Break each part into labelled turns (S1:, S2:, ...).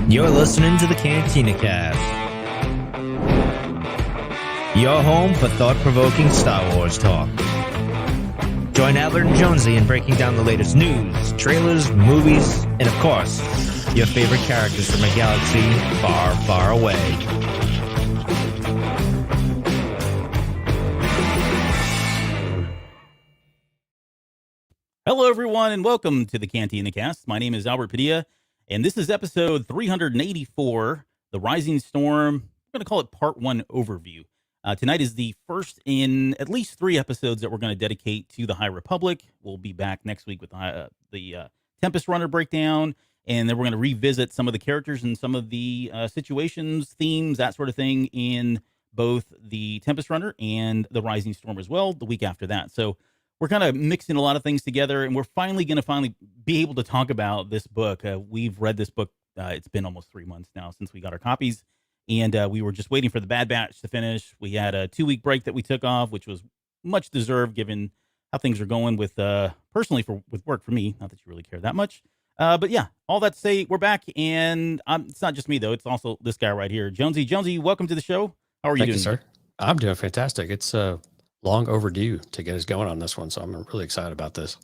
S1: You're listening to the Cantina Cast, your home for thought-provoking Star Wars talk. Join Albert and Jonesy in breaking down the latest news, trailers, movies, and of course, your favorite characters from a galaxy far, far away.
S2: Hello, everyone, and welcome to the Cantina Cast. My name is Albert Padilla, and this is episode 384, The Rising Storm. We're going to call it Part 1 Overview. Tonight is the first in at least 3 episodes that we're going to dedicate to the High Republic. We'll be back next week with the Tempest Runner breakdown, and then we're going to revisit some of the characters and some of the situations, themes, that sort of thing in both the Tempest Runner and the Rising Storm as well the week after that. So we're kind of mixing a lot of things together, and we're finally going to be able to talk about this book. We've read this book. It's been almost 3 months now since we got our copies, and we were just waiting for the Bad Batch to finish. We had a 2-week break that we took off, which was much deserved given how things are going with personally with work for me. Not that you really care that much. But yeah, all that to say, we're back, and it's not just me, though. It's also this guy right here, Jonesy. Jonesy, welcome to the show. How are you doing?
S3: Thank you, sir. I'm doing fantastic. It's long overdue to get us going on this one, so I'm really excited about this.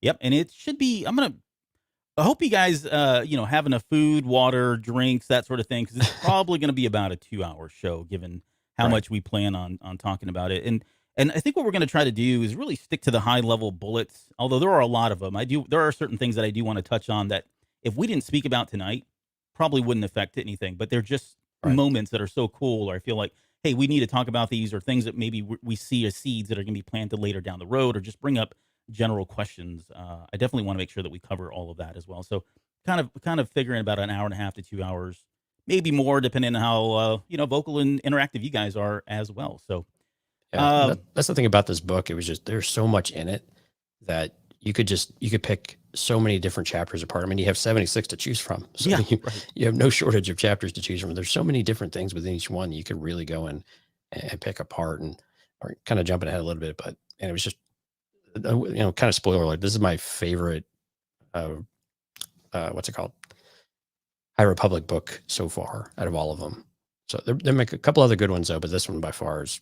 S2: Yep, and it should be. I hope you guys, have enough food, water, drinks, that sort of thing, because it's probably going to be about a 2-hour show, given how much we plan on talking about it. And I think what we're going to try to do is really stick to the high level bullets. Although there are a lot of them, there are certain things that I do want to touch on that if we didn't speak about tonight, probably wouldn't affect anything. But they're just moments that are so cool, or I feel like, hey, we need to talk about these, or things that maybe we see as seeds that are going to be planted later down the road, or just bring up general questions. I definitely want to make sure that we cover all of that as well. So kind of figuring about an hour and a half to 2 hours, maybe more, depending on how, vocal and interactive you guys are as well. So
S3: yeah, that's the thing about this book. It was just, there's so much in it that you could pick so many different chapters apart. I mean, you have 76 to choose from. So you have no shortage of chapters to choose from. There's so many different things within each one you could really go and pick apart, or kind of jumping ahead a little bit. And it was just, kind of spoiler alert. This is my favorite, what's it called? High Republic book so far out of all of them. So there make a couple other good ones though, but this one by far is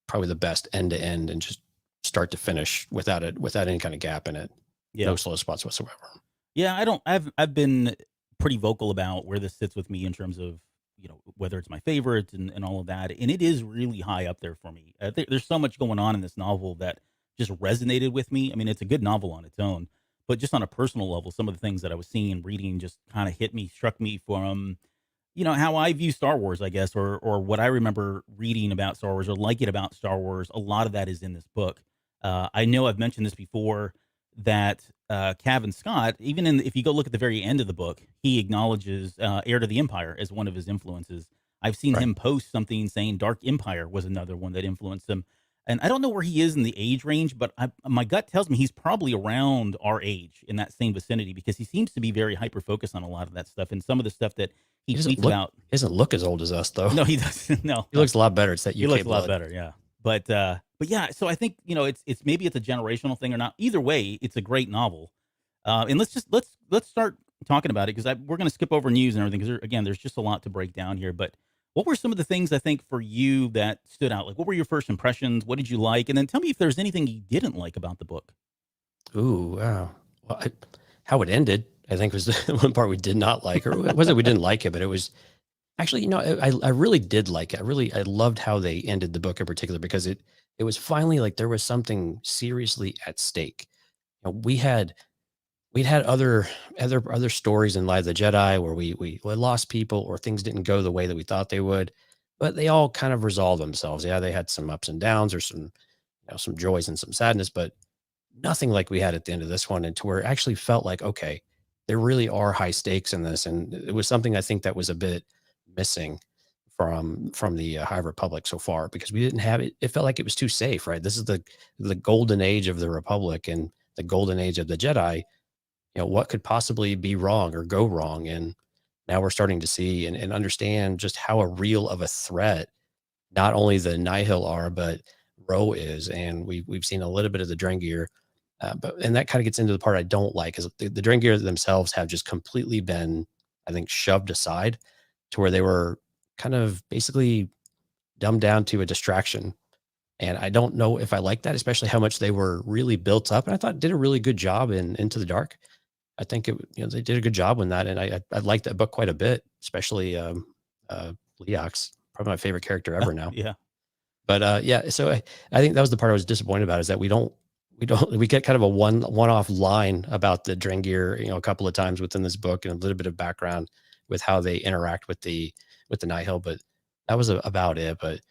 S3: probably the best end to end and just start to finish without any kind of gap in it. No slow spots whatsoever.
S2: Yeah, I've been pretty vocal about where this sits with me in terms of, whether it's my favorite and all of that. And it is really high up there for me. I think there's so much going on in this novel that just resonated with me. I mean, it's a good novel on its own, but just on a personal level, some of the things that I was seeing and reading just kind of struck me from, how I view Star Wars, I guess, or what I remember reading about Star Wars or like it about Star Wars. A lot of that is in this book. I know I've mentioned this before, that Cavan Scott, if you go look at the very end of the book, he acknowledges Heir to the Empire as one of his influences. I've seen him post something saying Dark Empire was another one that influenced him. And I don't know where he is in the age range, but my gut tells me he's probably around our age, in that same vicinity, because he seems to be very hyper-focused on a lot of that stuff. And some of the stuff that he tweets about.
S3: He doesn't look as old as us, though.
S2: No, he doesn't. No.
S3: He looks a lot better. It's that UK
S2: He looks
S3: blood.
S2: a lot better, yeah. But yeah, so I think, it's maybe it's a generational thing or not. Either way, it's a great novel. And let's start talking about it, because we're going to skip over news and everything, because there's just a lot to break down here. But what were some of the things, I think, for you that stood out? Like, what were your first impressions? What did you like? And then tell me if there's anything you didn't like about the book.
S3: Ooh, wow. Well, how it ended, I think, was the one part we did not like. Or was it we didn't like it, but it was actually, I really did like it. I loved how they ended the book in particular, because it was finally like there was something seriously at stake. We'd had other stories in Light of the Jedi where we lost people, or things didn't go the way that we thought they would, but they all kind of resolved themselves. Yeah, they had some ups and downs, or some joys and some sadness, but nothing like we had at the end of this one, and to where it actually felt like, okay, there really are high stakes in this. And it was something I think that was a bit missing from the High Republic so far, because we didn't have it. It felt like it was too safe, right? This is the golden age of the Republic and the golden age of the Jedi. What could possibly be wrong or go wrong? And now we're starting to see and understand just how real of a threat not only the Nihil are, but Ro is. And we've seen a little bit of the Drengir, and that kind of gets into the part I don't like, is the Drengir themselves have just completely been I think, shoved aside to where they were kind of basically dumbed down to a distraction. And I don't know if I like that, especially how much they were really built up. And I thought did a really good job in Into the Dark. I think they did a good job in that, and I liked that book quite a bit, especially Leox, probably my favorite character ever now.
S2: Yeah.
S3: But yeah, so I think that was the part I was disappointed about, is that we get kind of a one-off line about the Drengir, a couple of times within this book, and a little bit of background with how they interact with the Nihil, but that was about it. But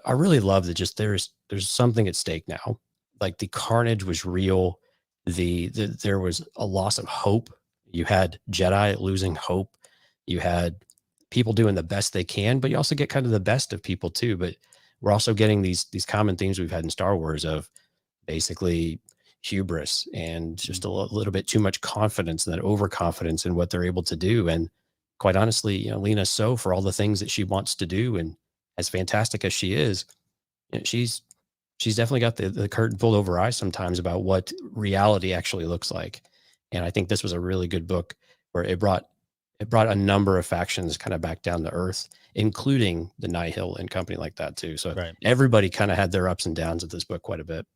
S3: I really love that just there's something at stake now. Like the carnage was real. There was a loss of hope. You had Jedi losing hope. You had people doing the best they can, but you also get kind of the best of people too. But we're also getting these common themes we've had in Star Wars of basically hubris and just a little bit too much confidence, and that overconfidence in what they're able to do. And quite honestly, Lena So, for all the things that she wants to do, and as fantastic as she is, she's definitely got the curtain pulled over her eyes sometimes about what reality actually looks like. And I think this was a really good book where it brought a number of factions kind of back down to earth, including the Nihil and company like that too. So
S2: Right.
S3: everybody kind of had their ups and downs of this book quite a bit.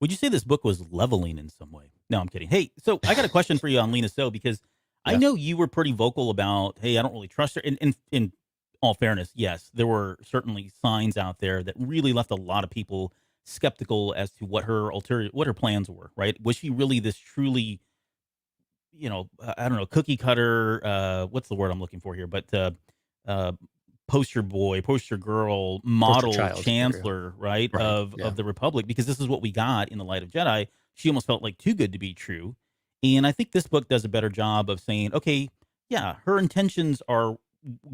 S2: Would you say this book was leveling in some way? No, I'm kidding. Hey, so I got a question for you on Lena So, because I
S3: Yeah.
S2: know you were pretty vocal about, hey, I don't really trust her. In all fairness, yes, there were certainly signs out there that really left a lot of people skeptical as to what her plans were, right? Was she really this truly, I don't know, cookie cutter, what's the word I'm looking for here, but uh, poster boy, poster girl, model
S3: child.
S2: chancellor, right,
S3: Right,
S2: of
S3: yeah.
S2: the Republic, because this is what we got in The Light of Jedi. She almost felt like too good to be true. And I think this book does a better job of saying, okay, yeah, her intentions are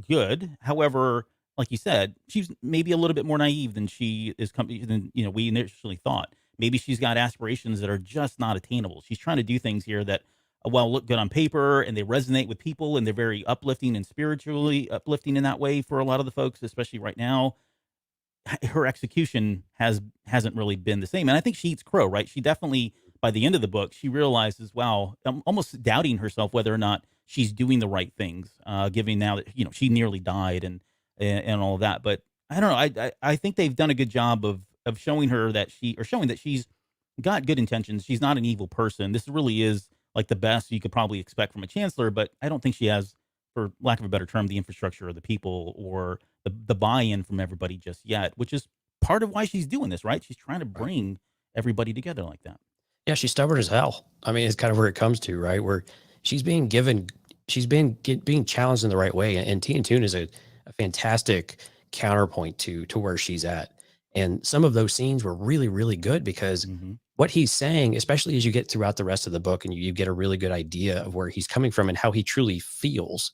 S2: good. However, like you said, she's maybe a little bit more naive than we initially thought. Maybe she's got aspirations that are just not attainable. She's trying to do things here that, well, look good on paper, and they resonate with people, and they're very uplifting and spiritually uplifting in that way for a lot of the folks, especially right now. Her execution hasn't really been the same, and I think she eats crow, right? She definitely, by the end of the book, she realizes, wow, I'm almost doubting herself whether or not she's doing the right things, given now that she nearly died and all of that. But I don't know. I think they've done a good job of showing her that showing that she's got good intentions. She's not an evil person. This really is like the best you could probably expect from a chancellor, but I don't think she has, for lack of a better term, the infrastructure or the people or the buy-in from everybody just yet, which is part of why she's doing this, right? She's trying to bring everybody together like that.
S3: Yeah, she's stubborn as hell. I mean, it's kind of where it comes to, right? Where she's being being challenged in the right way. And Tia Toon is a fantastic counterpoint to where she's at. And some of those scenes were really, really good because
S2: Mm-hmm.
S3: what he's saying, especially as you get throughout the rest of the book and you get a really good idea of where he's coming from and how he truly feels,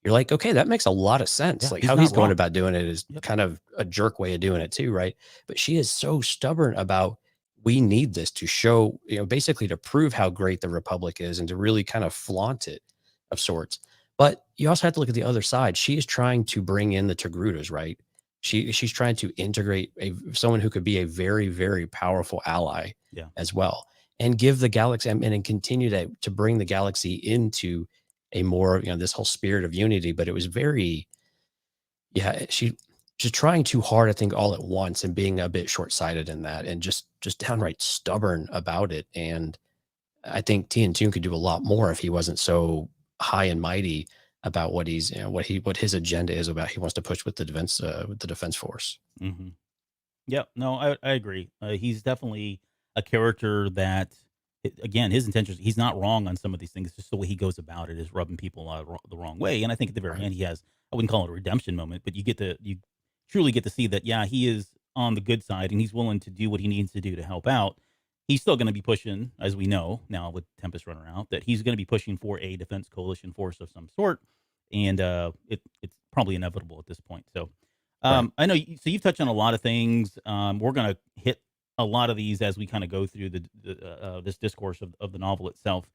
S3: you're like, okay, that makes a lot of sense.
S2: Yeah,
S3: Like
S2: he's
S3: how
S2: not
S3: he's going
S2: wrong.
S3: about doing it is
S2: Yep.
S3: kind of a jerk way of doing it too, right? But she is so stubborn about, we need this to show, basically to prove how great the Republic is and to really kind of flaunt it of sorts. But you also have to look at the other side. She is trying to bring in the Togrutas, right? She's trying to integrate someone who could be a very, very powerful ally
S2: Yeah.
S3: as well, and give the galaxy and continue to bring the galaxy into a more, this whole spirit of unity. But it was very, yeah, she's trying too hard, I think, all at once, and being a bit short-sighted in that, and just downright stubborn about it. And I think Tien Toon could do a lot more if he wasn't so high and mighty about what he's, what his agenda is about. He wants to push with the defense force.
S2: Mm-hmm. Yep. No, I agree. He's definitely a character that, again, his intentions, he's not wrong on some of these things. It's just the way he goes about it is rubbing people the wrong way. And I think at the very
S3: Right.
S2: end, he has, I wouldn't call it a redemption moment, but you truly get to see that, yeah, he is on the good side and he's willing to do what he needs to do to help out. He's still going to be pushing, as we know now with Tempest running out, that he's going to be pushing for a defense coalition force of some sort. And it's probably inevitable at this point. So,
S3: Right.
S2: I know. So you've touched on a lot of things. We're going to hit a lot of these as we kind of go through this discourse of the novel itself.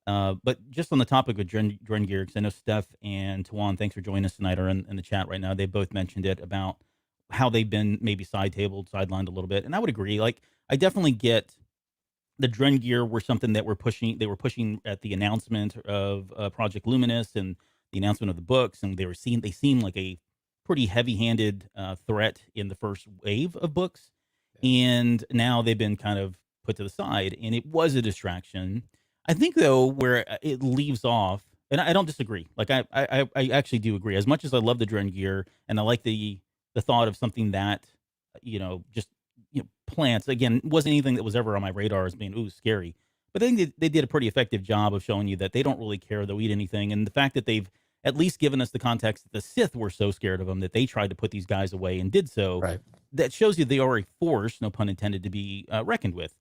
S2: But just on the topic of Drengir, because I know Steph and Tawan, thanks for joining us tonight, are in the chat right now. They both mentioned it about how they've been maybe sidelined a little bit, and I would agree. Like, I definitely get the Drengir were something that they were pushing at the announcement of Project Luminous, and the announcement of the books, and they seemed like a pretty heavy-handed threat in the first wave of books, and now they've been kind of put to the side, and it was a distraction. I think though where it leaves off, and I don't disagree. Like I actually do agree. As much as I love the Dren gear, and I like the thought of something that just plants again wasn't anything that was ever on my radar as being scary. But I think they did a pretty effective job of showing you that they don't really care. They'll eat anything, and the fact that they've at least given us the context that the Sith were so scared of them that they tried to put these guys away and did so.
S3: Right.
S2: That shows you they are a force, no pun intended, to be reckoned with.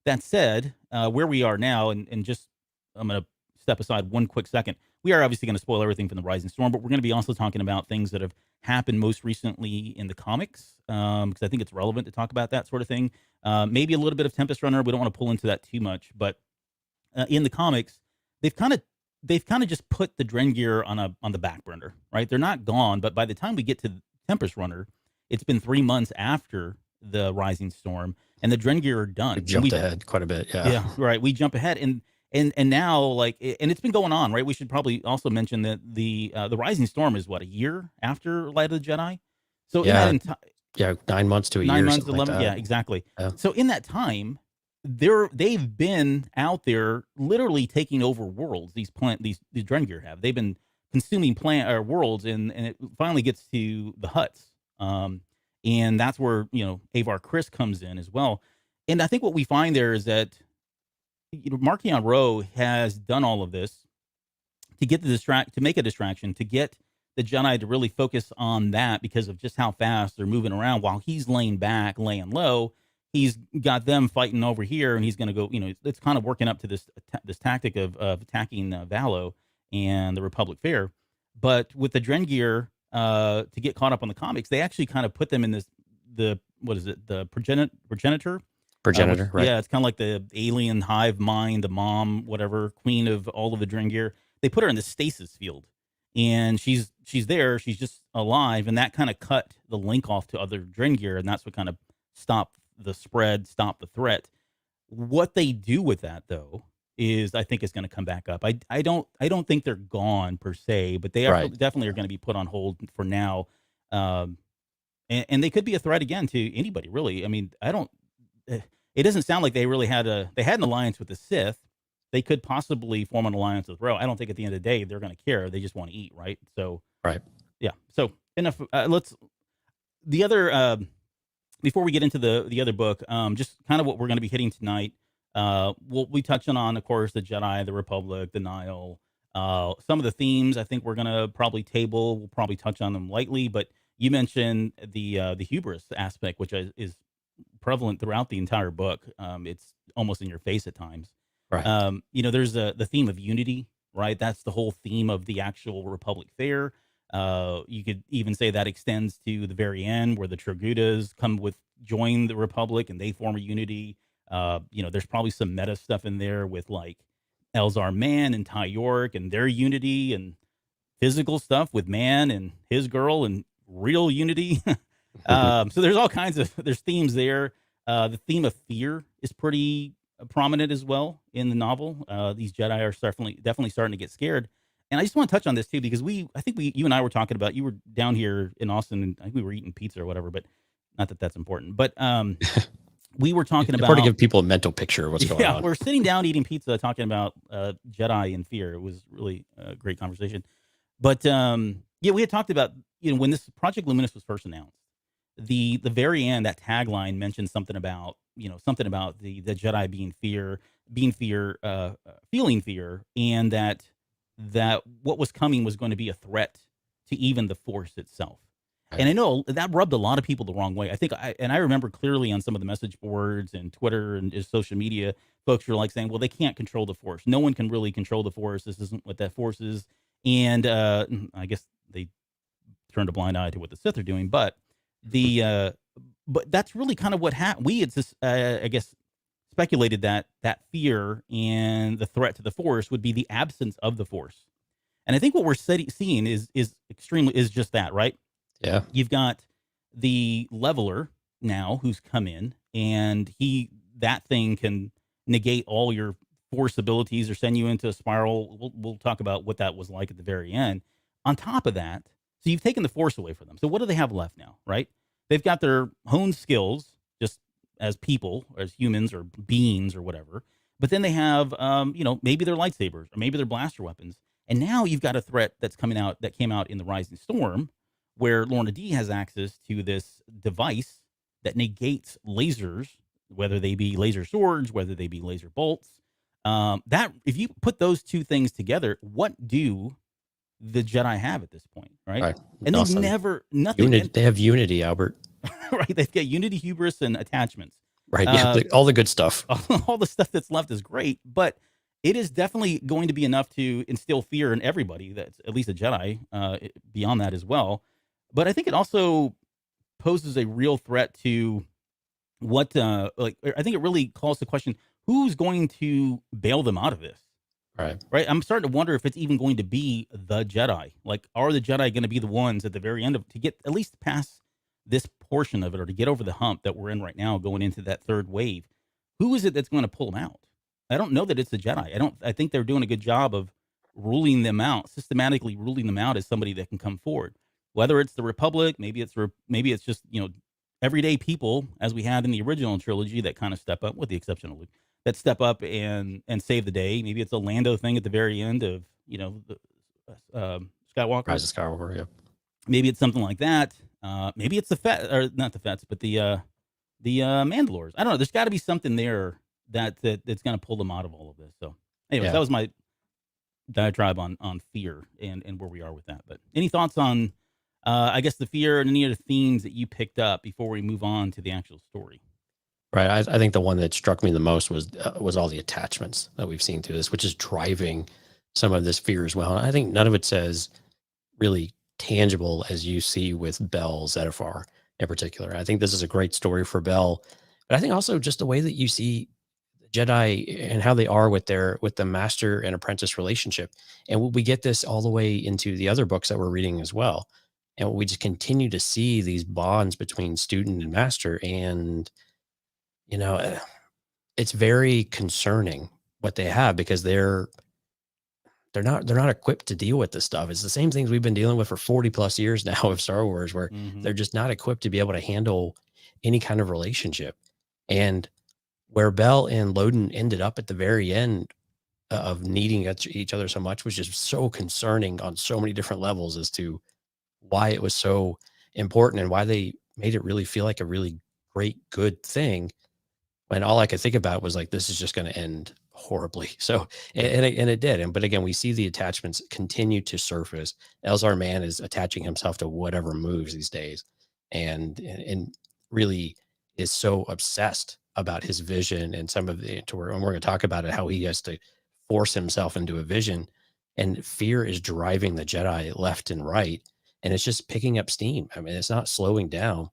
S2: That said, where we are now, and just I'm going to step aside one quick second. We are obviously going to spoil everything from the Rising Storm, but we're going to be also talking about things that have happened most recently in the comics, because I think it's relevant to talk about that sort of thing. Maybe a little bit of Tempest Runner. We don't want to pull into that too much, but in the comics, they've kind of just put the Dren gear on the back burner, right? They're not gone, but by the time we get to Tempest Runner, it's been 3 months after the Rising Storm, and the Dren gear are done.
S3: We jumped ahead quite a bit, yeah.
S2: Yeah, right. We jump ahead, and now and it's been going on, right? We should probably also mention that the Rising Storm is what, a year after Light of the Jedi. So
S3: yeah,
S2: in that
S3: 9 months to a year.
S2: 9 months,
S3: 11.
S2: Like yeah, exactly.
S3: Yeah.
S2: So in that time, they've been out there literally taking over worlds. These Dren gear have. They've been consuming worlds, and it finally gets to the Hutts. And that's where Avar Kriss comes in as well. And I think what we find there is that Marchion Ro has done all of this to get to make a distraction, to get the Jedi to really focus on that because of just how fast they're moving around. While he's laying back, laying low, he's got them fighting over here, and he's going to go. It's kind of working up to this tactic of attacking Valo and the Republic Fair. But with the Dren gear, to get caught up on the comics, they actually kind of put them in the progenitor.
S3: Progenitor, right?
S2: Yeah, it's kind of like the alien hive mind, the mom, whatever, queen of all of the Dren gear. They put her in the stasis field, and she's there. She's just alive, and that kind of cut the link off to other Dren gear, and that's what kind of stopped the spread, stopped the threat. What they do with that, though, I think is going to come back up. I don't think they're gone per se, but they definitely are going to be put on hold for now. And they could be a threat again to anybody, really. I mean, it doesn't sound like they really had an alliance with the Sith. They could possibly form an alliance with Ro. I don't think at the end of the day they're going to care. They just want to eat, right? So,
S3: right.
S2: Yeah. So enough. Before we get into the other book, just kind of what we're going to be hitting tonight. We'll be touching on, of course, the Jedi, the Republic, the Nihil. Some of the themes I think we're going to probably table. We'll probably touch on them lightly, but you mentioned the hubris aspect, which is prevalent throughout the entire book. It's almost in your face at times.
S3: Right.
S2: There's the theme of unity, right? That's the whole theme of the actual Republic Fair. You could even say that extends to the very end where the Tragudas join the Republic and they form a unity. There's probably some meta stuff in there with like Elzar Mann and Ty York and their unity, and physical stuff with Man and his girl and real unity. So there's all kinds of themes there. The theme of fear is pretty prominent as well in the novel. These Jedi are definitely starting to get scared. And I just want to touch on this too, because I think you and I were talking about, you were down here in Austin and I think we were eating pizza or whatever, but not that that's important. But we were talking about,
S3: to give people a mental picture of what's going on.
S2: Yeah, we're sitting down eating pizza, talking about Jedi and fear. It was really a great conversation. But we had talked about, when this Project Luminous was first announced, the very end, that tagline mentioned something about the Jedi feeling fear, and that what was coming was going to be a threat to even the Force itself. Right. And I know that rubbed a lot of people the wrong way. I remember clearly on some of the message boards and Twitter and just social media, folks were like saying, well, they can't control the Force. No one can really control the Force. This isn't what that Force is. And I guess they turned a blind eye to what the Sith are doing. But but that's really kind of what happened. We had just, I guess, speculated that fear and the threat to the Force would be the absence of the Force. And I think what we're seeing is just that, right?
S3: Yeah.
S2: You've got the Leveler now who's come in, and that thing can negate all your Force abilities or send you into a spiral. We'll talk about what that was like at the very end. On top of that, so you've taken the Force away from them. So what do they have left now, right? They've got their honed skills just as people, or as humans, or beings, or whatever. But then they have, maybe their lightsabers or maybe their blaster weapons. And now you've got a threat that came out in the Rising Storm, where Lorna D has access to this device that negates lasers, whether they be laser swords, whether they be laser bolts. That if you put those two things together, what do the Jedi have at this point, right?
S3: Right.
S2: And they've
S3: Awesome.
S2: never nothing.
S3: They have unity, Albert.
S2: Right? They've got unity, hubris, and attachments.
S3: Right. Yeah. All the good stuff.
S2: All the stuff that's left is great, but it is definitely going to be enough to instill fear in everybody. That's at least a Jedi. Beyond that as well, but I think it also poses a real threat to what. I think it really calls the question: who's going to bail them out of this?
S3: Right.
S2: Right. I'm starting to wonder if it's even going to be the Jedi. Like, are the Jedi going to be the ones at the very end to get at least past this portion of it, or to get over the hump that we're in right now, going into that third wave? Who is it that's going to pull them out? I don't know that it's the Jedi. I think they're doing a good job of ruling them out, systematically ruling them out as somebody that can come forward. Whether it's the Republic, maybe it's just everyday people, as we had in the original trilogy, that kind of step up, with the exception of Luke, that step up and save the day. Maybe it's a Lando thing at the very end of Skywalker.
S3: Rise of Skywalker. Yeah.
S2: Maybe it's something like that. Maybe it's not the Fets, but the Mandalores. I don't know. There's got to be something there that's going to pull them out of all of this. So, anyways, that was my diatribe on fear and where we are with that. But any thoughts on, I guess, the fear and any other themes that you picked up before we move on to the actual story?
S3: Right. I think the one that struck me the most was all the attachments that we've seen through this, which is driving some of this fear as well. And I think none of it's as really tangible as you see with Bell Zettifar in particular. I think this is a great story for Bell, but I think also just the way that you see Jedi and how they are with the master and apprentice relationship. And we get this all the way into the other books that we're reading as well. And we just continue to see these bonds between student and master. And, it's very concerning what they have, because they're not equipped to deal with this stuff. It's the same things we've been dealing with for 40 plus years now of Star Wars, where they're just not equipped to be able to handle any kind of relationship. And where Bell and Loden ended up at the very end of needing each other so much was just so concerning on so many different levels as to why it was so important and why they made it really feel like a really great, good thing, when all I could think about was like, this is just going to end horribly. So, and it did. But again, we see the attachments continue to surface. Elzar Mann is attaching himself to whatever moves these days, and really is so obsessed about his vision and some of the, and we're going to talk about it, how he has to force himself into a vision, and fear is driving the Jedi left and right. And it's just picking up steam. I mean, it's not slowing down.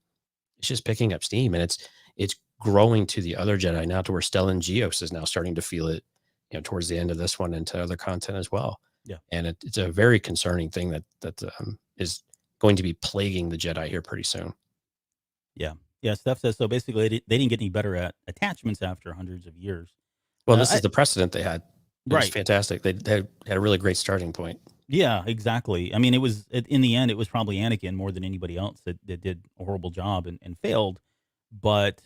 S3: It's just picking up steam, and it's growing to the other Jedi now, to where Stellan Gios is now starting to feel it, towards the end of this one, and to other content as well.
S2: Yeah. And
S3: it's a very concerning thing that is going to be plaguing the Jedi here pretty soon.
S2: Yeah. Yeah. Steph says, so basically they didn't get any better at attachments after hundreds of years.
S3: Well, this is the precedent they had. It was
S2: right.
S3: fantastic. They had a really great starting point.
S2: Yeah, exactly. I mean, in the end, it was probably Anakin more than anybody else that did a horrible job and failed. But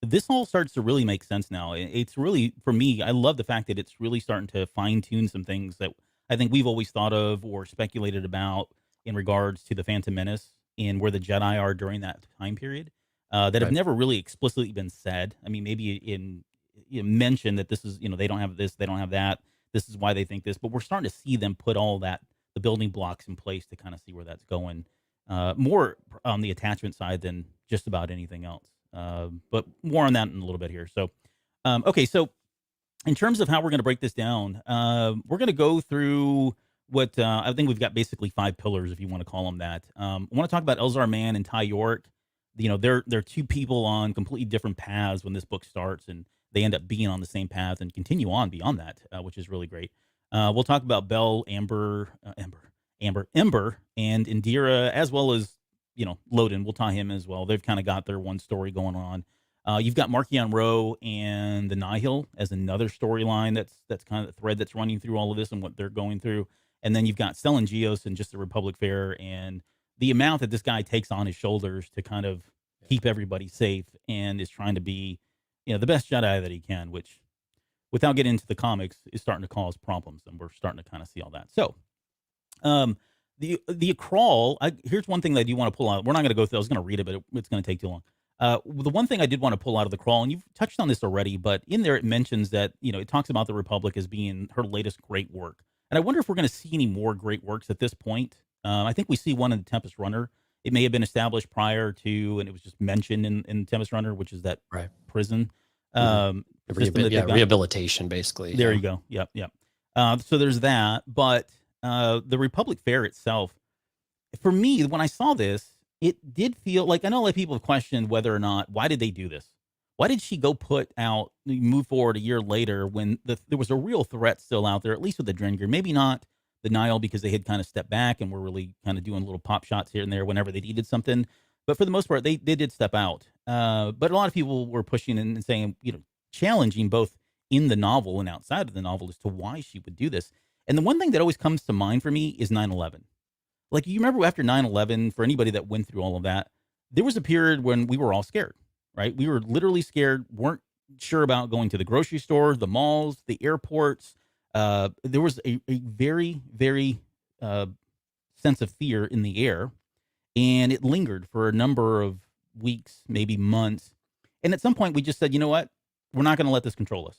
S2: this all starts to really make sense now. It's really, for me, I love the fact that it's really starting to fine tune some things that I think we've always thought of or speculated about in regards to the Phantom Menace and where the Jedi are during that time period, that have never really explicitly been said. I mean, maybe mentioned that this is, they don't have this, they don't have that. This is why they think this, but we're starting to see them put all that, the building blocks in place to kind of see where that's going, more on the attachment side than just about anything else. But more on that in a little bit here. So, okay. So in terms of how we're going to break this down, we're going to go through what, I think we've got basically 5 pillars, if you want to call them that. I want to talk about Elzar Mann and Ty York. They're two people on completely different paths when this book starts, and they end up being on the same path and continue on beyond that, which is really great. We'll talk about Bell, Ember, and Indira, as well as, Loden. We'll tie him as well. They've kind of got their one story going on. You've got Marchion Ro and the Nihil as another storyline. That's kind of the thread that's running through all of this and what they're going through. And then you've got Stellan Gios and just the Republic Fair, and the amount that this guy takes on his shoulders to kind of keep everybody safe and is trying to be, the best Jedi that he can, which, without getting into the comics, is starting to cause problems, and we're starting to kind of see all that. So, the crawl. Here's one thing that I do want to pull out. We're not going to go through. I was going to read it, but it's going to take too long. The one thing I did want to pull out of the crawl, and you've touched on this already, but in there it mentions that it talks about the Republic as being her latest great work, and I wonder if we're going to see any more great works at this point. I think we see one in the Tempest Runner. It may have been established prior to, and it was just mentioned in Tempest Runner, which is that prison.
S3: Rehabilitation, basically.
S2: There you go. Yep. So there's that, but the Republic Fair itself, for me, when I saw this, it did feel like, I know a lot of people have questioned whether or not, why did they do this? Why did she go move forward a year later when there was a real threat still out there, at least with the Drengir? Maybe not the Nile, because they had kind of stepped back and were really kind of doing little pop shots here and there whenever they needed something. But for the most part, they did step out. But a lot of people were pushing and saying, challenging both in the novel and outside of the novel as to why she would do this. And the one thing that always comes to mind for me is 9/11. Like, you remember after 9/11, for anybody that went through all of that, there was a period when we were all scared, right? We were literally scared, weren't sure about going to the grocery store, the malls, the airports. There was a very, very sense of fear in the air, and it lingered for a number of weeks, maybe months. And at some point, we just said, you know what? We're not going to let this control us.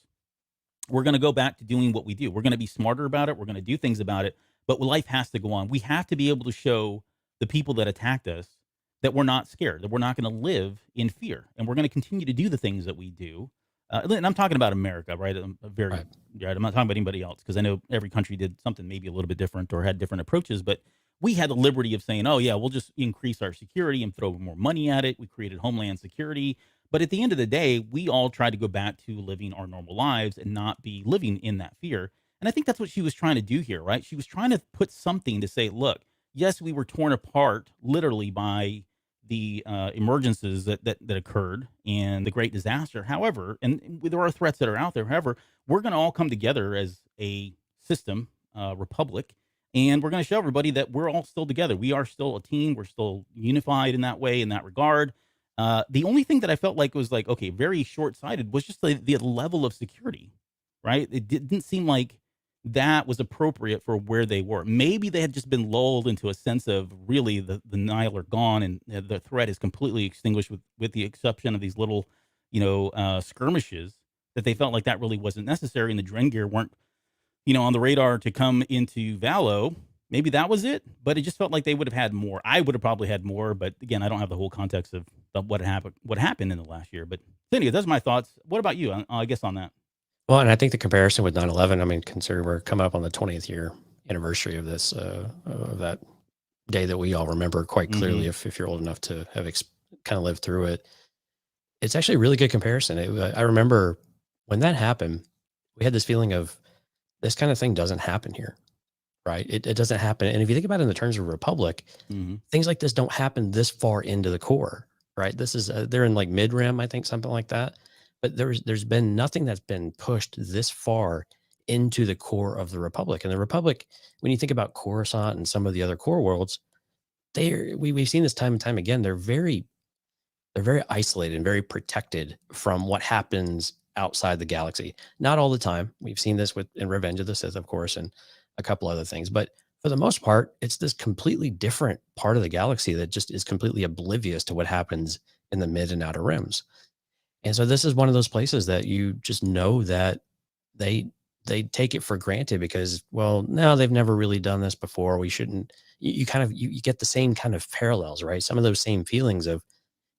S2: We're going to go back to doing what we do. We're going to be smarter about it. We're going to do things about it. But life has to go on. We have to be able to show the people that attacked us that we're not scared, that we're not going to live in fear, and we're going to continue to do the things that we do. And I'm talking about America, right? I'm not talking about anybody else, because I know every country did something maybe a little bit different or had different approaches. But we had the liberty of saying, oh, yeah, we'll just increase our security and throw more money at it. We created Homeland Security. But at the end of the day, we all tried to go back to living our normal lives and not be living in that fear. And I think that's what she was trying to do here, right? She was trying to put something to say, look, yes, we were torn apart literally by the emergencies that occurred and the great disaster. However, and there are threats that are out there. However, we're going to all come together as a system, republic, and we're going to show everybody that we're all still together. We are still a team. We're still unified in that way, in that regard. The only thing that I felt like was like, okay, very short-sighted was just the level of security, right? It didn't seem like that was appropriate for where they were. Maybe they had just been lulled into a sense of really the Nile are gone and the threat is completely extinguished with the exception of these little, skirmishes, that they felt like that really wasn't necessary, and the Drengir weren't, on the radar to come into Valo. Maybe that was it, but it just felt like they would have had more. I would have probably had more, but again, I don't have the whole context of what happened in the last year. But anyway, those are my thoughts. What about you, I guess, on that?
S3: Well, and I think the comparison with 9/11, I mean, consider we're coming up on the 20th year anniversary of this, of that day that we all remember quite clearly, if you're old enough to have kind of lived through it. It's actually a really good comparison. I remember when that happened, we had this feeling of this kind of thing doesn't happen here, right? It doesn't happen. And if you think about it in the terms of Republic, things like this don't happen this far into the core, right? This is, they're in like mid-rim, I think, something like that. But there's been nothing that's been pushed this far into the core of the Republic. And the Republic, when you think about Coruscant and some of the other core worlds, we've seen this time and time again. They're very isolated and very protected from what happens outside the galaxy. Not all the time. We've seen this in Revenge of the Sith, of course, and a couple other things. But for the most part, it's this completely different part of the galaxy that just is completely oblivious to what happens in the mid and outer rims. And so this is one of those places that you just know that they take it for granted because, well, no, they've never really done this before. We shouldn't. You get the same kind of parallels, right? Some of those same feelings of,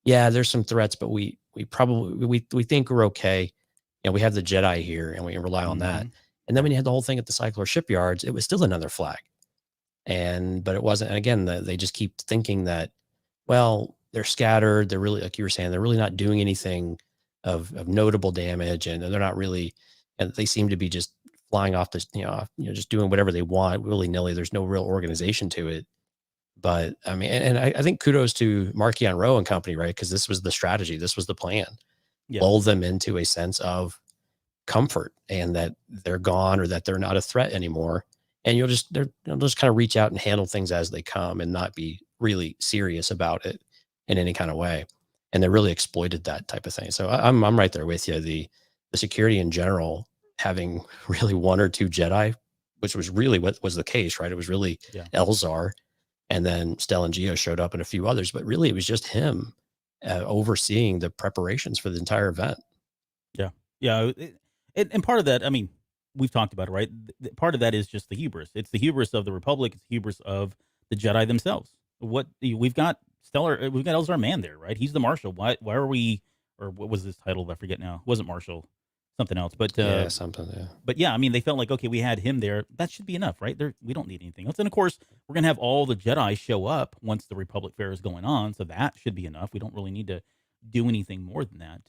S3: yeah, there's some threats, but we think we're okay. We have the Jedi here and we rely on that. And then when you had the whole thing at the Cycler shipyards, it was still another flag. But it wasn't. And again, they just keep thinking that, well, they're scattered. They're really, like you were saying, they're really not doing anything of notable damage, and they're not really, and they seem to be just flying off this, just doing whatever they want willy-nilly. There's no real organization to it. But I mean, and I think kudos to Marchion Rowe and company, right? Because this was the strategy. This was the plan. Lull them into a sense of comfort and that they're gone or that they're not a threat anymore. and you'll just kind of reach out and handle things as they come and not be really serious about it in any kind of way. And they really exploited that type of thing. So I'm right there with you. The security in general, having really one or two Jedi, which was really what was the case, right? It was really Elzar, and then Stellan Geo showed up and a few others, but really it was just him overseeing the preparations for the entire event.
S2: Yeah. And part of that, I mean, we've talked about it, right? Part of that is just the hubris. It's the hubris of the Republic. It's the hubris of the Jedi themselves. We've got Elzar Mann there, right? He's the Marshal. Why are we, or what was his title? I forget now. It wasn't Marshal, something else. But
S3: something. Yeah.
S2: But yeah, I mean, they felt like, okay, we had him there. That should be enough, right? We don't need anything else. And of course, we're gonna have all the Jedi show up once the Republic Fair is going on, so that should be enough. We don't really need to do anything more than that.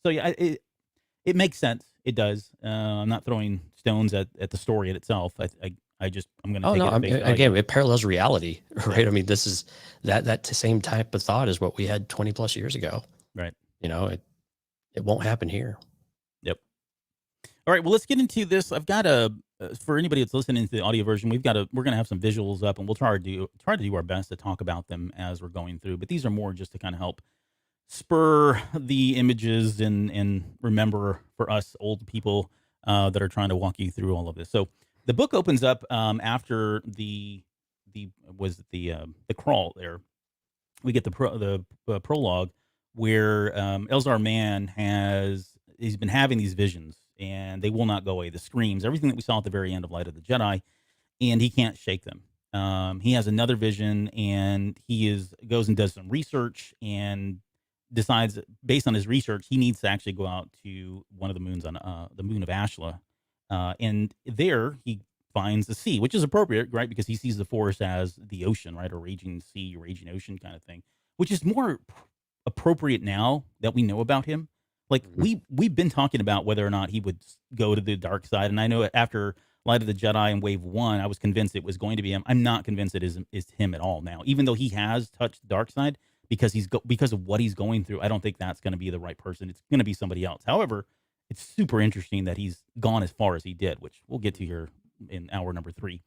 S2: So yeah, it makes sense. It does. I'm not throwing stones at the story itself. I'm going to take it at face value.
S3: Again, it parallels reality, right? I mean, this is that same type of thought is what we had 20 plus years ago.
S2: Right.
S3: It won't happen here.
S2: Yep. All right. Well, let's get into this. I've got for anybody that's listening to the audio version, we're going to have some visuals up, and we'll try to do our best to talk about them as we're going through. But these are more just to kind of help spur the images and remember for us old people that are trying to walk you through all of this. So the book opens up after the crawl there. We get the prologue where Elzar Mann he's been having these visions, and they will not go away. The screams, everything that we saw at the very end of Light of the Jedi, and he can't shake them. He has another vision, and he goes and does some research and decides, based on his research, he needs to actually go out to one of the moons on the moon of Ashla, and there he finds the sea, which is appropriate, right? Because he sees the Force as the ocean, right? A raging sea, raging ocean kind of thing, which is more appropriate now that we know about him. Like we've been talking about whether or not he would go to the dark side, and I know after Light of the Jedi and Wave 1, I was convinced it was going to be him. I'm not convinced it is him at all now, even though he has touched the dark side. Because of what he's going through, I don't think that's going to be the right person. It's going to be somebody else. However, it's super interesting that he's gone as far as he did, which we'll get to here in hour number 3.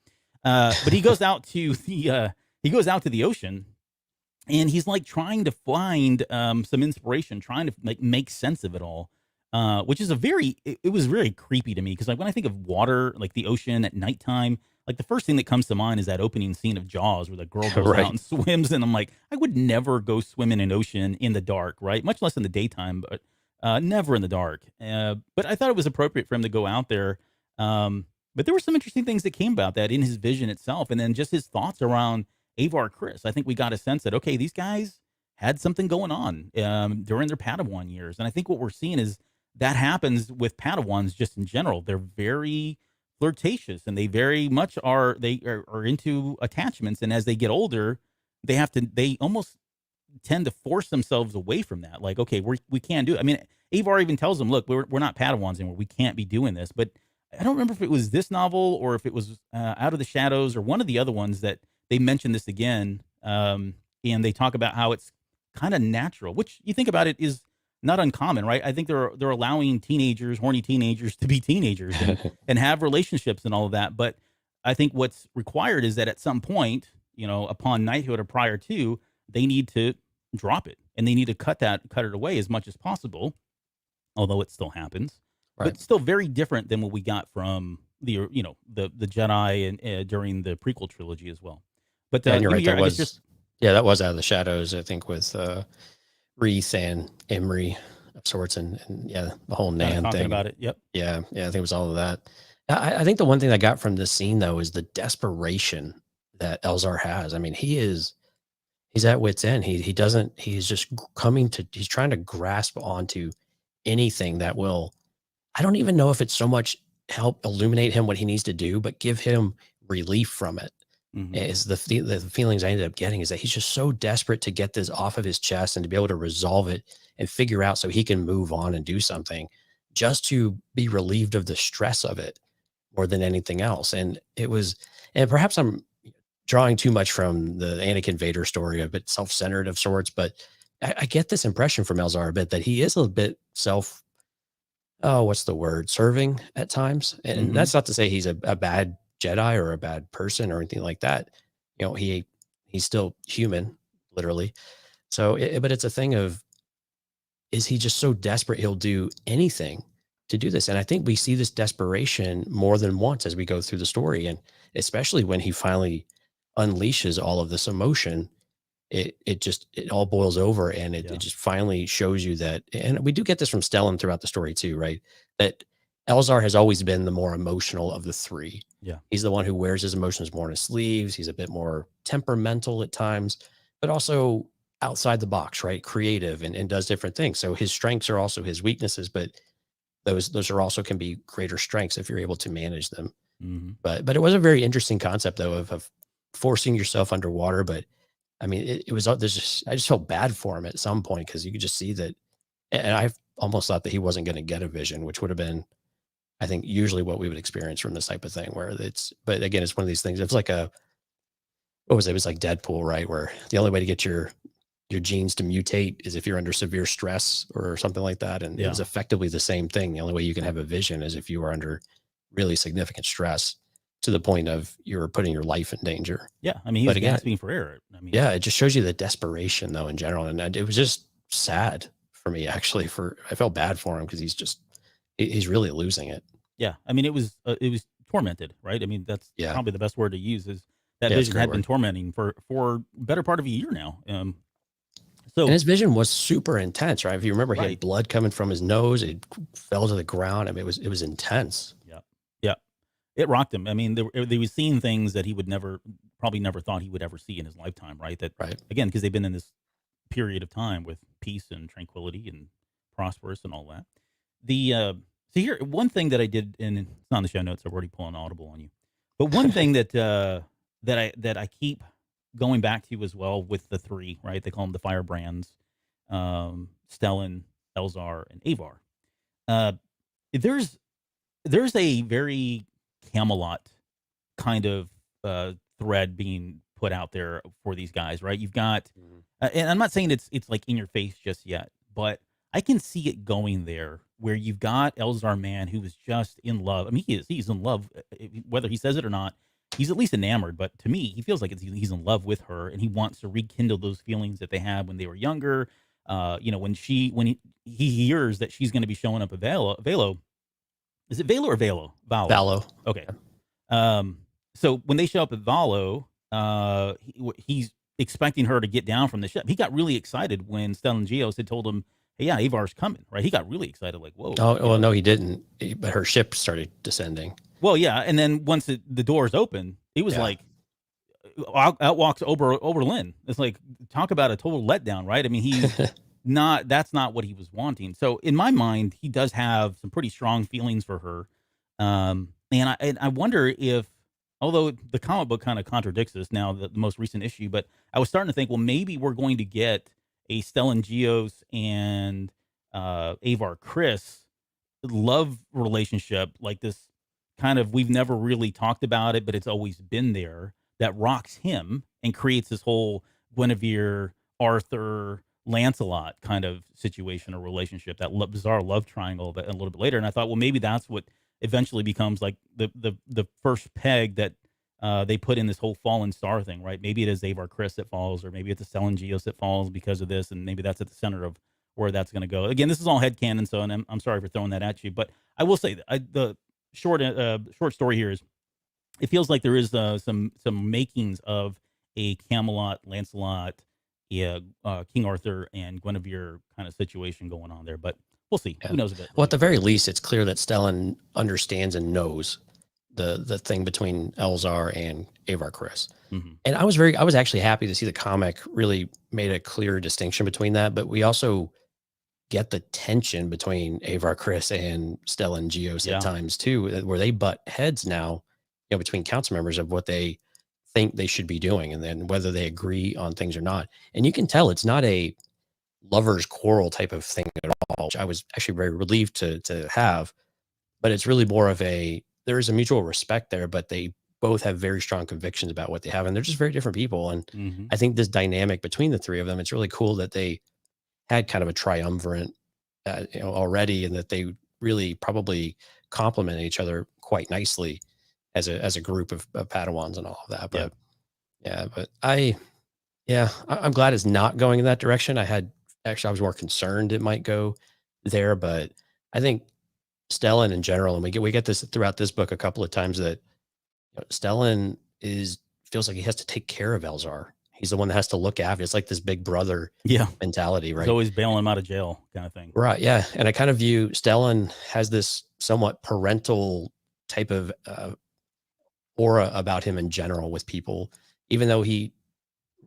S2: But he goes out to the ocean, and he's like trying to find some inspiration, trying to make sense of it all. Which is it was very creepy to me, because like when I think of water, like the ocean at nighttime, like the first thing that comes to mind is that opening scene of Jaws where the girl goes
S3: right.
S2: out and swims, and I'm like, I would never go swim in an ocean in the dark, right? Much less in the daytime, but never in the dark. But I thought it was appropriate for him to go out there. But there were some interesting things that came about that in his vision itself, and then just his thoughts around Avar Kriss. I think we got a sense that, okay, these guys had something going on during their Padawan years, and I think what we're seeing is that happens with Padawans just in general. They're very flirtatious, and they very much are into attachments, and as they get older, they almost tend to force themselves away from that. Like, okay, we can't do it. I mean, Avar even tells them, look, we're not Padawans anymore. We can't be doing this. But I don't remember if it was this novel or if it was Out of the Shadows or one of the other ones that they mention this again, and they talk about how it's kind of natural, which you think about it is not uncommon, right? I think they're allowing horny teenagers to be teenagers and have relationships and all of that. But I think what's required is that at some point, upon knighthood or prior to, they need to drop it, and they need to cut it away as much as possible, although it still happens. Right. But it's still very different than what we got from the Jedi and during the prequel trilogy as well. But
S3: and you're right, that was Out of the Shadows, I think, with Reith and Emery of sorts, and the whole Nan thing
S2: about it. Yep.
S3: Yeah, I think it was all of that. I think the one thing I got from this scene though is the desperation that Elzar has. I mean, he's at wit's end. He's trying to grasp onto anything that will, I don't even know if it's so much help illuminate him what he needs to do, but give him relief from it. Mm-hmm. Is the feelings I ended up getting is that he's just so desperate to get this off of his chest and to be able to resolve it and figure out so he can move on and do something, just to be relieved of the stress of it more than anything else. And perhaps I'm drawing too much from the Anakin Vader story, a bit self-centered of sorts, but I get this impression from Elzar a bit that he is a bit serving at times. And that's not to say he's a bad Jedi or a bad person or anything like that. You know, he's still human, literally. So, but it's a thing of, is he just so desperate he'll do anything to do this? And I think we see this desperation more than once as we go through the story, and especially when he finally unleashes all of this emotion, it all boils over, and it just finally shows you that. And we do get this from Stellan throughout the story too, right? That Elzar has always been the more emotional of the three.
S2: Yeah.
S3: He's the one who wears his emotions more on his sleeves. He's a bit more temperamental at times, but also outside the box, right? Creative and does different things. So his strengths are also his weaknesses, but those are also can be greater strengths if you're able to manage them.
S2: Mm-hmm.
S3: But it was a very interesting concept though of forcing yourself underwater. But I mean, it was, there's just, I just felt bad for him at some point, because you could just see that. And I almost thought that he wasn't going to get a vision, which would have been, I think, usually what we would experience from this type of thing, where but again, it's one of these things. It's like what was it? It was like Deadpool, right? Where the only way to get your genes to mutate is if you're under severe stress or something like that. And it was effectively the same thing. The only way you can have a vision is if you are under really significant stress, to the point of you're putting your life in danger.
S2: Yeah. I mean, he was gasping for air. I mean,
S3: yeah, it just shows you the desperation though in general. And it was just sad for me, actually. I felt bad for him, because he's really losing it.
S2: Yeah. I mean, it was tormented, right? I mean, that's probably the best word to use, is that vision had been tormenting for better part of a year now. So,
S3: and his vision was super intense, right? If you remember, he had blood coming from his nose. It fell to the ground. I mean, it was intense.
S2: Yeah. Yeah. It rocked him. I mean, they was seeing things that he would probably never thought he would ever see in his lifetime, right? Again, because they've been in this period of time with peace and tranquility and prosperous and all that. So here, one thing that I did, and it's not in the show notes, I'm already pulling Audible on you, but one thing that I keep going back to as well with the three, right? They call them the firebrands, Stellan, Elzar, and Avar. There's a very Camelot kind of thread being put out there for these guys, right? You've got, and I'm not saying it's like in your face just yet, but I can see it going there, where you've got Elzar Mann, who is just in love. I mean, he's in love, whether he says it or not. He's at least enamored, but to me, he feels like he's in love with her, and he wants to rekindle those feelings that they had when they were younger. When he hears that she's going to be showing up at Valo. Is it Valo or Valo?
S3: Valo.
S2: Okay. So when they show up at Valo, he's expecting her to get down from the ship. He got really excited when Stellan Gios had told him, "Hey, yeah, Avar's coming," right? He got really excited, like, whoa.
S3: Oh, well, no, he didn't. But her ship started descending.
S2: Well, yeah, and then once the doors open, it was like, out walks Oberlin. It's like, talk about a total letdown, right? I mean, he's that's not what he was wanting. So in my mind, he does have some pretty strong feelings for her. And I wonder if, although the comic book kind of contradicts this now, the most recent issue, but I was starting to think, well, maybe we're going to get a Stellan Gios and Avar Chris love relationship, like this kind of, we've never really talked about it, but it's always been there, that rocks him and creates this whole Guinevere, Arthur, Lancelot kind of situation or relationship, that bizarre love triangle that a little bit later. And I thought, well, maybe that's what eventually becomes like the first peg that they put in this whole fallen star thing, right? Maybe it is Avar Chris that falls, or maybe it's a Stellan Gios that falls because of this, and maybe that's at the center of where that's going to go. Again, this is all headcanon, so, and I'm sorry for throwing that at you, but I will say that the short story here is, it feels like there is some makings of a Camelot, Lancelot, King Arthur and Guinevere kind of situation going on there, but we'll see. Who knows a bit?
S3: Well, at the very least, it's clear that Stellan understands and knows the thing between Elzar and Avar Chris.
S2: Mm-hmm.
S3: And I was actually happy to see the comic really made a clear distinction between that, but we also get the tension between Avar Chris and Stellan Gios at times too, where they butt heads now, between council members of what they think they should be doing, and then whether they agree on things or not. And you can tell it's not a lovers quarrel type of thing at all, which I was actually very relieved to have, but it's really more of there is a mutual respect there, but they both have very strong convictions about what they have, and they're just very different people. And I think this dynamic between the three of them, it's really cool that they had kind of a triumvirate already, and that they really probably complement each other quite nicely. as a group of Padawans and all of that. But I'm glad it's not going in that direction. I was more concerned it might go there, but I think Stellan in general, and we get this throughout this book a couple of times, that Stellan feels like he has to take care of Elzar. He's the one that has to look after. It's like this big brother mentality, right?
S2: He's always bailing him out of jail kind of thing.
S3: Right. Yeah. And I kind of view Stellan has this somewhat parental type of aura about him in general with people, even though he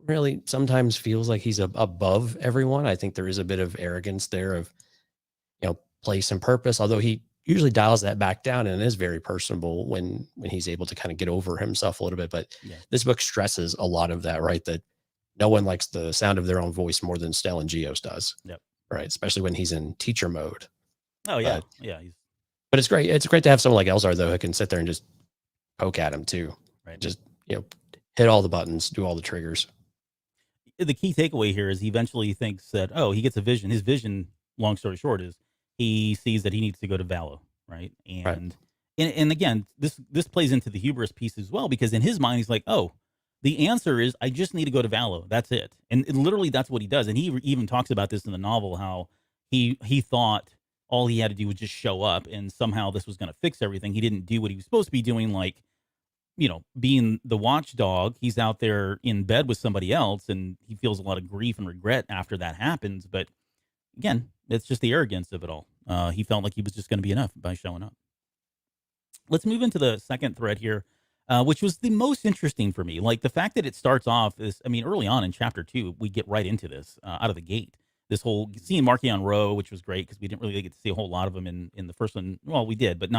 S3: really sometimes feels like he's above everyone. I think there is a bit of arrogance there of, place and purpose, although he usually dials that back down and is very personable when he's able to kind of get over himself a little bit. But this book stresses a lot of that, right? That no one likes the sound of their own voice more than Stellan Gios does.
S2: Yep.
S3: Right. Especially when he's in teacher mode.
S2: Oh yeah.
S3: But it's great. It's great to have someone like Elzar, though, who can sit there and just poke at him too.
S2: Right.
S3: Just, hit all the buttons, do all the triggers.
S2: The key takeaway here is he eventually thinks that, he gets a vision. His vision, long story short, is he sees that he needs to go to Valo, right? And again, this plays into the hubris piece as well, because in his mind, he's like, the answer is I just need to go to Valo. That's it. And literally that's what he does. And he even talks about this in the novel, how he thought all he had to do was just show up and somehow this was going to fix everything. He didn't do what he was supposed to be doing, like, being the watchdog. He's out there in bed with somebody else, and he feels a lot of grief and regret after that happens. But again, it's just the arrogance of it all. He felt like he was just going to be enough by showing up. Let's move into the second thread here, which was the most interesting for me. Like the fact that it starts off early on in chapter 2, we get right into this out of the gate. This whole seeing Marchion Ro, which was great because we didn't really get to see a whole lot of them in the first one. Well, we did, but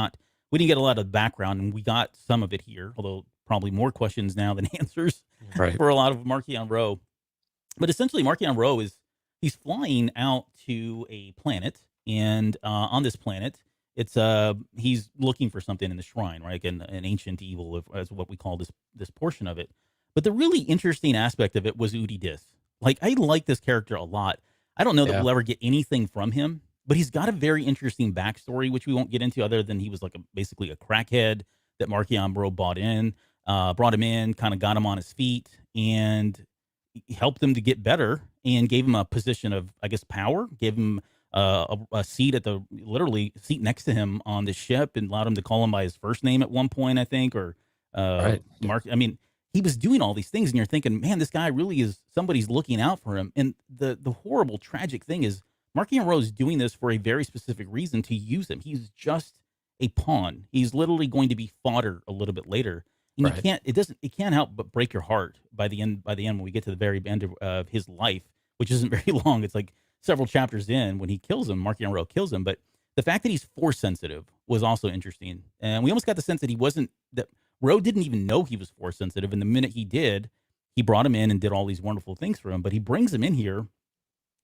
S2: we didn't get a lot of background, and we got some of it here, although probably more questions now than answers for a lot of Marchion Ro. But essentially, Marchion Ro he's flying out to a planet, and on this planet, it's he's looking for something in the shrine, right? An ancient evil, as what we call this portion of it. But the really interesting aspect of it was Udi Dis. Like, I like this character a lot. I don't know that we'll ever get anything from him, but he's got a very interesting backstory, which we won't get into, other than he was basically a crackhead that Marchion Ro brought him in, kind of got him on his feet, and helped him to get better, and gave him a position of, I guess, power, gave him a seat literally seat next to him on the ship, and allowed him to call him by his first name at one point, I think, or Mark. I mean, he was doing all these things, and you're thinking, man, this guy really is, somebody's looking out for him. And the horrible, tragic thing is, Marchion Ro is doing this for a very specific reason, to use him. He's just a pawn. He's literally going to be fodder a little bit later. And it can't help but break your heart by the end when we get to the very end of his life, which isn't very long. It's like several chapters in when he kills him, Marchion Ro kills him. But the fact that he's force sensitive was also interesting. And we almost got the sense that Ro didn't even know he was force sensitive. And the minute he did, he brought him in and did all these wonderful things for him. But he brings him in here,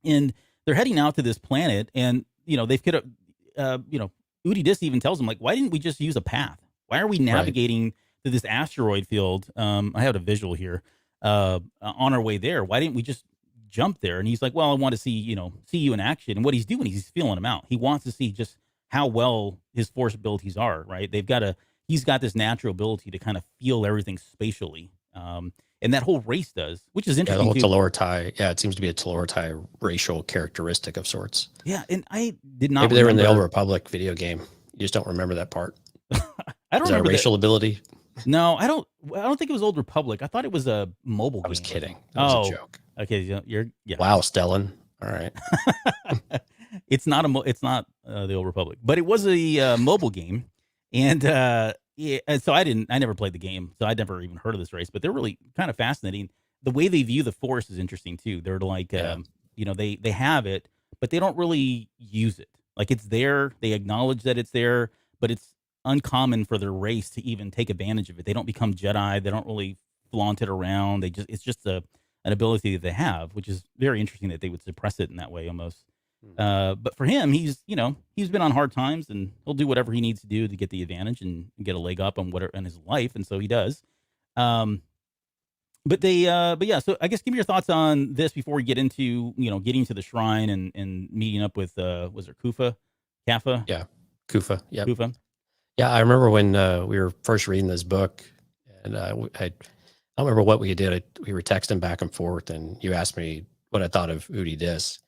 S2: and they're heading out to this planet, and they've could have, Udi Dis even tells him, like, why didn't we just use a path? Why are we navigating to this asteroid field? I have a visual here on our way there. Why didn't we just jump there? And he's like, well, I want to see you in action. And what he's doing, he's feeling him out. He wants to see just how well his force abilities are, right? He's got this natural ability to kind of feel everything spatially. And that whole race does, which is interesting.
S3: Yeah, the whole Telortai. Yeah, it seems to be a Telortai racial characteristic of sorts.
S2: Yeah, and I did not.
S3: Maybe they were in the Old Republic video game. You just don't remember that part.
S2: I don't remember
S3: racial ability.
S2: No, I don't think it was Old Republic. I thought it was a mobile game.
S3: I was kidding. That was a joke.
S2: Okay, you're
S3: Wow, Stellan. All right.
S2: It's not the Old Republic, but it was a mobile game, and and so I never played the game, so I'd never even heard of this race. But they're really kind of fascinating. The way they view the Force is interesting too. They're like, they have it, but they don't really use it. Like, it's there. They acknowledge that it's there, but it's uncommon for their race to even take advantage of it. They don't become Jedi. They don't really flaunt it around. It's just an ability that they have, which is very interesting that they would suppress it in that way almost. But for him, he's been on hard times, and he'll do whatever he needs to do to get the advantage and get a leg up on whatever in his life. And so he does. But yeah, so I guess give me your thoughts on this before we get into, getting to the shrine and meeting up with, was it Kaffa?
S3: Yeah. Kufa. Yeah.
S2: Kufa.
S3: Yeah, I remember when we were first reading this book, and I don't remember what we did. We were texting back and forth, and you asked me what I thought of Udi Dis.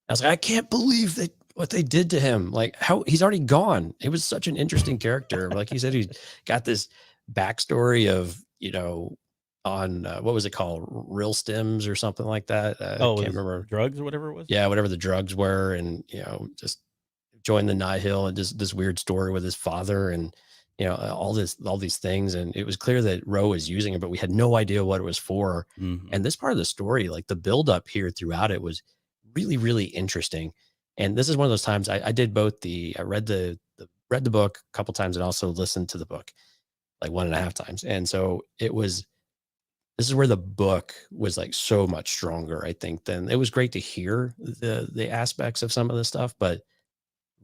S3: I was like, I can't believe what they did to him. Like, how he's already gone. It was such an interesting character. Like you said, he's got this backstory of, on what was it called, real stems or something like that. I
S2: Oh, it
S3: can't
S2: was
S3: remember.
S2: drugs or whatever it was.
S3: Yeah, whatever the drugs were, and just joined the Nihil, and just this weird story with his father, and all these things. And it was clear that Roe was using it, but we had no idea what it was for.
S2: Mhm.
S3: And this part of the story, like the build up here throughout it, was really, really interesting. And this is one of those times I did both. I read the book a couple times and also listened to the book like 1.5 times. And so this is where the book was like so much stronger, I think. Than it was great to hear the aspects of some of the stuff, but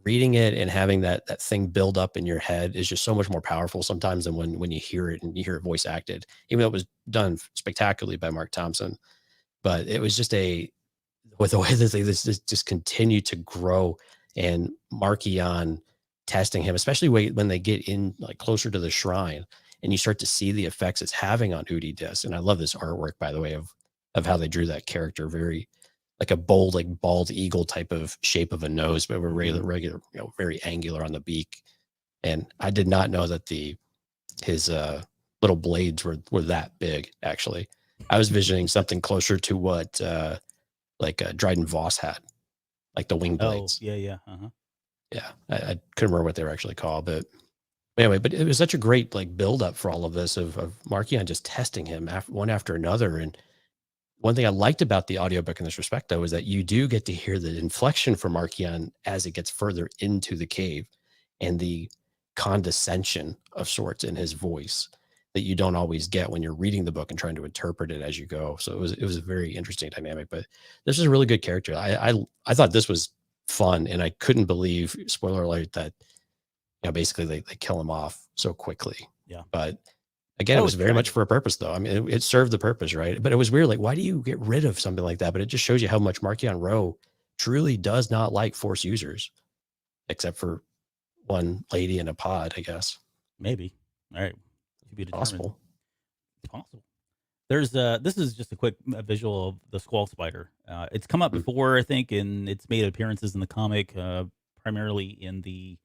S3: reading it and having that thing build up in your head is just so much more powerful sometimes than when you hear it and you hear it voice acted, even though it was done spectacularly by Mark Thompson. But it was just with the way that they just continue to grow, and Markion testing him, especially when they get in like closer to the shrine and you start to see the effects it's having on Udi Dis. And I love this artwork, by the way, of how they drew that character, very like a bold, like bald eagle type of shape of a nose, but we're regular, very angular on the beak. And I did not know that his little blades were that big. Actually, I was visioning something closer to what Dryden Voss had, like the wing blades.
S2: Oh, yeah. Uh-huh.
S3: Yeah, I couldn't remember what they were actually called, but anyway, but it was such a great like build up for all of this of Markion just testing him one after another. And one thing I liked about the audiobook in this respect, though, is that you do get to hear the inflection from Markion as it gets further into the cave, and the condescension of sorts in his voice that you don't always get when you're reading the book and trying to interpret it as you go. So it was a very interesting dynamic. But this is a really good character. I thought this was fun, and I couldn't believe, spoiler alert, that basically they kill him off so quickly.
S2: Yeah.
S3: But again, it was very much for a purpose, though. I mean, it served the purpose, right? But it was weird. Like, why do you get rid of something like that? But it just shows you how much Markion Rowe truly does not like Force users, except for one lady in a pod, I guess.
S2: Maybe. All right. To be determined.
S3: Possible.
S2: There's this is just a quick visual of the squall spider. It's come up before, I think, and it's made appearances in the comic, primarily in the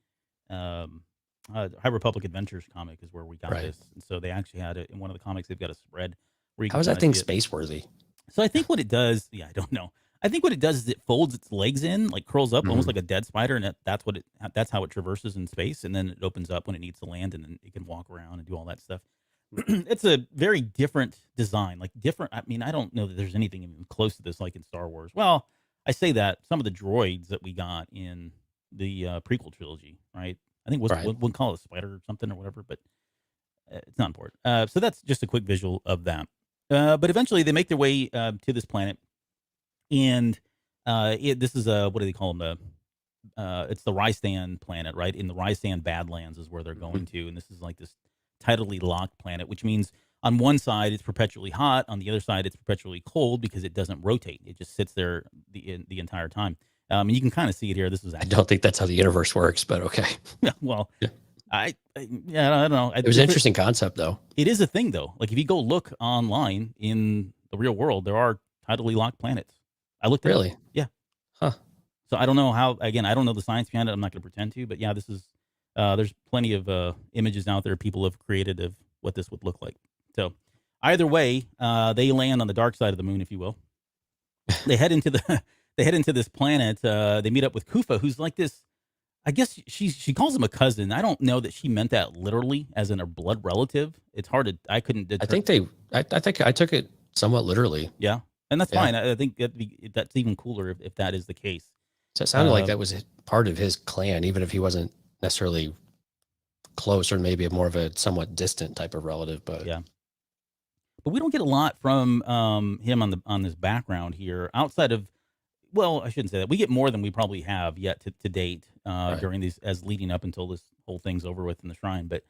S2: High Republic Adventures comic is where we got this. And so they actually had it in one of the comics. They've got a spread.
S3: How is that thing space worthy?
S2: So I think what it does, I don't know. I think what it does is it folds its legs in, like curls up, almost like a dead spider, and that's how it traverses in space, and then it opens up when it needs to land, and then it can walk around and do all that stuff. It's a very different design, like different. I mean, I don't know that there's anything even close to this, like in Star Wars. Well, I say that some of the droids that we got in the prequel trilogy, right? I think we'll call it a spider or something or whatever, but it's not important. So that's just a quick visual of that. But eventually they make their way to this planet, and this is what do they call them? It's the Rystan planet, right? In the Rystan Badlands is where they're going to, and this is like this tidally locked planet, which means on one side it's perpetually hot, on the other side it's perpetually cold because it doesn't rotate; it just sits there the entire time. And you can kind of see it here. This is
S3: I don't think that's how the universe works, but okay.
S2: Well, yeah. I don't know.
S3: It was an interesting concept, though.
S2: It is a thing, though. Like if you go look online in the real world, there are tidally locked planets. I looked at
S3: really,
S2: it. Yeah.
S3: Huh.
S2: So I don't know how. Again, I don't know the science behind it. I'm not going to pretend to, but yeah, this is. There's plenty of images out there people have created of what this would look like. So either way, they land on the dark side of the moon, if you will. They head into this planet. They meet up with Kufa, who's like this. I guess she calls him a cousin. I don't know that she meant that literally, as in a blood relative. It's hard to. I couldn't.
S3: I think I took it somewhat literally.
S2: Yeah, and that's fine. I think that's even cooler if that is the case.
S3: So it sounded like that was part of his clan, even if he wasn't necessarily close, or maybe more of a somewhat distant type of relative. But
S2: yeah. But we don't get a lot from him on this background here, outside of. Well, I shouldn't say that. We get more than we probably have yet to date during these, as leading up until this whole thing's over with in the shrine. But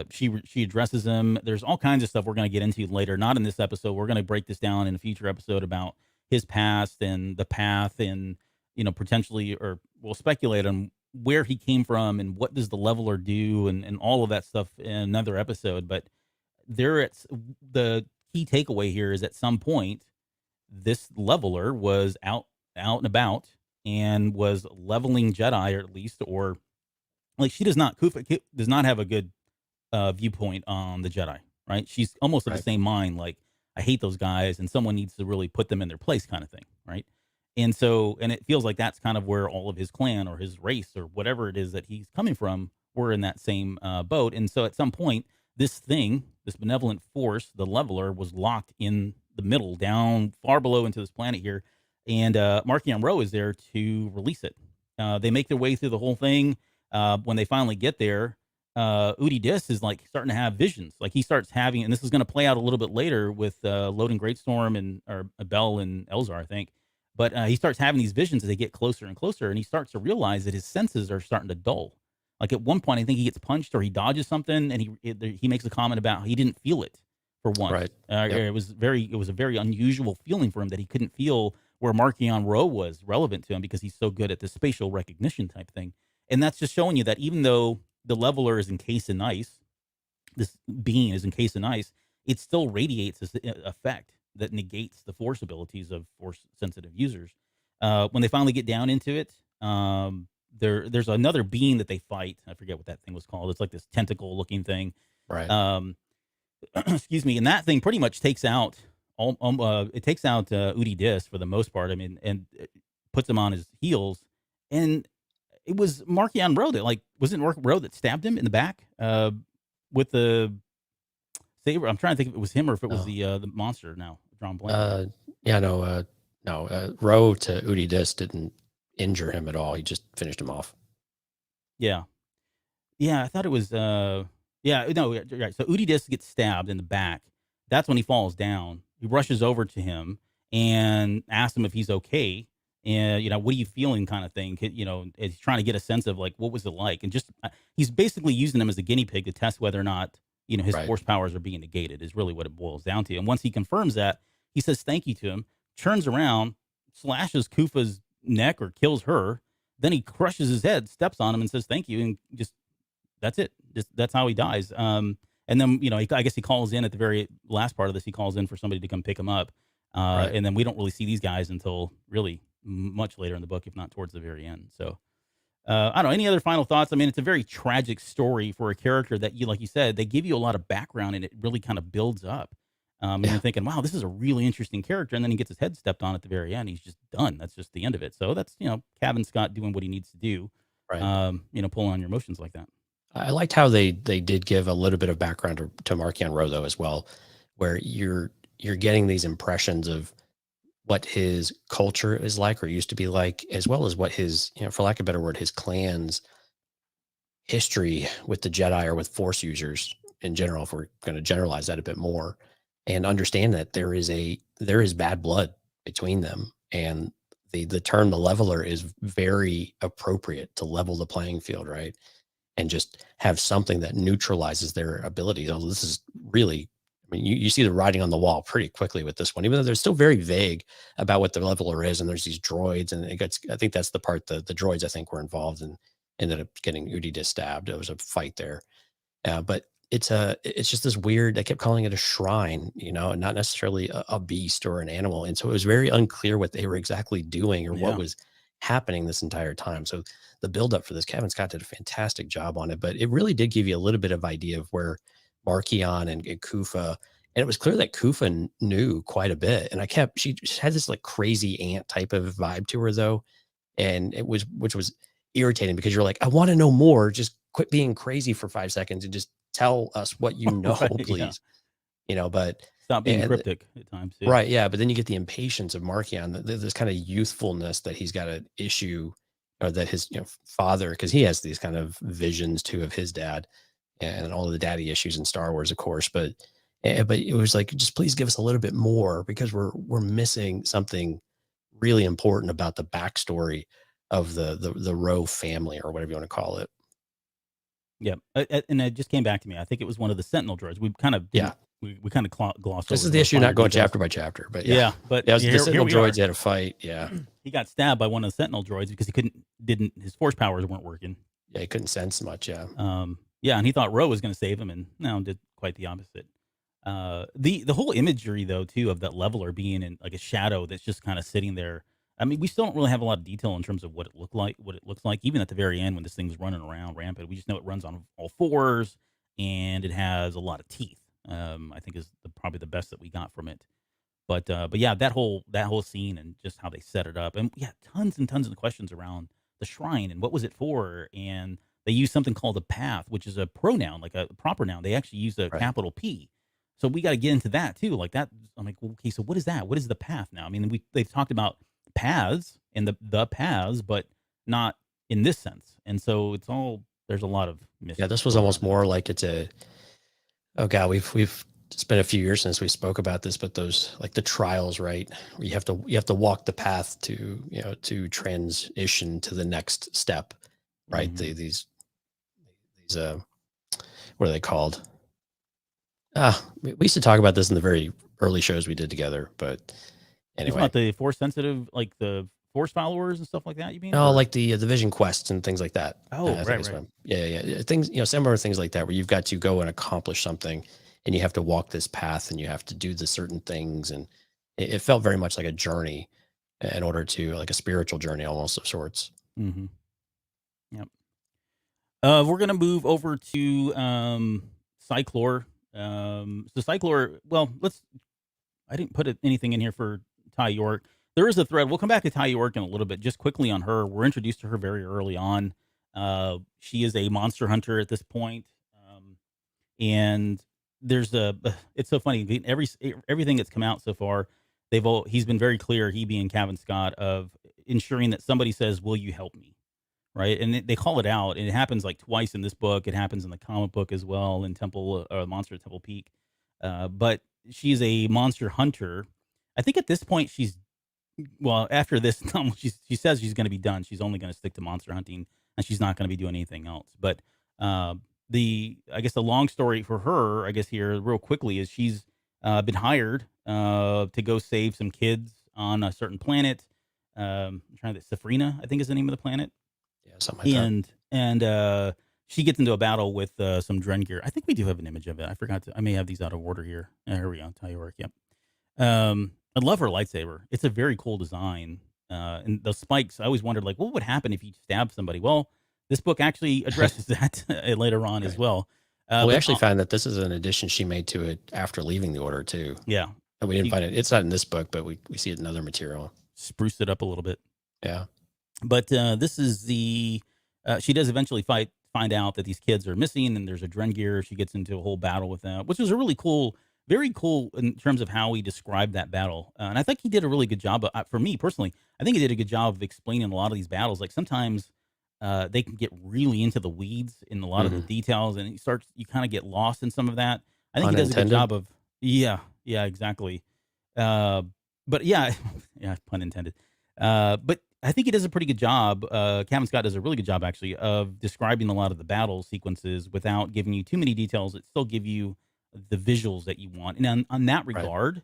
S2: she addresses him. There's all kinds of stuff we're going to get into later. Not in this episode. We're going to break this down in a future episode about his past and the path, and potentially, or we'll speculate on where he came from and what does the leveler do and all of that stuff in another episode. But the key takeaway here is at some point this leveler was out and about and was leveling Jedi, or at least, or like she does not Kufa does not have a good viewpoint on the Jedi, right? She's almost of the same mind, like I hate those guys and someone needs to really put them in their place kind of thing, right? And so, and it feels like that's kind of where all of his clan or his race or whatever it is that he's coming from were in that same boat. And so at some point, this benevolent force, the leveler, was locked in the middle, down far below into this planet here. And Marchion Ro is there to release it. They make their way through the whole thing. When they finally get there, Udi Dis is like starting to have visions. Like he starts having, and this is going to play out a little bit later with Loden Greatstorm and or Bell and Elzar, I think. But he starts having these visions as they get closer and closer, and he starts to realize that his senses are starting to dull. Like at one point, I think he gets punched or he dodges something, and he makes a comment about how he didn't feel it for once.
S3: Right.
S2: It was a very unusual feeling for him that he couldn't feel where Marchion Ro was relevant to him because he's so good at the spatial recognition type thing. And that's just showing you that even though the leveler is encased in ice, this being is encased in ice, it still radiates this effect that negates the force abilities of force sensitive users. When they finally get down into it, there's another being that they fight. I forget what that thing was called. It's like this tentacle looking thing.
S3: Right.
S2: Excuse me. And that thing pretty much takes out Udi Dis for the most part. I mean, and it puts him on his heels. And it was Marchion Ro that wasn't Ro that stabbed him in the back with the saber. I'm trying to think if it was him or if it was the monster. Now drawn blank.
S3: No. Ro to Udi Dis didn't injure him at all. He just finished him off.
S2: Yeah. I thought it was. No, right. So Udi Dis gets stabbed in the back. That's when he falls down. He rushes over to him and asks him if he's okay. And, what are you feeling kind of thing? He's trying to get a sense of like, what was it like? And just, he's basically using him as a guinea pig to test whether or not, his force powers are being negated is really what it boils down to. And once he confirms that, he says thank you to him, turns around, slashes Kufa's neck or kills her. Then he crushes his head, steps on him and says thank you. And just, that's it. That's how he dies. And then, I guess he calls in at the very last part of this. He calls in for somebody to come pick him up. And then we don't really see these guys until really much later in the book, if not towards the very end. So I don't know. Any other final thoughts? I mean, it's a very tragic story for a character that like you said, they give you a lot of background and it really kind of builds up. And you're thinking, wow, this is a really interesting character. And then he gets his head stepped on at the very end. He's just done. That's just the end of it. So that's, Cavan Scott doing what he needs to do, pulling on your emotions like that.
S3: I liked how they did give a little bit of background to Marchion Ro though as well, where you're getting these impressions of what his culture is like or used to be like, as well as what his, for lack of a better word, his clan's history with the Jedi or with Force users in general, if we're going to generalize that a bit more, and understand that there is bad blood between them. And the term the leveler is very appropriate to level the playing field, right? And just have something that neutralizes their abilities. Although this is really, I mean, you see the writing on the wall pretty quickly with this one, even though they're still very vague about what the leveler is. And there's these droids, and I think that's the part, the droids I think were involved and ended up getting Udi Dis stabbed. There was a fight there. But it's just this weird, I kept calling it a shrine, and not necessarily a beast or an animal. And so it was very unclear what they were exactly doing or what was happening this entire time. So the buildup for this, Cavan Scott did a fantastic job on it, but it really did give you a little bit of idea of where Marchion and Kufa, and it was clear that Kufa knew quite a bit. And she just had this like crazy aunt type of vibe to her though. And which was irritating because you're like, I want to know more. Just quit being crazy for 5 seconds and just tell us what you know, please. But
S2: stop being cryptic at times.
S3: Yeah. Right. Yeah. But then you get the impatience of Marchion, this kind of youthfulness that he's got an issue, or that his father, because he has these kind of visions too of his dad and all of the daddy issues in Star Wars, of course. But it was like, just please give us a little bit more, because we're missing something really important about the backstory of the Ro family, or whatever you want to call it.
S2: Yeah, and it just came back to me. I think it was one of the Sentinel droids. We kind of we kind of glossed over.
S3: This is the issue, not going chapter by chapter, but
S2: but
S3: the Sentinel droids had a fight. Yeah.
S2: he got stabbed by one of the Sentinel droids because his force powers weren't working.
S3: Yeah, he couldn't sense much. Yeah.
S2: Yeah, and he thought Ro was going to save him, and no, did quite the opposite. The whole imagery though too of that leveler being in like a shadow that's just kind of sitting there. I mean, we still don't really have a lot of detail in terms of what it looks like. Even at the very end when this thing's running around rampant, we just know it runs on all fours and it has a lot of teeth. I think is probably the best that we got from it. But yeah, that whole scene and just how they set it up, and yeah, tons and tons of questions around the shrine and what was it for, and they use something called a path, which is a pronoun, like a proper noun. They actually use a
S3: Right.
S2: capital P. So we got to get into that too. Like that, I'm like, well, okay, so what is that? What is the path now? I mean, they've talked about paths and the paths, but not in this sense. And so there's a lot of mystery.
S3: Yeah, this was almost more like it's a. Oh God, it's been a few years since we spoke about this, but those like the trials, right? Where you have to walk the path to transition to the next step, right?
S2: Mhm.
S3: These what are they called? We used to talk about this in the very early shows we did together, but
S2: It's
S3: anyway.
S2: about the force sensitive, like the force followers and stuff like that. You mean?
S3: Oh,
S2: Or-
S3: like the Vision Quests and things like that.
S2: Oh,
S3: I think
S2: right,
S3: is what
S2: right.
S3: yeah. Things, similar things like that, where you've got to go and accomplish something, and you have to walk this path, and you have to do the certain things, and it felt very much like a journey, in order to like a spiritual journey, almost of sorts.
S2: Mm-hmm. Yep. We're gonna move over to Cyclor. So Cyclor. Well, I didn't put anything in here for Ty York. There is a thread. We'll come back to Ty York in a little bit. Just quickly on her, we're introduced to her very early on. She is a monster hunter at this point, and there's a. It's so funny. Everything that's come out so far, he's been very clear. He being Cavan Scott of ensuring that somebody says, "Will you help me?" Right, and they call it out, and it happens like twice in this book. It happens in the comic book as well in Monster at Temple Peak. But she's a monster hunter. I think at this point after this, she says she's going to be done. She's only going to stick to monster hunting, and she's not going to be doing anything else. But I guess the long story for her, I guess here real quickly, is she's been hired to go save some kids on a certain planet. I'm trying to Safrina, I think is the name of the planet.
S3: Yeah, something like that.
S2: And she gets into a battle with some Drengir. I think we do have an image of it. I forgot I may have these out of order here. Here we go. Tyyork. Yep. I love her lightsaber. It's a very cool design. And the spikes, I always wondered, like, what would happen if you stabbed somebody? Well, this book actually addresses that later on as
S3: Right.
S2: well.
S3: We
S2: But,
S3: actually found that this is an addition she made to it after leaving the order too.
S2: yeah,
S3: And we didn't
S2: She-
S3: find it. It's not in this book, but we see it in other material.
S2: spruced it up a little bit.
S3: Yeah.
S2: But this is she does eventually find out that these kids are missing, and there's a Drengir. She gets into a whole battle with them, which was a really cool, very cool in terms of how he described that battle. And I think he did a really good job. For me personally, I think he did a good job of explaining a lot of these battles. Like sometimes they can get really into the weeds in a lot of the details, and you kind of get lost in some of that. I think he does a good
S3: Unintended.
S2: job of yeah, exactly. But yeah, yeah, pun intended. But I think he does a pretty good job. Cavan Scott does a really good job, actually, of describing a lot of the battle sequences without giving you too many details. It still give you the visuals that you want. And on that
S3: Right.
S2: regard,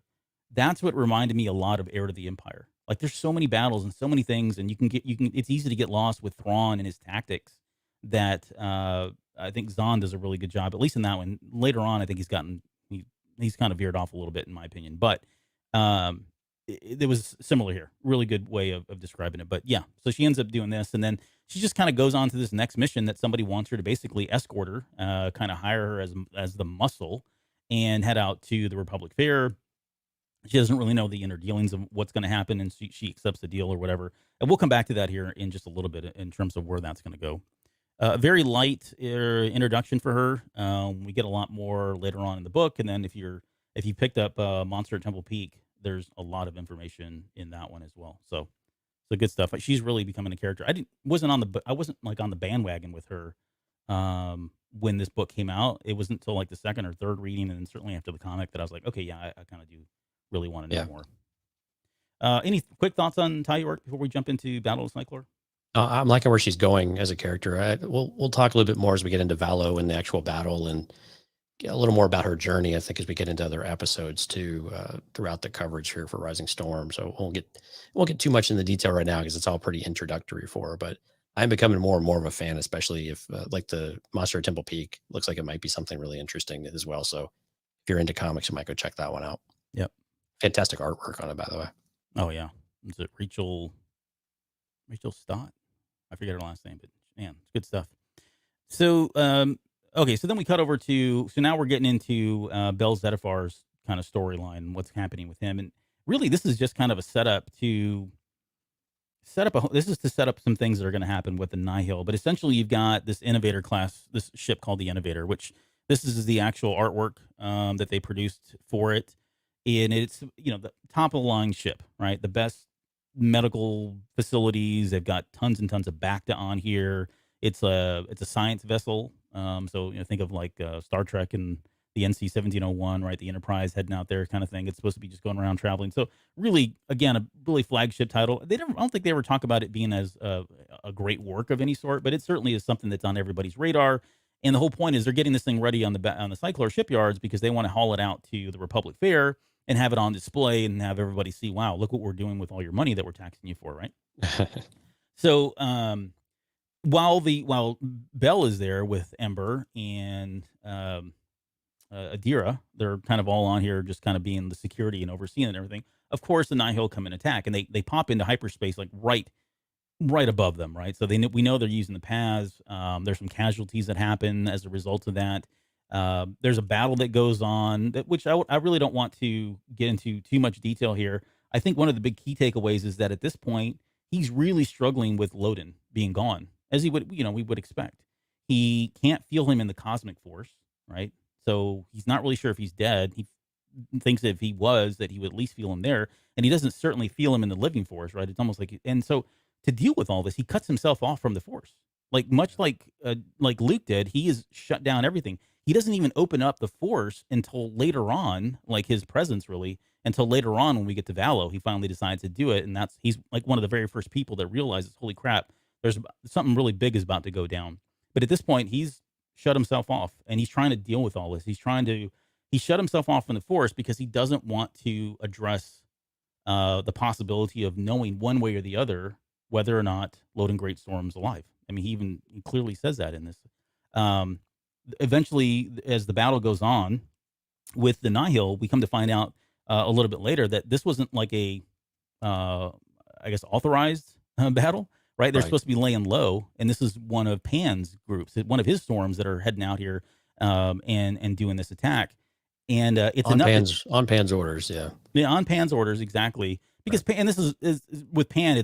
S2: that's what reminded me a lot of Heir to the Empire. Like there's so many battles and so many things, and it's easy to get lost with Thrawn and his tactics that I think Zahn does a really good job, at least in that one. Later on, I think he's kind of veered off a little bit, in my opinion. But it was similar here. Really good way of describing it. But yeah, so she ends up doing this, and then she just kind of goes on to this next mission that somebody wants her to basically escort her, kind of hire her as the muscle, and head out to the Republic Fair. She doesn't really know the inner dealings of what's going to happen, and she accepts the deal or whatever. And we'll come back to that here in just a little bit in terms of where that's going to go. A very light introduction for her. We get a lot more later on in the book, and then if you picked up Monster at Temple Peak, there's a lot of information in that one as well. So good stuff. She's really becoming a character. I wasn't like on the bandwagon with her when this book came out. It wasn't until like the second or third reading, and then certainly after the comic, that I was like, okay, yeah, I kind of do really want to know more. Any quick thoughts on Ty York before we jump into Battle of Cyclor?
S3: I'm liking where she's going as a character. We'll talk a little bit more as we get into Valo and the actual battle and a little more about her journey, I think, as we get into other episodes too, throughout the coverage here for Rising Storm. So won't get too much in the detail right now because it's all pretty introductory for her. But I'm becoming more and more of a fan, especially if like the Monster at Temple Peak looks like it might be something really interesting as well. So if you're into comics, you might go check that one out.
S2: Yep.
S3: Fantastic artwork on it, by the way.
S2: Oh yeah. Is it Rachel Stott? I forget her last name, but man, it's good stuff. So, okay, so then we cut over to, so now we're getting into Bel Zedifar's kind of storyline and what's happening with him. And really, this is just kind of a setup to set up some things that are going to happen with the Nihil. But essentially, you've got this Innovator class, this ship called the Innovator, which this is the actual artwork that they produced for it. And it's, the top of the line ship, right? The best medical facilities. They've got tons and tons of Bacta on here. It's a science vessel. So think of like Star Trek and the NC 1701, right? The Enterprise heading out there, kind of thing. It's supposed to be just going around traveling. So really, again, a really flagship title. I don't think they ever talk about it being as a great work of any sort, but it certainly is something that's on everybody's radar. And the whole point is they're getting this thing ready on the Cyclor shipyards because they want to haul it out to the Republic Fair and have it on display and have everybody see, wow, look what we're doing with all your money that we're taxing you for, right? So while Bel is there with Ember and Adira, they're kind of all on here just kind of being the security and overseeing and everything. Of course, the Nihil come and attack, and they pop into hyperspace like right above them, right? So we know they're using the paths. There's some casualties that happen as a result of that. There's a battle that goes on, which I really don't want to get into too much detail here. I think one of the big key takeaways is that at this point, he's really struggling with Loden being gone, as we would expect. He can't feel him in the cosmic force, right? So he's not really sure if he's dead. He thinks that if he was, that he would at least feel him there, and he doesn't certainly feel him in the living force, right? It's almost like, and so to deal with all this, he cuts himself off from the force, much like Luke did. He has shut down everything. He doesn't even open up the force until later on, like his presence really, until later on when we get to Valo, he finally decides to do it. And he's like one of the very first people that realizes, holy crap, there's something really big is about to go down. But at this point, he's shut himself off and he's trying to deal with all this. He shut himself off from the force because he doesn't want to address the possibility of knowing one way or the other whether or not Loden Greatstorm's alive. I mean, he clearly says that in this. Eventually, as the battle goes on with the Nihil, we come to find out a little bit later that this wasn't like a, I guess, authorized battle, right? They're supposed to be laying low, and this is one of Pan's groups, one of his storms that are heading out here and doing this attack. And it's
S3: on Pan's orders,
S2: yeah, on Pan's orders, exactly. Because Pan, and this is with Pan,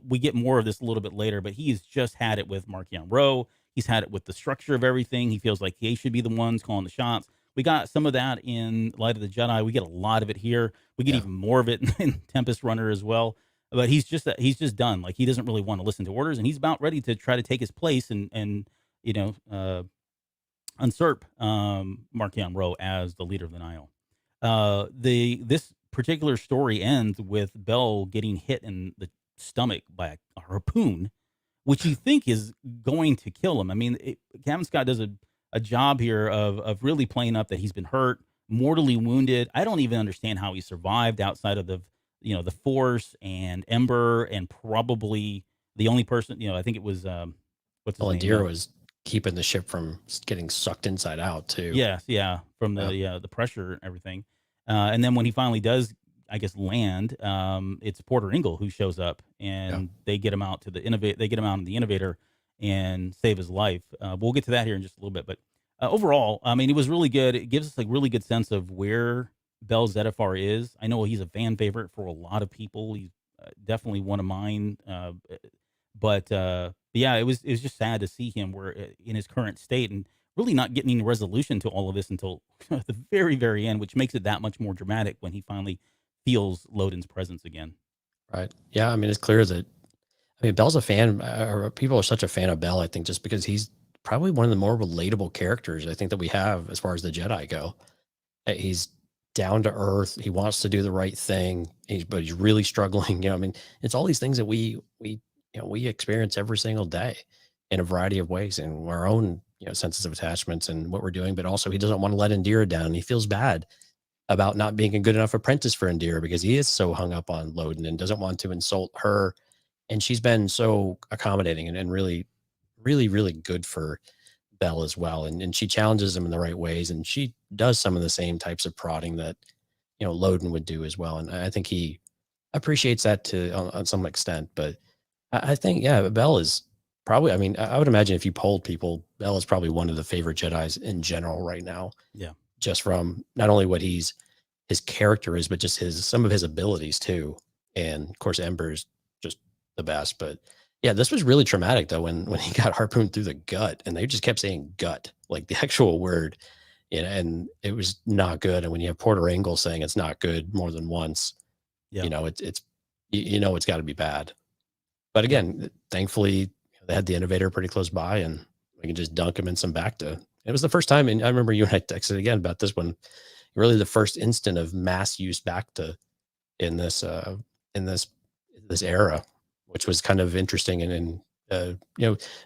S2: we get more of this a little bit later, but he's just had it with Markion Rowe. He's had it with the structure of everything. He feels like he should be the ones calling the shots. We got some of that in Light of the Jedi. We get a lot of it here. We get even more of it in Tempest Runner as well. But he's just done. Like, he doesn't really want to listen to orders, and he's about ready to try to take his place and usurp Markion Rowe as the leader of the Nihil. This particular story ends with Bel getting hit in the stomach by a harpoon, which you think is going to kill him. I mean, Cavan Scott does a job here of really playing up that he's been hurt, mortally wounded. I don't even understand how he survived outside of the Force and Ember, and probably the only person, I think it was, what's his name?
S3: Adira was keeping the ship from getting sucked inside out too.
S2: Yes. Yeah. From the pressure and everything. And then when he finally does, I guess, land, it's Porter Engle who shows up, and they get him out to They get him out in the Innovator and save his life. We'll get to that here in just a little bit, but overall, I mean, it was really good. It gives us a really good sense of where Bel Zedifar is. I know he's a fan favorite for a lot of people. He's definitely one of mine. But yeah, it was just sad to see him in his current state and really not getting any resolution to all of this until the very, very end, which makes it that much more dramatic when he finally feels Loden's presence again.
S3: Right. Yeah. I mean, it's clear that, Bel's a fan, or people are such a fan of Bel, I think, just because he's probably one of the more relatable characters I think that we have as far as the Jedi go. He's down to earth. He wants to do the right thing, but he's really struggling. It's all these things that we experience every single day in a variety of ways in our own senses of attachments and what we're doing, but also he doesn't want to let Indira down. He feels bad about not being a good enough apprentice for Indira because he is so hung up on Loden and doesn't want to insult her. And she's been so accommodating and really, really, really good for Belle as well. And she challenges him in the right ways. And she does some of the same types of prodding that, Loden would do as well. And I think he appreciates that on some extent. But I think, yeah, Belle is probably, I mean, I would imagine if you polled people, Belle is probably one of the favorite Jedis in general right now.
S2: Yeah.
S3: Just from not only what his character is, but just some of his abilities too. And of course, Ember's just the best. But yeah, this was really traumatic though when he got harpooned through the gut, and they just kept saying gut, like the actual word, and it was not good. And when you have Porter Engel saying it's not good more than once,
S2: Yeah.
S3: it's it's got to be bad. But again, thankfully they had the innovator pretty close by, and we can just dunk him in some Bacta. It was the first time, and I remember you and I texted again about this one. Really, the first instant of mass use Bacta in this era, which was kind of interesting and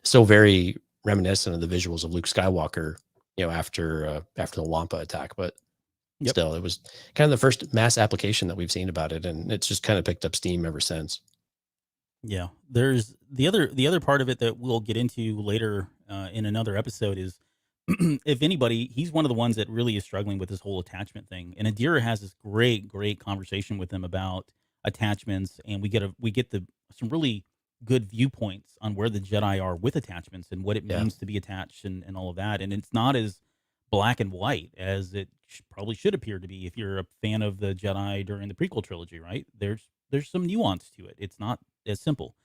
S3: so very reminiscent of the visuals of Luke Skywalker, after the Wampa attack. But still, it was kind of the first mass application that we've seen about it, and it's just kind of picked up steam ever since.
S2: Yeah, there's the other part of it that we'll get into later in another episode is, if anybody, he's one of the ones that really is struggling with this whole attachment thing. And Indira has this great conversation with him about attachments, and we get some really good viewpoints on where the Jedi are with attachments and what it means to be attached and all of that. And it's not as black and white as it probably should appear to be if you're a fan of the Jedi during the prequel trilogy, right? There's some nuance to it. It's not as simple.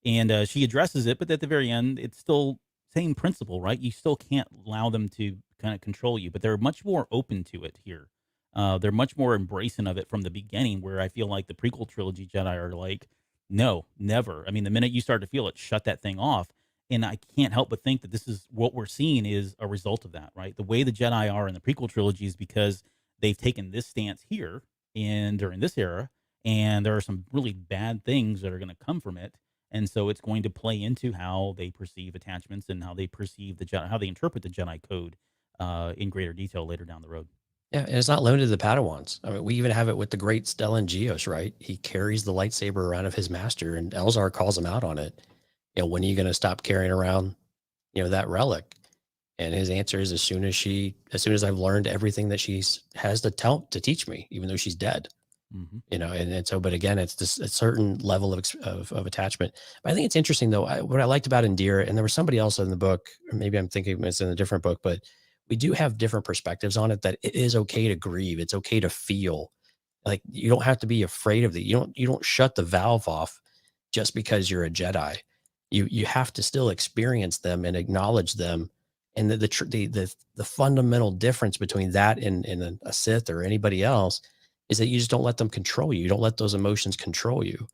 S2: And she addresses it, but at the very end, it's still same principle, right? You still can't allow them to kind of control you, but they're much more open to it here. They're much more embracing of it from the beginning, where I feel like the prequel trilogy Jedi are like, no, never. I mean, the minute you start to feel it, shut that thing off. And I can't help but think that this is what we're seeing is a result of that, right? The way the Jedi are in the prequel trilogy is because they've taken this stance here and during this era, and there are some really bad things that are going to come from it. And so it's going to play into how they perceive attachments and how they perceive the Jedi, how they interpret the Jedi code in greater detail later down the road.
S3: Yeah, and it's not limited to the Padawans. I mean, we even have it with the great Stellan Gios, right? He carries the lightsaber around of his master, and Elzar calls him out on it. When are you going to stop carrying around, that relic? And his answer is as soon as I've learned everything that she has to teach me, even though she's dead.
S2: Mm-hmm.
S3: And so, but again, it's this a certain level of attachment. But I think it's interesting though. What I liked about Indira, and there was somebody else in the book, or maybe I'm thinking it's in a different book, but we do have different perspectives on it, that it is okay to grieve. It's okay to feel like you don't have to be afraid of it. You don't shut the valve off just because you're a Jedi. You have to still experience them and acknowledge them. And the fundamental difference between that and a Sith or anybody else is that you just don't let them control you. You don't let those emotions control you.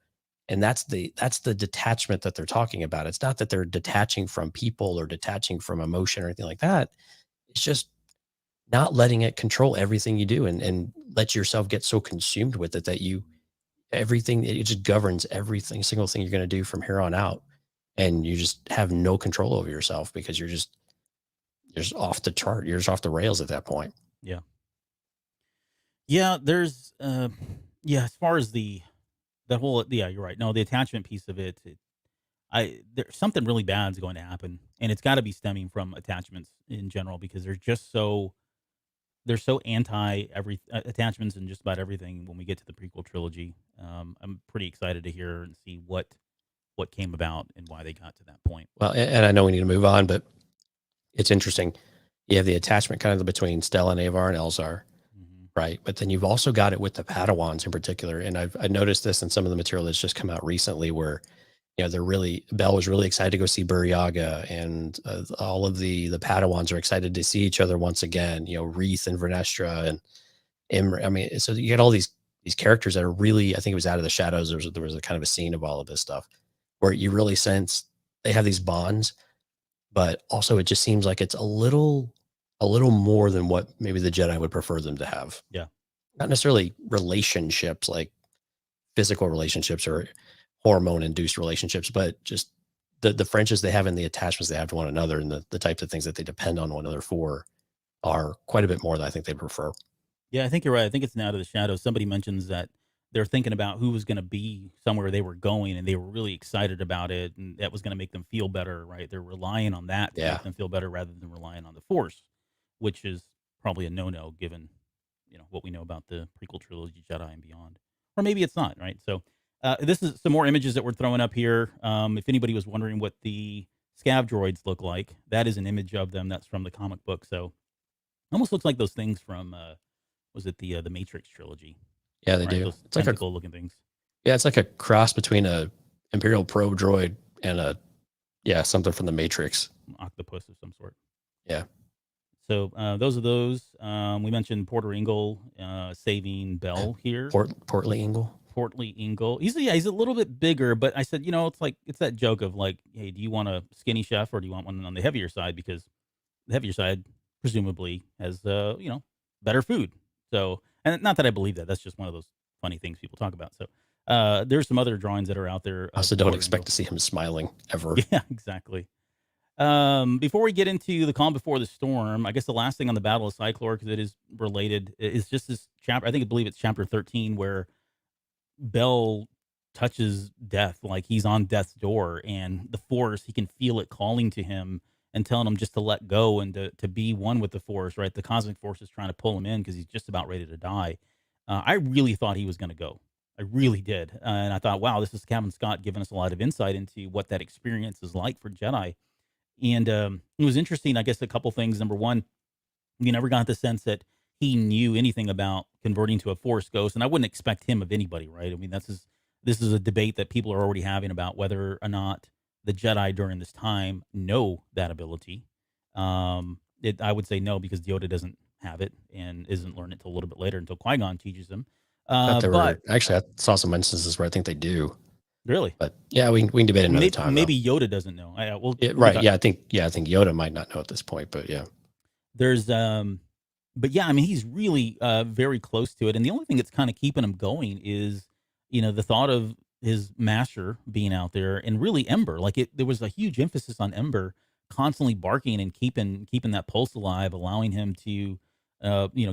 S3: And that's the detachment that they're talking about. It's not that they're detaching from people or detaching from emotion or anything like that. It's just not letting it control everything you do and let yourself get so consumed with it that it just governs everything, single thing you're going to do from here on out. And you just have no control over yourself because you're just off the chart. You're just off the rails at that point.
S2: Yeah. Yeah, there's as far as you're right. No, the attachment piece of it, there's something really bad is going to happen, and it's got to be stemming from attachments in general, because they're so anti attachments and just about everything when we get to the prequel trilogy. I'm pretty excited to hear and see what came about and why they got to that point.
S3: Well, and I know we need to move on, but it's interesting. You have the attachment kind of between Stellan, Avar, and Elzar. Right. But then you've also got it with the Padawans in particular. And I noticed this in some of the material that's just come out recently where, Belle was really excited to go see Buryaga, and all of the Padawans are excited to see each other once again, Reith and Vernestra and Imre. I mean, so you get all these characters that are really, I think it was Out of the Shadows. There was a kind of a scene of all of this stuff where you really sense they have these bonds, but also it just seems like it's a little more than what maybe the Jedi would prefer them to have.
S2: Yeah.
S3: Not necessarily relationships, like physical relationships or hormone induced relationships, but just the friendships they have and the attachments they have to one another and the types of things that they depend on one another for are quite a bit more than I think they prefer.
S2: Yeah, I think you're right. I think it's an Out of the Shadows. Somebody mentions that they're thinking about who was going to be somewhere they were going, and they were really excited about it, and that was going to make them feel better, right? They're relying on that to
S3: Yeah.
S2: make them feel better rather than relying on the Force, which is probably a no-no given what we know about the prequel trilogy, Jedi and beyond, or maybe it's not, right? So this is some more images that we're throwing up here. If anybody was wondering what the scav droids look like, that is an image of them. That's from the comic book. So almost looks like those things from was it the Matrix trilogy?
S3: Yeah, they
S2: Right,
S3: do.
S2: those
S3: It's like
S2: tentacle looking things.
S3: yeah, it's like a cross between a Imperial probe droid and something from the Matrix.
S2: Octopus of some sort.
S3: Yeah.
S2: So those are those. We mentioned Porter Engle saving Bell here.
S3: Portly Engle.
S2: Portly Engle. He's a little bit bigger, but I said, it's that joke of like, hey, do you want a skinny chef or do you want one on the heavier side? Because the heavier side presumably has better food. So, and not that I believe that. That's just one of those funny things people talk about. So there's some other drawings that are out there.
S3: I also don't expect to see him smiling ever.
S2: Yeah, exactly. Before we get into the calm before the storm, I guess the last thing on the Battle of Cyclor, because it is related, is just this chapter. I believe it's chapter 13, where Bell touches death, like he's on death's door, and the Force, he can feel it calling to him and telling him just to let go and to be one with the Force, right? The cosmic force is trying to pull him in because he's just about ready to die. I really thought he was going to go. I really did. And I thought, wow, this is Cavan Scott giving us a lot of insight into what that experience is like for Jedi. And it was interesting, I guess, a couple things. Number one, we never got the sense that he knew anything about converting to a Force ghost. And I wouldn't expect him of anybody, right? I mean, this is a debate that people are already having about whether or not the Jedi during this time know that ability. I would say no, because Yoda doesn't have it and isn't learning it until a little bit later, until Qui-Gon teaches him. But
S3: actually, I saw some instances where I think they do.
S2: Really?
S3: But yeah, we can debate another time.
S2: Maybe Yoda doesn't know.
S3: Right. Yeah, I think Yoda might not know at this point, but yeah.
S2: There's but yeah, I mean, he's really very close to it. And the only thing that's kind of keeping him going is, the thought of his master being out there, and really Ember. Like there was a huge emphasis on Ember constantly barking and keeping that pulse alive, allowing him to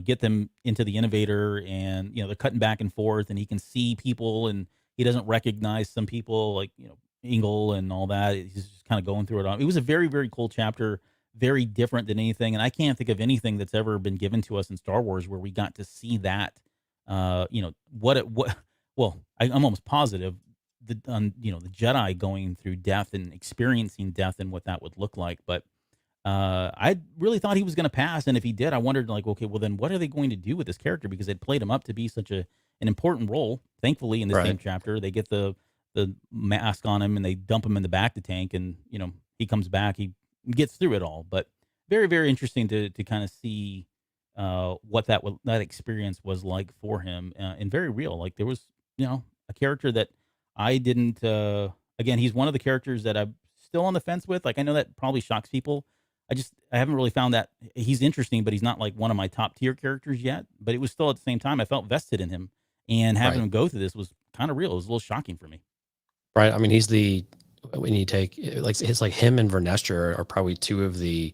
S2: get them into the innovator, and they're cutting back and forth, and he can see people, and he doesn't recognize some people, like Ingle and all that. He's just kind of going through it all. It was a very, very cool chapter, very different than anything, and I can't think of anything that's ever been given to us in Star Wars where we got to see that. Well, I'm almost positive the Jedi going through death and experiencing death and what that would look like. But I really thought he was going to pass, and if he did, I wondered, like, okay, well then what are they going to do with this character, because they'd played him up to be such an important role. Thankfully, in the same chapter, they get the mask on him and they dump him in the back of the tank, and he comes back, he gets through it all. But very, very interesting to kind of see what that experience was like for him, and very real. Like there was a character that I didn't. Again, he's one of the characters that I'm still on the fence with. Like I know that probably shocks people. I haven't really found that he's interesting, but he's not like one of my top tier characters yet. But it was still, at the same time, I felt vested in him, and having him go through this was kind of real. It was a little shocking for me.
S3: Right. I mean, when you take it's like him and Vernestra are probably two of the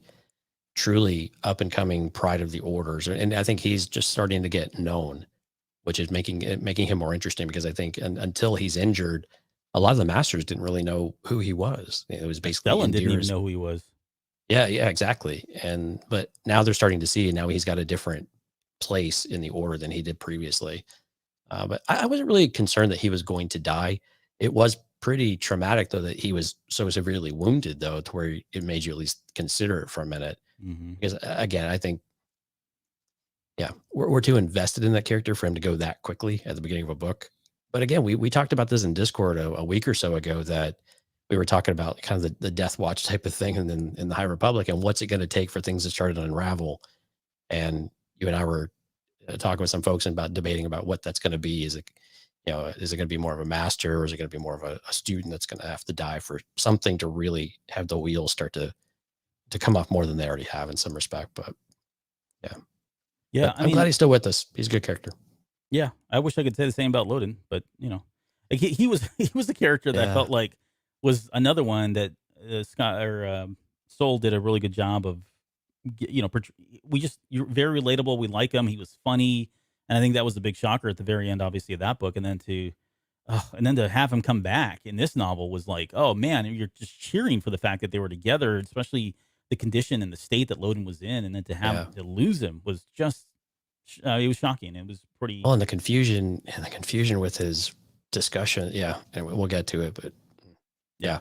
S3: truly up and coming pride of the orders, and I think he's just starting to get known, which is making him more interesting, because I think until he's injured, a lot of the masters didn't really know who he was. It was basically
S2: Stellan didn't even know who he was.
S3: Yeah, exactly. But now they're starting to see, and now he's got a different place in the order than he did previously. But I wasn't really concerned that he was going to die. It was pretty traumatic, though, that he was so severely wounded, though, to where it made you at least consider it for a minute. Mm-hmm. Because again, I think, yeah, we're too invested in that character for him to go that quickly at the beginning of a book. But again, we talked about this in Discord a week or so ago, that we were talking about kind of the Death Watch type of thing, and then in the High Republic, and what's it going to take for things to start to unravel. And you and I were talking with some folks about debating about what that's going to be. Is it going to be more of a master, or is it going to be more of a student that's going to have to die for something to really have the wheels start to come off more than they already have in some respect? But yeah, but I'm glad he's still with us. He's a good character.
S2: Yeah, I wish I could say the same about Loden, but like he was the character that I felt like was another one that Scott or Soul did a really good job of, you're very relatable. We like him. He was funny, and I think that was the big shocker at the very end, obviously, of that book. And then to have him come back in this novel was like, oh man, you're just cheering for the fact that they were together, especially the condition and the state that Loden was in, and then to lose him was just, it was shocking. It was pretty.
S3: Well, and the confusion with his discussion. Yeah, and we'll get to it, but yeah,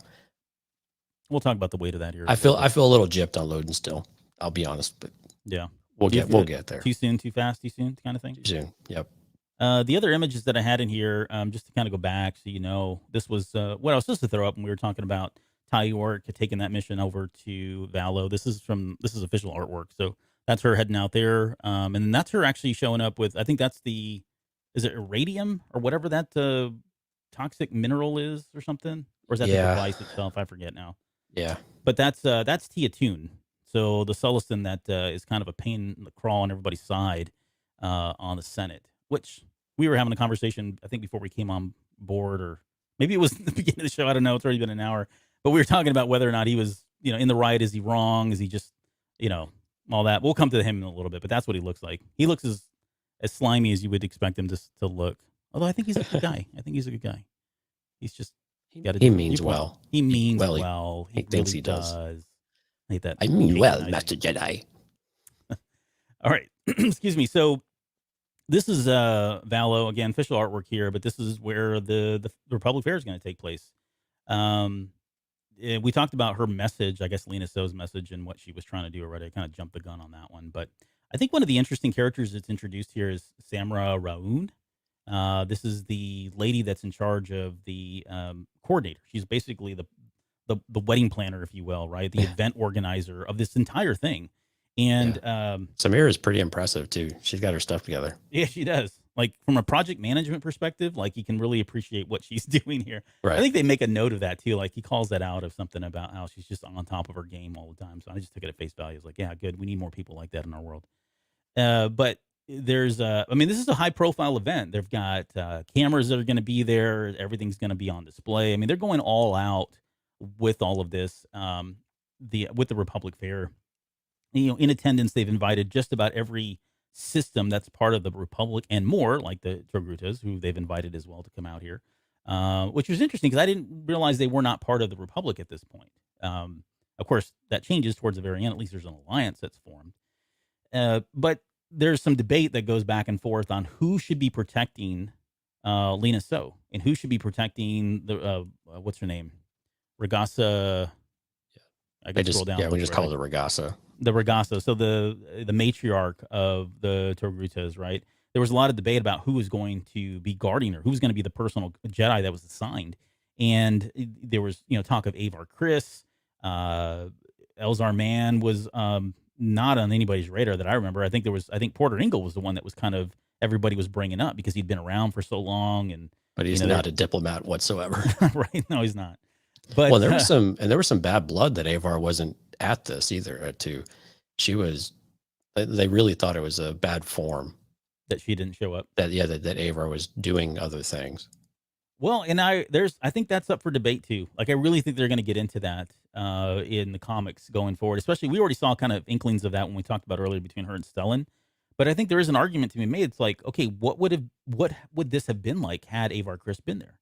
S2: we'll talk about the weight of that here.
S3: I feel a little gypped on Loden still. I'll be honest, but
S2: yeah,
S3: we'll get there.
S2: Too soon, too fast, too soon, kind of thing.
S3: Too soon. Yep.
S2: The other images that I had in here, just to kind of go back, so this was what I was supposed to throw up when we were talking about Ty York taking that mission over to Valo. This is official artwork, so that's her heading out there, and then that's her actually showing up with, I think that's is it iridium or whatever that toxic mineral is or something, or is that the device itself? I forget now.
S3: Yeah,
S2: but that's Tia Toon. So the Sullustan that is kind of a pain in the crawl on everybody's side on the Senate, which we were having a conversation, I think, before we came on board, or maybe it was the beginning of the show. I don't know. It's already been an hour. But we were talking about whether or not he was, in the right. Is he wrong? Is he just, all that? We'll come to him in a little bit, but that's what he looks like. He looks as slimy as you would expect him to look. Although I think he's a good guy. He's just got
S3: he means well.
S2: He means well.
S3: He thinks
S2: really
S3: he does.
S2: I hate that.
S3: I mean well, Master Jedi.
S2: All right. Excuse me. So this is Valo, again, official artwork here, but this is where the Republic Fair is going to take place. We talked about her message, I guess Lena So's message, and what she was trying to do already. I kind of jumped the gun on that one. But I think one of the interesting characters that's introduced here is Samra Raoun. This is the lady that's in charge of the coordinator. She's basically the wedding planner, if you will, right? The event organizer of this entire thing. And
S3: Samira is pretty impressive too. She's got her stuff together.
S2: Yeah, she does. Like from a project management perspective, like you can really appreciate what she's doing here. Right. I think they make a note of that too. Like he calls that out of something about how she's just on top of her game all the time. So I just took it at face value. It's like, yeah, good. We need more people like that in our world. But there's this is a high profile event. They've got cameras that are going to be there. Everything's going to be on display. I mean, they're going all out with all of this. With the Republic Fair. In attendance, they've invited just about every system that's part of the Republic and more, like the Togrutas, who they've invited as well to come out here, which was interesting because I didn't realize they were not part of the Republic at this point. Of course, that changes towards the very end. At least there's an alliance that's formed. But there's some debate that goes back and forth on who should be protecting Lena So and who should be protecting the, what's her name? Regassa. I can scroll down.
S3: Yeah, we just call it the Regassa.
S2: The Regassa, so the matriarch of the Togrutas, right? There was a lot of debate about who was going to be guarding her, who was going to be the personal Jedi that was assigned, and there was talk of Avar Kriss, Elzar Mann was not on anybody's radar that I remember. I think Porter Engle was the one that was kind of everybody was bringing up because he'd been around for so long, but
S3: he's not a diplomat whatsoever,
S2: right? No, he's not. But
S3: there was some bad blood that Avar wasn't at this either. They really thought it was a bad form
S2: that she didn't show up.
S3: That Avar was doing other things.
S2: Well, and I think that's up for debate too. Like I really think they're going to get into that in the comics going forward. Especially we already saw kind of inklings of that when we talked about earlier between her and Stellan. But I think there is an argument to be made. It's like, okay, what would this have been like had Avar Kriss been there?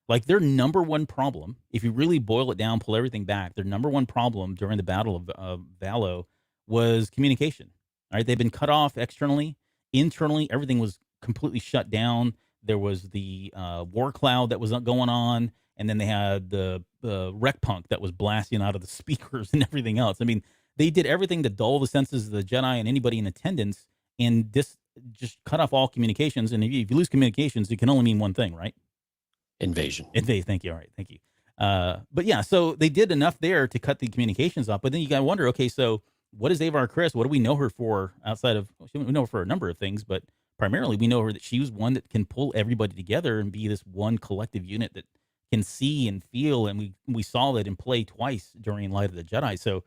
S2: Like their number one problem, if you really boil it down, pull everything back, their number one problem during the Battle of Valo was communication. All right, they've been cut off externally, internally, everything was completely shut down. There was the war cloud that was going on, and then they had the wreck punk that was blasting out of the speakers and everything else. I mean, they did everything to dull the senses of the Jedi and anybody in attendance, and this just cut off all communications. And if you lose communications, it can only mean one thing, right?
S3: Invasion.
S2: Thank you. All right. Thank you. But yeah, so they did enough there to cut the communications off. But then you got to wonder, okay, so what is Avar Kriss? What do we know her for outside of, we know her for a number of things, but primarily we know her that she was one that can pull everybody together and be this one collective unit that can see and feel. And we saw that in play twice during Light of the Jedi. So,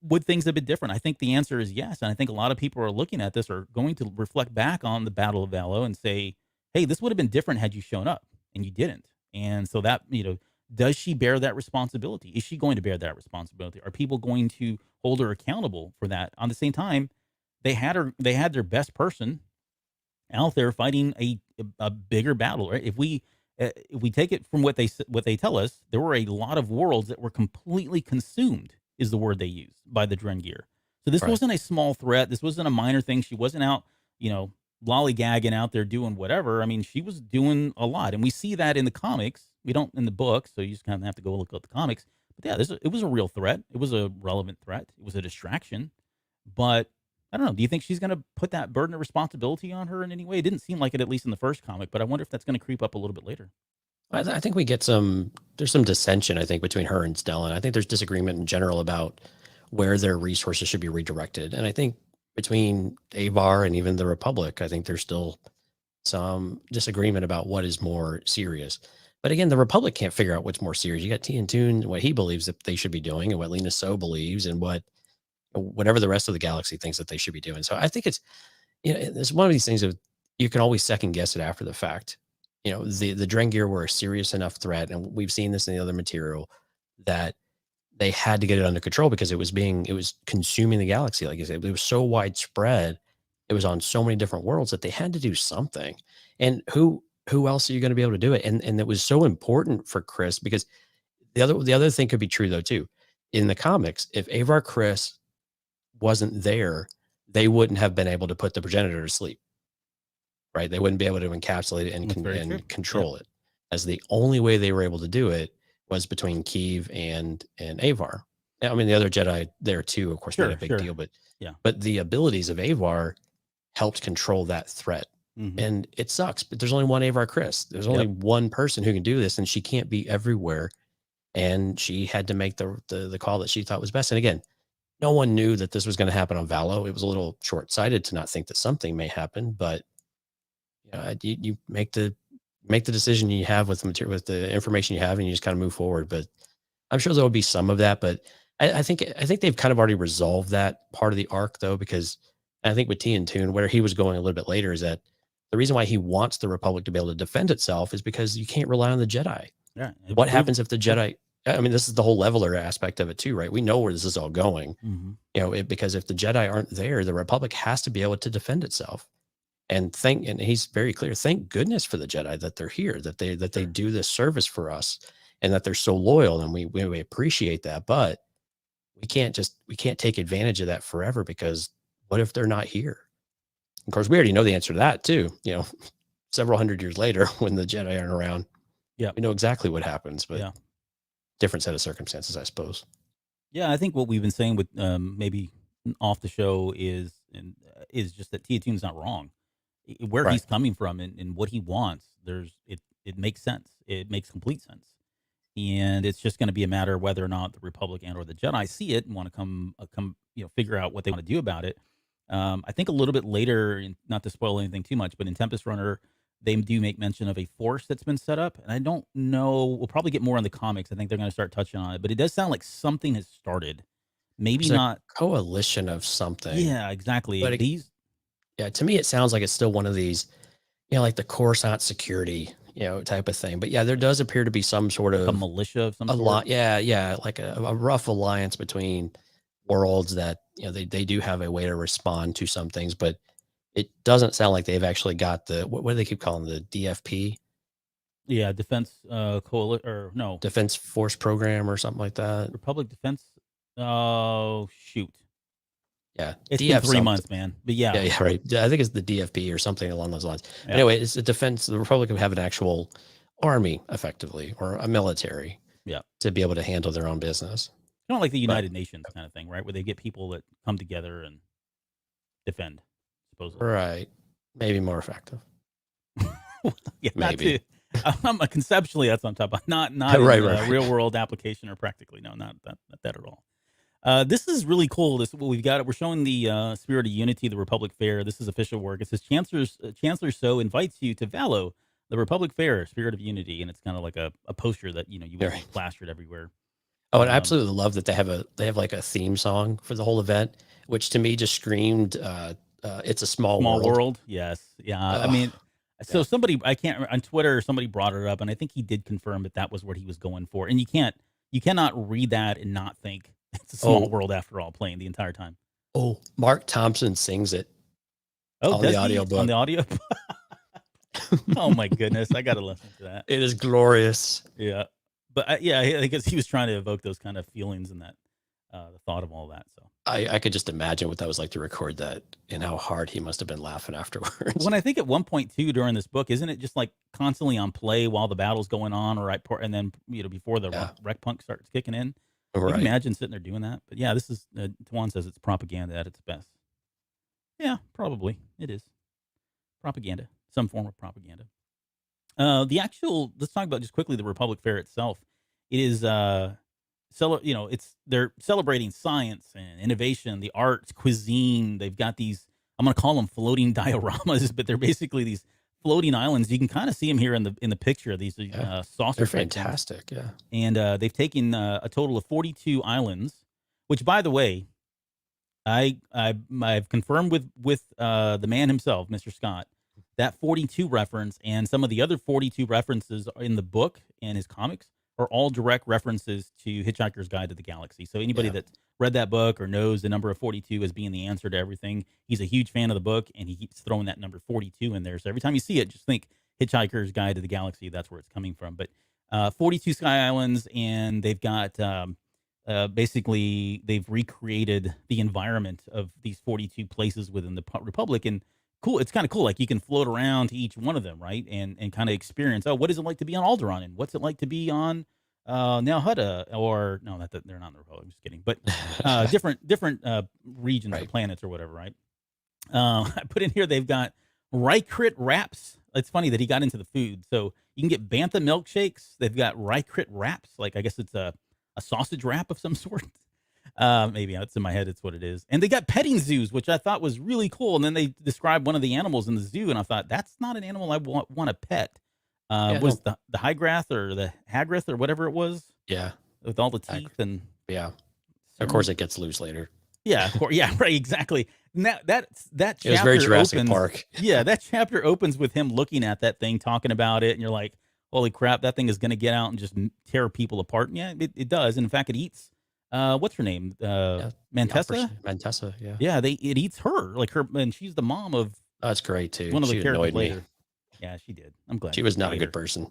S2: would things have been different? I think the answer is yes. And I think a lot of people are looking at this are going to reflect back on the Battle of Valo and say, hey, this would have been different had you shown up. And you didn't. And so that, does she bear that responsibility? Is she going to bear that responsibility? Are people going to hold her accountable for that? On the same time, they had their best person out there fighting a bigger battle, right? If we take it from what they tell us, there were a lot of worlds that were completely consumed, is the word they use, by the Drengir. So this
S3: Right.
S2: wasn't a small threat. This wasn't a minor thing. She wasn't out, lollygagging out there doing whatever. I mean, she was doing a lot, and we see that in the comics. We don't in the books, so you just kind of have to go look at the comics. But yeah, it was a real threat. It was a relevant threat. It was a distraction, but I don't know. Do you think she's going to put that burden of responsibility on her in any way? It didn't seem like it, at least in the first comic, but I wonder if that's going to creep up a little bit later.
S3: I think we get there's some dissension, I think, between her and Stellan. I think there's disagreement in general about where their resources should be redirected. And I think between Avar and even the Republic, I think there's still some disagreement about what is more serious. But again, the Republic can't figure out what's more serious. You got Tian Toon, what he believes that they should be doing, and what Lena So believes, and whatever the rest of the galaxy thinks that they should be doing. So I think it's one of these things of you can always second guess it after the fact. The Drengir were a serious enough threat, and we've seen this in the other material, that they had to get it under control because it was consuming the galaxy. Like I said, it was so widespread. It was on so many different worlds that they had to do something. And who else are you going to be able to do it? And it was so important for Chris, because the other thing could be true though too. In the comics, if Avar Chris wasn't there, they wouldn't have been able to put the progenitor to sleep. Right? They wouldn't be able to encapsulate it and control it. As the only way they were able to do it was between Keeve and Avar. I mean, the other Jedi there too, of course, made a big deal, but the abilities of Avar helped control that threat.
S2: Mm-hmm.
S3: And it sucks, but there's only one Avar Chris. There's only one person who can do this, and she can't be everywhere. And she had to make the call that she thought was best. And again, no one knew that this was going to happen on Valo. It was a little short-sighted to not think that something may happen, but you make the decision you have with the material, with the information you have, and you just kind of move forward. But I'm sure there will be some of that, but I think they've kind of already resolved that part of the arc, though, because I think with Tian Toon, where he was going a little bit later, is that the reason why he wants the Republic to be able to defend itself is because you can't rely on the Jedi.
S2: Yeah.
S3: What happens if the Jedi? I mean, this is the whole leveler aspect of it too, right? We know where this is all going.
S2: Mm-hmm.
S3: Because if the Jedi aren't there, the Republic has to be able to defend itself. And he's very clear. Thank goodness for the Jedi that they're here, that they do this service for us, and that they're so loyal, and we appreciate that. But we can't take advantage of that forever, because what if they're not here? Of course, we already know the answer to that too. Several hundred years later, when the Jedi aren't around, we know exactly what happens. But different set of circumstances, I suppose.
S2: Yeah, I think what we've been saying with maybe off the show is just that Tian Toon's not wrong. Where he's coming from and what he wants, it makes sense. It makes complete sense. And it's just going to be a matter of whether or not the Republic and or the Jedi see it and want to come figure out what they want to do about it. I think a little bit later, and not to spoil anything too much, but in Tempest Runner, they do make mention of a force that's been set up. And I don't know, we'll probably get more on the comics. I think they're going to start touching on it, but it does sound like something has started. Maybe
S3: It's
S2: not
S3: a coalition of something.
S2: Yeah, exactly.
S3: But to me, it sounds like it's still one of these, like the Coruscant security, type of thing. But yeah, there does appear to be some sort of
S2: a militia of some sort.
S3: Like a rough alliance between worlds that they do have a way to respond to some things, but it doesn't sound like they've actually got what do they keep calling the DFP?
S2: Yeah, Defense Coalition, or no,
S3: Defense Force Program or something like that.
S2: Republic Defense. Oh shoot.
S3: Yeah,
S2: it's been 3 months, man. But yeah,
S3: right. I think it's the DFP or something along those lines.
S2: Yeah.
S3: Anyway, it's a defense. The Republic would have an actual army, effectively, or a military, to be able to handle their own business.
S2: Kind of like the United Nations kind of thing, right? Where they get people that come together and defend, supposedly.
S3: Right. Maybe more effective.
S2: Yeah,
S3: maybe.
S2: Conceptually, that's on top of not
S3: right.
S2: Real world application or practically. No, not that at all. This is really cool. This what we've got. We're showing the Spirit of Unity, the Republic Fair. This is official work. It says Chancellor So invites you to Valo, the Republic Fair, Spirit of Unity, and it's kind of like a poster that you would see plastered everywhere.
S3: Oh, and I absolutely love that they have like a theme song for the whole event, which to me just screamed, "It's a small world."
S2: Yes, yeah. I mean, So somebody, I can't, on Twitter, somebody brought it up, and I think he did confirm that was what he was going for. And you cannot read that and not think it's a small world after all, playing the entire time.
S3: Oh, Mark Thompson sings it
S2: on
S3: the
S2: he?
S3: audiobook.
S2: On the audio? Oh my goodness, I got to listen to that.
S3: It is glorious.
S2: Yeah. But I guess he was trying to evoke those kind of feelings and that, the thought of all that. So
S3: I could just imagine what that was like to record that and how hard he must have been laughing afterwards.
S2: when I think at one point too during this book, isn't it just like constantly on play while the battle's going on, or and then before the wreck punk starts kicking in? Right. You can imagine sitting there doing that. But yeah, this is Tawan says it's propaganda at its best. Yeah, probably it is propaganda, some form of propaganda. Let's talk about just quickly the Republic Fair itself. It is they're celebrating science and innovation, the arts, cuisine. They've got these, I'm going to call them floating dioramas, but they're basically these floating islands. You can kind of see them here in the picture. These saucer.
S3: They're fantastic, things.
S2: Yeah. And they've taken a total of 42 islands, which, by the way, I've confirmed with the man himself, Mr. Scott, that 42 reference and some of the other 42 references in the book and his comics are all direct references to Hitchhiker's Guide to the Galaxy. So anybody that's read that book or knows the number of 42 as being the answer to everything, he's a huge fan of the book, and he keeps throwing that number 42 in there. So every time you see it, just think Hitchhiker's Guide to the Galaxy. That's where it's coming from. But 42 Sky Islands, and they've got basically they've recreated the environment of these 42 places within the Republic. And cool, it's kind of cool. Like you can float around to each one of them, right? And kind of experience, what is it like to be on Alderaan, and what's it like to be on now Hutta, or no, they're not in the Republic. I'm just kidding, but different regions or planets or whatever, right? I put in here they've got Rykrit wraps. It's funny that he got into the food, so you can get bantha milkshakes. They've got Rykrit wraps, like I guess it's a sausage wrap of some sort. Maybe it's in my head. It's what it is. And they got petting zoos, which I thought was really cool. And then they described one of the animals in the zoo, and I thought that's not an animal I want to pet. Was the Hygrath or the Hagrith or whatever it was?
S3: Yeah,
S2: with all the teeth and
S3: of course it gets loose later.
S2: Yeah, right, exactly. Now that chapter
S3: it was very Jurassic Park.
S2: Yeah, that chapter opens with him looking at that thing, talking about it, and you're like, holy crap, that thing is going to get out and just tear people apart. And yeah, it does. And in fact, it eats. What's her name? Mantessa.
S3: Mantessa. Yeah.
S2: Yeah. It eats her, like her, and she's the mom of.
S3: That's great too.
S2: One of the
S3: she
S2: characters
S3: annoyed
S2: later.
S3: me.
S2: Yeah, she did. I'm glad
S3: she was not a good person.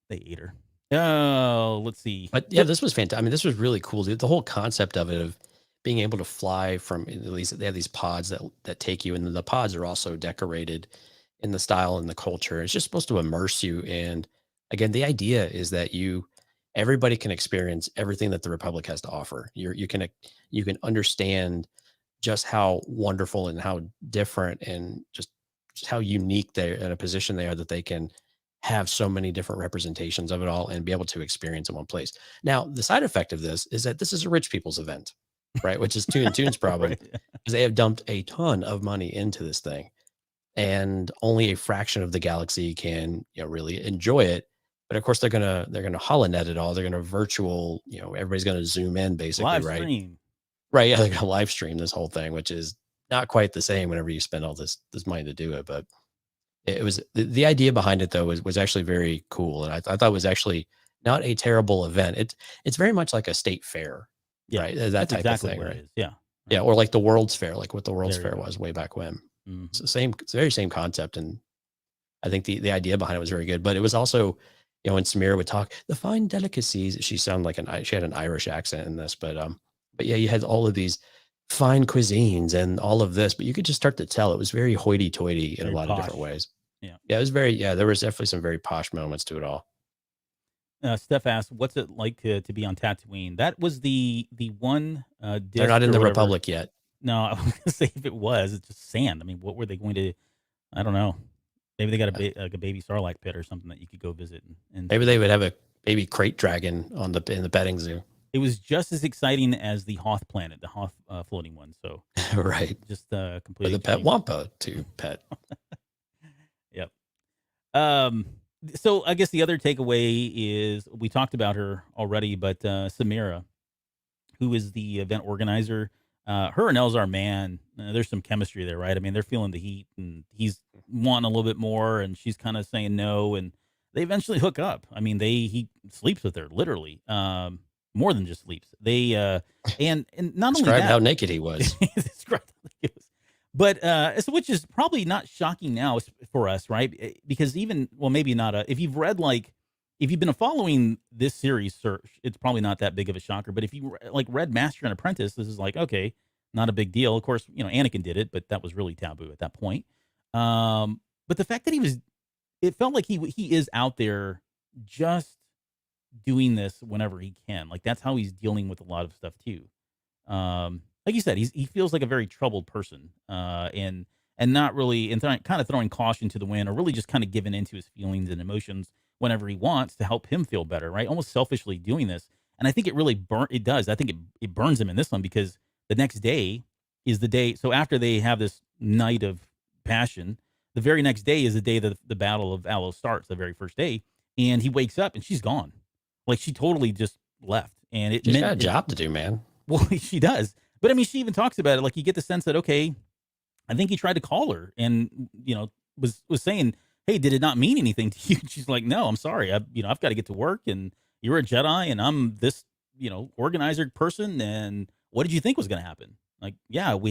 S2: They ate her. Oh, let's see.
S3: But yeah, this was fantastic. I mean, this was really cool. The whole concept of it, of being able to fly from, at least they have these pods that take you, and the pods are also decorated in the style and the culture. It's just supposed to immerse you. And again, the idea is that everybody can experience everything that the Republic has to offer. You can understand just how wonderful and how different and just how unique they're in a position they are, that they can have so many different representations of it all and be able to experience in one place. Now, the side effect of this is that this is a rich people's event, right? Which is Toon's problem, because they have dumped a ton of money into this thing, and only a fraction of the galaxy can really enjoy it. But of course, they're gonna holonet it all. They're gonna virtual, everybody's gonna zoom in, basically,
S2: live
S3: right?
S2: Stream.
S3: Right. Yeah, they're gonna live stream this whole thing, which is not quite the same whenever you spend all this money to do it. But it was the idea behind it, though, was actually very cool, and I thought it was actually not a terrible event. It's very much like a state fair, right? That type of thing, right?
S2: It is. Yeah.
S3: Yeah, or like the World's Fair, like what the World's Fair was way back when.
S2: Mm-hmm.
S3: It's the very same concept, and I think the idea behind it was very good. But it was also, when Samira would talk, the fine delicacies, she sounded like she had an Irish accent in this, but yeah, you had all of these fine cuisines and all of this, but you could just start to tell it was very hoity-toity in a lot of different ways.
S2: Yeah,
S3: it was there was definitely some very posh moments to it all.
S2: Steph asked, "What's it like to be on Tatooine?" That was the one.
S3: They're not in the Republic yet.
S2: No, I was going to say if it was, it's just sand. I mean, what were they going to? I don't know. Maybe they got a baby Sarlacc pit or something that you could go visit. And
S3: maybe they would have a baby crate dragon in the petting zoo.
S2: It was just as exciting as the Hoth planet, the Hoth floating one. So
S3: right,
S2: just completely.
S3: Or the pet Wampa to pet.
S2: Yep. So I guess the other takeaway is, we talked about her already, but Samira, who is the event organizer, her and Elzar Mann, there's some chemistry there, right? I mean, they're feeling the heat, and he's wanting a little bit more, and she's kind of saying no, and they eventually hook up. I mean, he sleeps with her literally, more than just sleeps. They and not only
S3: Describe
S2: that,
S3: how naked he was.
S2: describe how naked it was. But which is probably not shocking now for us, right? Because even, well, maybe not. If you've read if you've been following this series, search, it's probably not that big of a shocker. But if you read Master and Apprentice, this is like, okay, not a big deal. Of course, Anakin did it, but that was really taboo at that point. But the fact that it felt like he is out there just doing this whenever he can. Like that's how he's dealing with a lot of stuff too. Like you said, he feels like a very troubled person, and not really, and kind of throwing caution to the wind, or really just kind of giving into his feelings and emotions whenever he wants to help him feel better, right? Almost selfishly doing this. And I think it really it does. I think it burns him in this one, because the next day is the day. So after they have this night of passion, the very next day is the day that the Battle of Aloe starts, the very first day. And he wakes up and she's gone. Like she totally just left. And
S3: She's got a job to do, man.
S2: Well, she does. But I mean, she even talks about it. Like you get the sense that, okay, I think he tried to call her and, was saying, hey, did it not mean anything to you? And she's like, no, I'm sorry. I've got to get to work, and you're a Jedi and I'm this, organizer person. And what did you think was going to happen? Like, yeah, we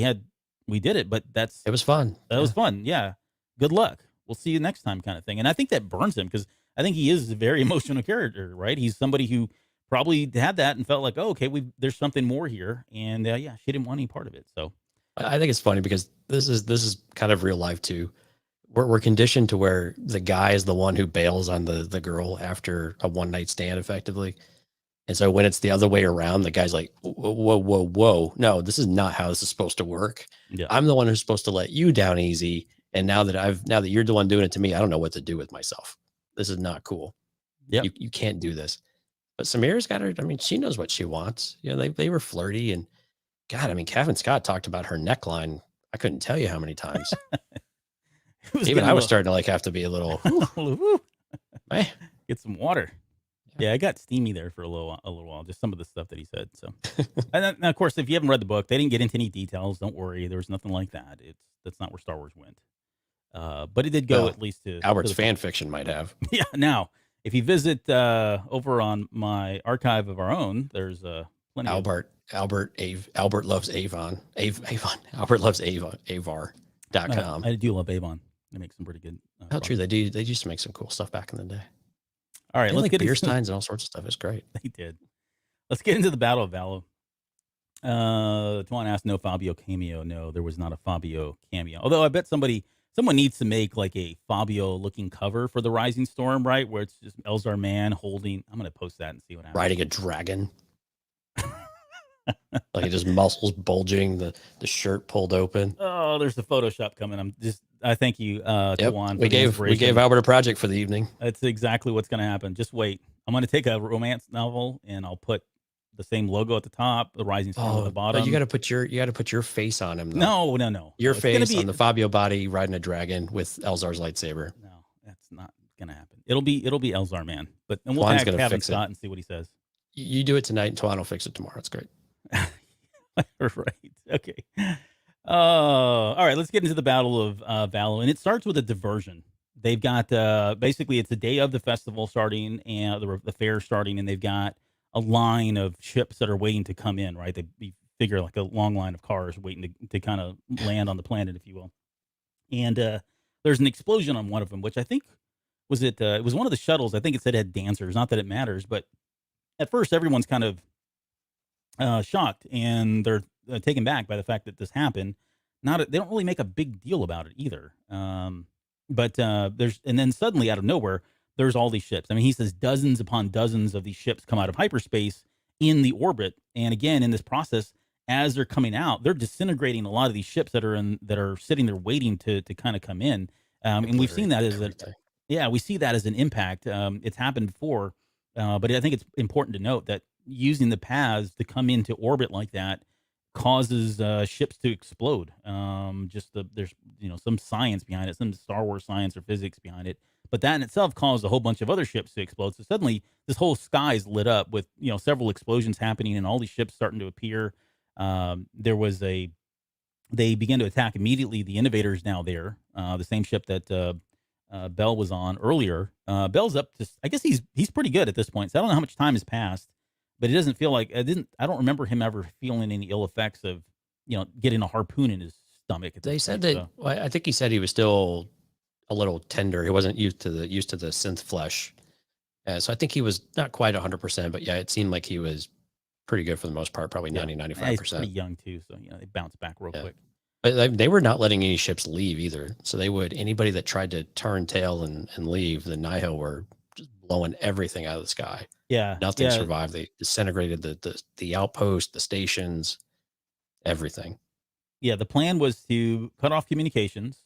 S2: did it, but
S3: it was fun.
S2: That was fun. Yeah. Good luck. We'll see you next time, kind of thing. And I think that burns him, because I think he is a very emotional character, right? He's somebody who probably had that and felt like, oh, okay, there's something more here. And yeah, she didn't want any part of it. So
S3: I think it's funny because this is kind of real life too. We're conditioned to where the guy is the one who bails on the girl after a one night stand, effectively. And so when it's the other way around, the guy's like, whoa. No, this is not how this is supposed to work.
S2: Yeah.
S3: I'm the one who's supposed to let you down easy. And now that you're the one doing it to me, I don't know what to do with myself. This is not cool.
S2: Yeah.
S3: You can't do this. But Samira's got her. I mean, she knows what she wants. They were flirty, and God, I mean, Cavan Scott talked about her neckline. I couldn't tell you how many times. Even I was starting to have to be a little,
S2: get some water. Yeah, I got steamy there for a little while, just some of the stuff that he said. So, and then, of course, if you haven't read the book, they didn't get into any details. Don't worry, there was nothing like that. That's not where Star Wars went. But it did go at least to
S3: Albert's fan fiction might have.
S2: Yeah. Now, if you visit over on my archive of our own, there's plenty.
S3: Albert loves Avon. Avon. Albert loves Avon. Avar.com.
S2: I do love Avon. They make some pretty good.
S3: How true they do. They used to make some cool stuff back in the day.
S2: All right, let's get
S3: beer steins and all sorts of stuff. It's great.
S2: They did. Let's get into the Battle of Aloe. Tuan asked, no Fabio cameo. No, there was not a Fabio cameo. Although I bet someone needs to make like a Fabio looking cover for the Rising Storm, right? Where it's just Elzar Mann holding. I'm going to post that and see what happens.
S3: Riding a dragon. Like just muscles bulging, the shirt pulled open.
S2: Oh, there's the Photoshop coming. I thank you, Tuan.
S3: We gave Albert a project for the evening.
S2: That's exactly what's going to happen. Just wait. I'm going to take a romance novel and I'll put the same logo at the top, the Rising Storm at the bottom.
S3: But you got to put your face on him. Though.
S2: No.
S3: Your face on the Fabio body riding a dragon with Elzar's lightsaber.
S2: No, that's not going to happen. It'll be Elzar Mann, and we'll
S3: Tuan's
S2: tag Cavan Scott and see what he says.
S3: You do it tonight, and Tuan will fix it tomorrow. It's great.
S2: Right. Okay. All right. Let's get into the Battle of Aloe, and it starts with a diversion. They've got basically it's the day of the festival starting and the fair starting, and they've got a line of ships that are waiting to come in. Right. They figure like a long line of cars waiting to kind of land on the planet, if you will. And there's an explosion on one of them, which I think it was one of the shuttles. I think it said it had dancers. Not that it matters, but at first everyone's kind of shocked, and they're taken back by the fact that this happened. They don't really make a big deal about it either. But then suddenly out of nowhere, there's all these ships. I mean, he says dozens upon dozens of these ships come out of hyperspace in the orbit. And again, in this process, as they're coming out, they're disintegrating a lot of these ships that are sitting there waiting to kind of come in. And we've seen that we see that as an impact. It's happened before. But I think it's important to note that using the paths to come into orbit like that causes ships to explode. There's some science behind it, some Star Wars science or physics behind it. But that in itself caused a whole bunch of other ships to explode. So suddenly this whole sky is lit up with several explosions happening and all these ships starting to appear. There was a they begin to attack immediately. The Innovator's now there, the same ship that Bell was on earlier. Bell's up to, I guess he's pretty good at this point. So I don't know how much time has passed, but it doesn't feel like I don't remember him ever feeling any ill effects of, getting a harpoon in his stomach. At this
S3: They said
S2: point,
S3: that, well, I think he said he was still a little tender. He wasn't used to the synth flesh. So I think he was not quite 100%, but yeah, it seemed like he was pretty good for the most part, probably 90,
S2: He's
S3: 95%.
S2: pretty young too, so they bounce back real quick.
S3: But they were not letting any ships leave either. So anybody that tried to turn tail and leave, the Nihil were just blowing everything out of the sky.
S2: Yeah,
S3: Nothing survived. They disintegrated the outpost, the stations, everything.
S2: Yeah, the plan was to cut off communications.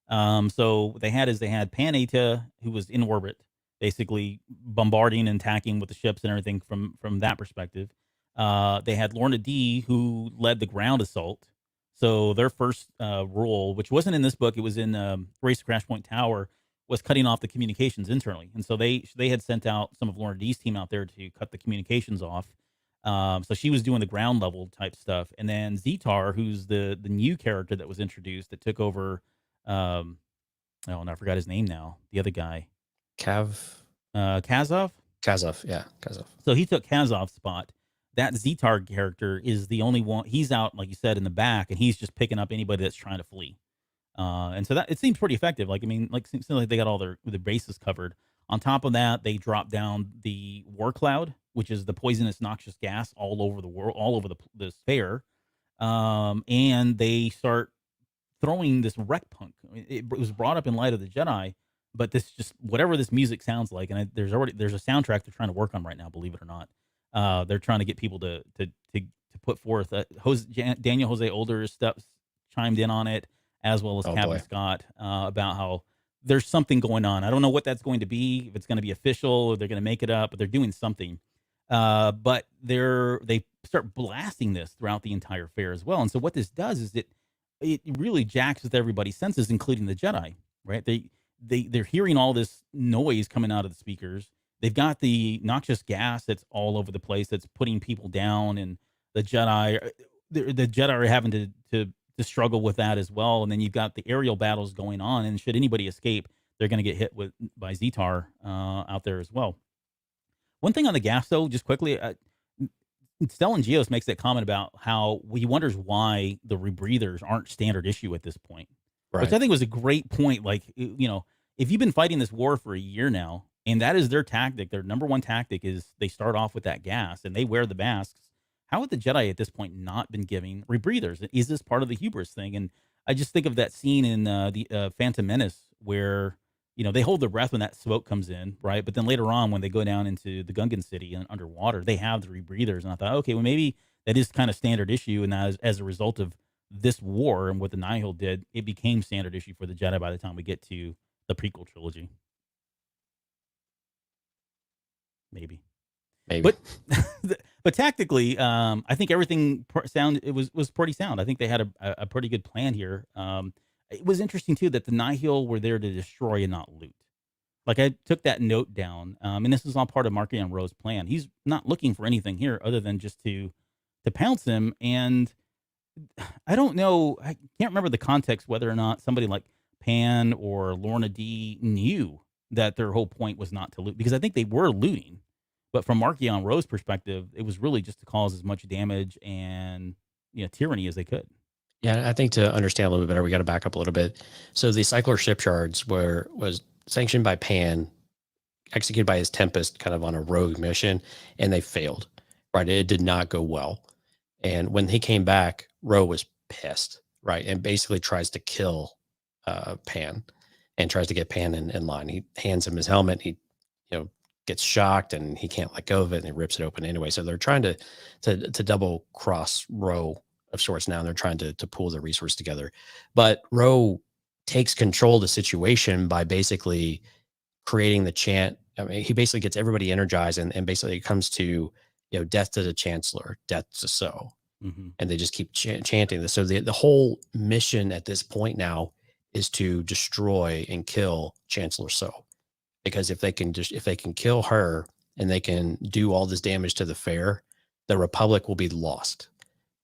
S2: So they had Pan Eta, who was in orbit, basically bombarding and attacking with the ships and everything from that perspective. They had Lorna D, who led the ground assault. So their first role, which wasn't in this book, it was in Race to Crash Point Tower, was cutting off the communications internally. And so they had sent out some of Lorna D's team out there to cut the communications off. So she was doing the ground level type stuff. And then Zetar, who's the new character that was introduced that took over, I forgot his name now. The other guy.
S3: Kazov?
S2: Kazov?
S3: Yeah, Kazov.
S2: So he took Kazov's spot. That Zetar character is the only one. He's out, like you said, in the back, and he's just picking up anybody that's trying to flee. And so that it seems pretty effective. It seems like they got all their bases covered. On top of that, they drop down the war cloud, which is the poisonous, noxious gas all over the world, all over the sphere. And they start throwing this wreck punk. It was brought up in Light of the Jedi, but this just whatever this music sounds like, and there's a soundtrack they're trying to work on right now. Believe it or not, they're trying to get people to put forth. Daniel Jose Older's stuff chimed in on it, as well as Cavan Scott, about how there's something going on. I don't know what that's going to be. If it's going to be official or they're going to make it up, but they're doing something. But they start blasting this throughout the entire fair as well. And so what this does is it really jacks with everybody's senses, including the Jedi, right? They're hearing all this noise coming out of the speakers. They've got the noxious gas that's all over the place that's putting people down, and the Jedi are having to struggle with that as well. And then you've got the aerial battles going on, and should anybody escape, they're going to get hit by Zetar out there as well. One thing on the gas, though, just quickly, Stellan Geos makes that comment about how he wonders why the rebreathers aren't standard issue at this point, right. Which I think was a great point. Like, if you've been fighting this war for a year now, and that is their tactic, their number one tactic is they start off with that gas and they wear the masks. How would the Jedi at this point not been giving rebreathers? Is this part of the hubris thing? And I just think of that scene in the Phantom Menace where, they hold their breath when that smoke comes in, right? But then later on, when they go down into the Gungan city and underwater, they have the rebreathers. And I thought, okay, well, maybe that is kind of standard issue. And that as a result of this war and what the Nihil did, it became standard issue for the Jedi by the time we get to the prequel trilogy. Maybe. But tactically, I think everything was pretty sound. I think they had a pretty good plan here. It was interesting too that the Nihil were there to destroy and not loot. Like, I took that note down, and this is all part of Markion Ro's plan. He's not looking for anything here other than just to pounce him. And I don't know, I can't remember the context whether or not somebody like Pan or Lorna D knew that their whole point was not to loot, because I think they were looting. But from Markion Ro's perspective, it was really just to cause as much damage and tyranny as they could.
S3: Yeah, I think to understand a little bit better, we got to back up a little bit. So the Cycler shipyards was sanctioned by Pan, executed by his Tempest, kind of on a rogue mission, and they failed. Right, it did not go well. And when he came back, Ro was pissed, right, and basically tries to kill Pan, and tries to get Pan in line. He hands him his helmet. He, gets shocked, and he can't let go of it, and he rips it open anyway. So they're trying to double cross Ro of sorts now, and they're trying to pull their resources together. But Ro takes control of the situation by basically creating the chant. I mean, he basically gets everybody energized, and basically it comes to, death to the Chancellor, death to So. Mm-hmm. And they just keep chanting this. So the whole mission at this point now is to destroy and kill Chancellor So. Because if they can kill her and they can do all this damage to the fair, the Republic will be lost.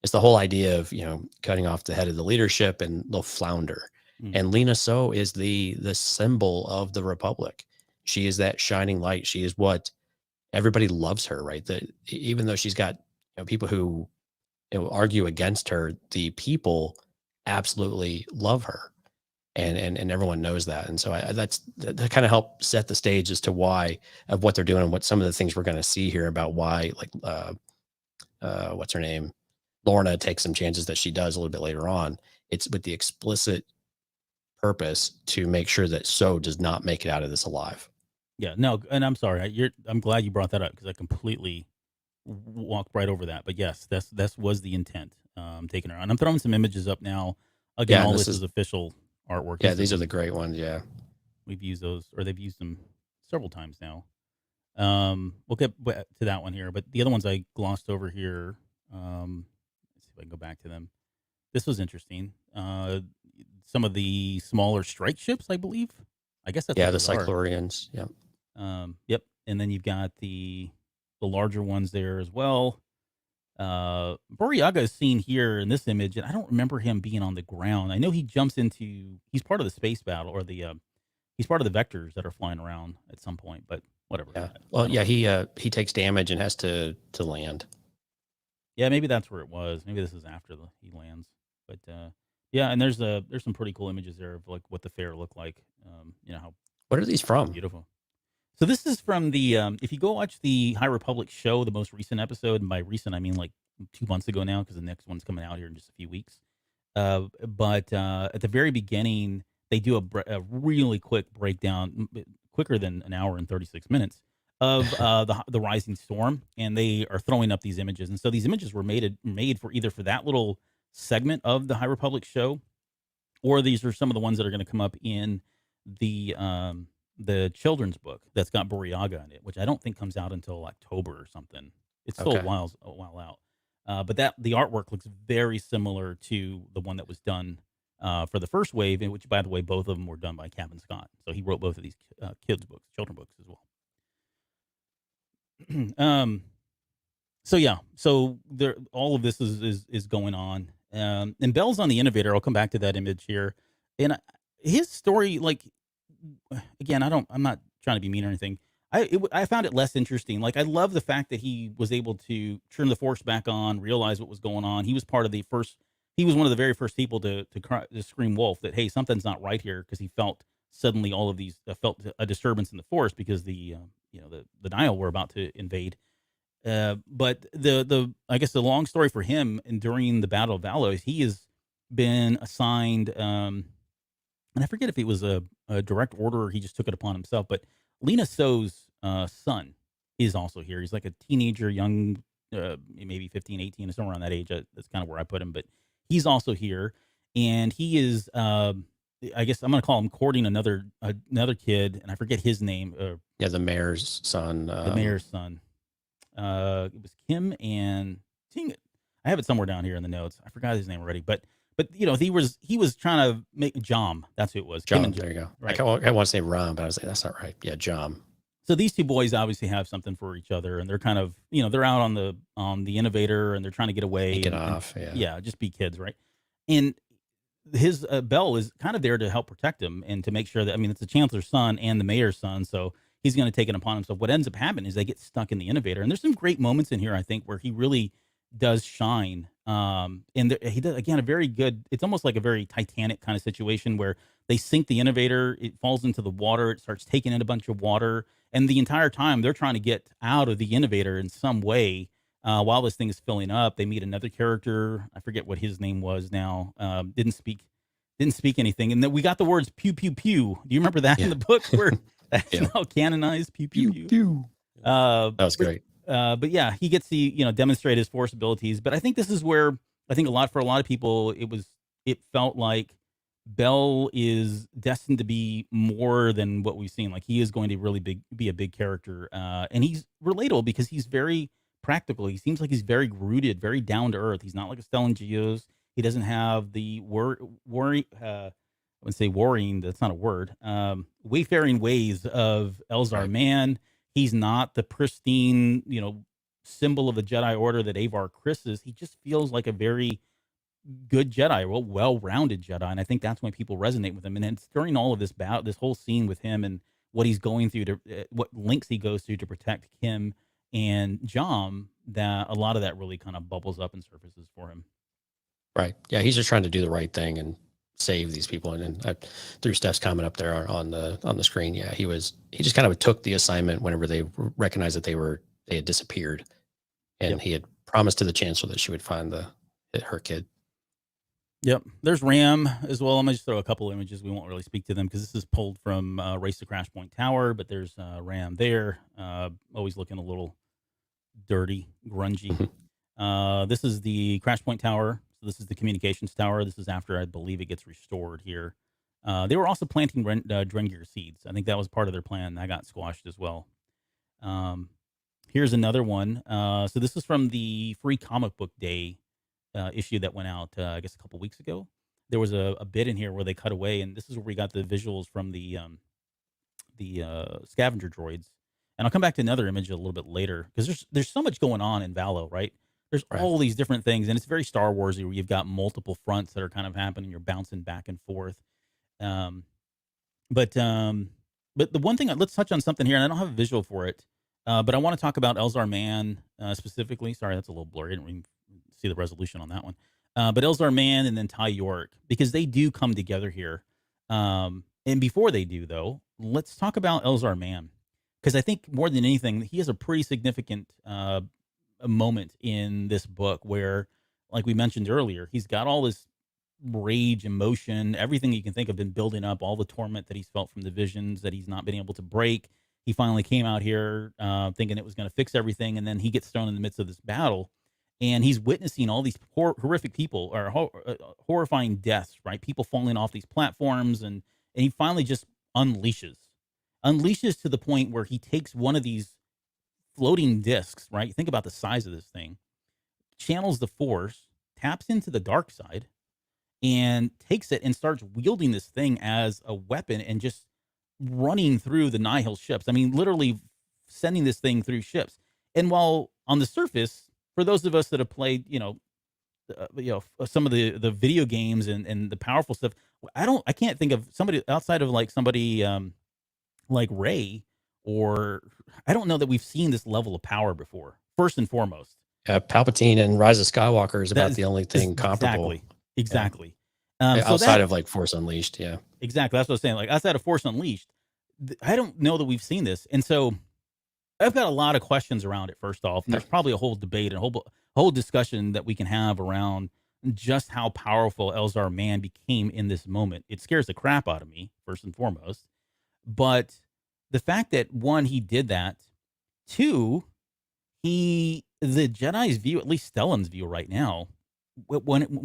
S3: It's the whole idea of, cutting off the head of the leadership and they'll flounder. And Lena So is the symbol of the Republic. She is that shining light. She is what everybody loves her, right? Even though she's got people who argue against her, the people absolutely love her, and everyone knows that. And so that kind of helped set the stage as to why of what they're doing and what some of the things we're going to see here about why, like, what's her name, Lorna takes some chances that she does a little bit later on. It's with the explicit purpose to make sure that So does not make it out of this alive.
S2: Yeah, no, and I'm sorry. I'm glad you brought that up because I completely walked right over that. But yes, that's was the intent. Taking her on. I'm throwing some images up now. Again, all this is official artwork.
S3: Yeah, these are the great ones. Yeah,
S2: we've used those, or they've used them several times now. We'll get to that one here, but the other ones I glossed over here. Let's see if I can go back to them. This was interesting. Some of the smaller strike ships, I believe. I guess that's
S3: the Cyclorians. Yeah.
S2: Yep. And then you've got the larger ones there as well. Boryaga is seen here in this image, and I don't remember him being on the ground. I know he jumps into. He's part of the space battle, or he's part of the vectors that are flying around at some point. But whatever.
S3: Yeah. Well, yeah. He takes damage and has to land.
S2: Yeah, maybe that's where it was. Maybe this is after he lands. But yeah, and there's some pretty cool images there of like what the fair looked like. How.
S3: What are these from?
S2: Beautiful. So this is from the if you go watch the High Republic show, the most recent episode, and by recent I mean like 2 months ago now, because the next one's coming out here in just a few weeks. But at the very beginning, they do a really quick breakdown, quicker than an hour and 36 minutes, of the rising storm, and they are throwing up these images. And so these images were made for either for that little segment of the High Republic show, or these are some of the ones that are going to come up in the children's book that's got Boryaga in it, which I don't think comes out until October or something. It's still a while out. But the artwork looks very similar to the one that was done for the first wave, in which, by the way, both of them were done by Cavan Scott. So he wrote both of these children's books as well. So there, all of this is going on. And Bell's on the innovator. I'll come back to that image here. And his story, like, again, I'm not trying to be mean or anything. I found it less interesting. Like, I love the fact that he was able to turn the force back on, realize what was going on. He was one of the very first people to scream wolf, that, hey, something's not right here, because he felt suddenly all of these felt a disturbance in the force because the Nihil were about to invade. But I guess the long story for him, and during the Battle of Valos, he has been assigned, and I forget if it was a direct order or he just took it upon himself, but Lena So's son is also here. He's like a teenager, young, maybe 15, 18, or somewhere around that age. That's kind of where I put him, but he's also here, and he is, I guess I'm going to call him, courting another kid, and I forget his name.
S3: The mayor's son.
S2: The mayor's son. It was Kim and I have it somewhere down here in the notes. I forgot his name already, but he was trying to make Jom. That's who it was.
S3: Jom. There you go. Right. I want to say Ron, but I was like, that's not right. Yeah, Jom.
S2: So these two boys obviously have something for each other, and they're kind of, they're out on the innovator, and they're trying to get away.
S3: Get off.
S2: Yeah, just be kids, right? And his Bell is kind of there to help protect him and to make sure that, it's the chancellor's son and the mayor's son, so he's going to take it upon himself. What ends up happening is they get stuck in the innovator, and there's some great moments in here, I think, where he really does shine. And he does, again, a very good, it's almost like a very Titanic kind of situation where they sink the innovator, it falls into the water, it starts taking in a bunch of water, and the entire time they're trying to get out of the innovator in some way. While this thing is filling up, they meet another character. I forget what his name was now. Didn't speak anything. And then we got the words pew, pew, pew. Do you remember that in the book where that's now canonized? Pew, pew, pew. Pew.
S3: That was great.
S2: But yeah, he gets to, demonstrate his force abilities. But I think this is where I think for a lot of people, it felt like Bell is destined to be more than what we've seen. Like, he is going to really be a big character. And he's relatable because he's very practical. He seems like he's very rooted, very down to earth. He's not like a Stellan Geos. He doesn't have the worry. I wouldn't say worrying. That's not a word. Wayfaring ways of Elzar Mann. He's not the pristine, symbol of the Jedi Order that Avar Kriss is, he just feels like a very good Jedi, well-rounded Jedi, and I think that's why people resonate with him. And it's during all of this this whole scene with him and what he's going through to what lengths he goes through to protect Kim and Jom, that a lot of that really kind of bubbles up and surfaces for him.
S3: Right. Yeah, he's just trying to do the right thing and save these people. And then through Steph's comment up there on the screen, yeah, he just kind of took the assignment whenever they recognized that they had disappeared, and he had promised to the Chancellor that she would find her kid.
S2: Yep. There's Ram as well. I'm going to just throw a couple images. We won't really speak to them because this is pulled from Race to Crash Point Tower, but there's Ram there. Always looking a little dirty, grungy. This is the Crash Point Tower. So this is the communications tower. This is after, I believe, it gets restored here. They were also planting Drengir seeds. I think that was part of their plan. That got squashed as well. Here's another one. So this is from the Free Comic Book Day issue that went out, I guess, a couple weeks ago. There was a bit in here where they cut away, and this is where we got the visuals from the scavenger droids. And I'll come back to another image a little bit later because there's so much going on in Valo, right? There's all these different things, and it's very Star Warsy where you've got multiple fronts that are kind of happening. You're bouncing back and forth. But the one thing, let's touch on something here, and I don't have a visual for it, but I want to talk about Elzar Mann specifically. Sorry, that's a little blurry. I didn't really see the resolution on that one. But Elzar Mann and then Ty York, because they do come together here. And before they do, though, let's talk about Elzar Mann, because I think more than anything, he has a pretty significant a moment in this book where, like we mentioned earlier, he's got all this rage, emotion, everything you can think of been building up, all the torment that he's felt from the visions that he's not been able to break. He finally came out here thinking it was going to fix everything, and then he gets thrown in the midst of this battle, and he's witnessing all these horrific people, or horrifying deaths, right? People falling off these platforms, and he finally just unleashes to the point where he takes one of these floating discs, right? Think about the size of this thing, channels the Force, taps into the dark side, and takes it and starts wielding this thing as a weapon and just running through the Nihil ships. I mean, literally sending this thing through ships. And while on the surface, for those of us that have played, some of the video games and the powerful stuff, I can't think of somebody outside of like somebody like Rey, or I don't know that we've seen this level of power before. First and foremost,
S3: Palpatine and Rise of Skywalker is about the only thing comparable.
S2: Exactly.
S3: Outside of like Force Unleashed, yeah.
S2: Exactly. That's what I was saying. Like outside of Force Unleashed, I don't know that we've seen this, and so I've got a lot of questions around it. First off, there's probably a whole debate and a whole discussion that we can have around just how powerful Elzar Mann became in this moment. It scares the crap out of me, first and foremost, but the fact that, one, he did that, two, the Jedi's view, at least Stellan's view right now,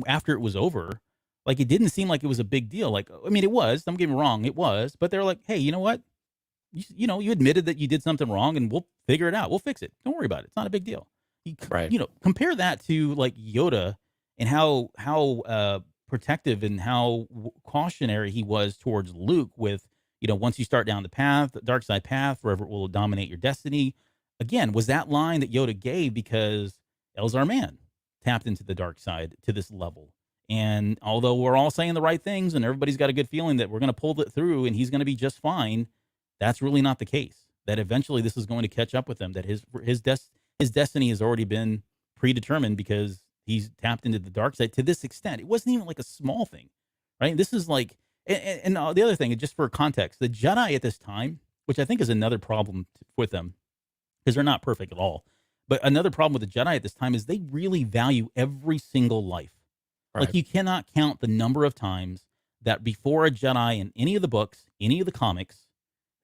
S2: after it was over, like it didn't seem like it was a big deal. Like, I mean, it was, don't get me wrong, it was, but they're like, hey, you know what? You admitted that you did something wrong, and we'll figure it out. We'll fix it. Don't worry about it. It's not a big deal. Compare that to like Yoda and how protective and how cautionary he was towards Luke with, once you start down the dark side path, wherever it will dominate your destiny. Again, was that line that Yoda gave because Elzar Mann tapped into the dark side to this level. And although we're all saying the right things and everybody's got a good feeling that we're going to pull it through and he's going to be just fine, that's really not the case. That eventually this is going to catch up with him, that his destiny has already been predetermined because he's tapped into the dark side to this extent. It wasn't even like a small thing, right? This is like, and the other thing, just for context, the Jedi at this time, which I think is another problem with them, because they're not perfect at all, but another problem with the Jedi at this time is they really value every single life. Right. Like you cannot count the number of times that before a Jedi in any of the books, any of the comics,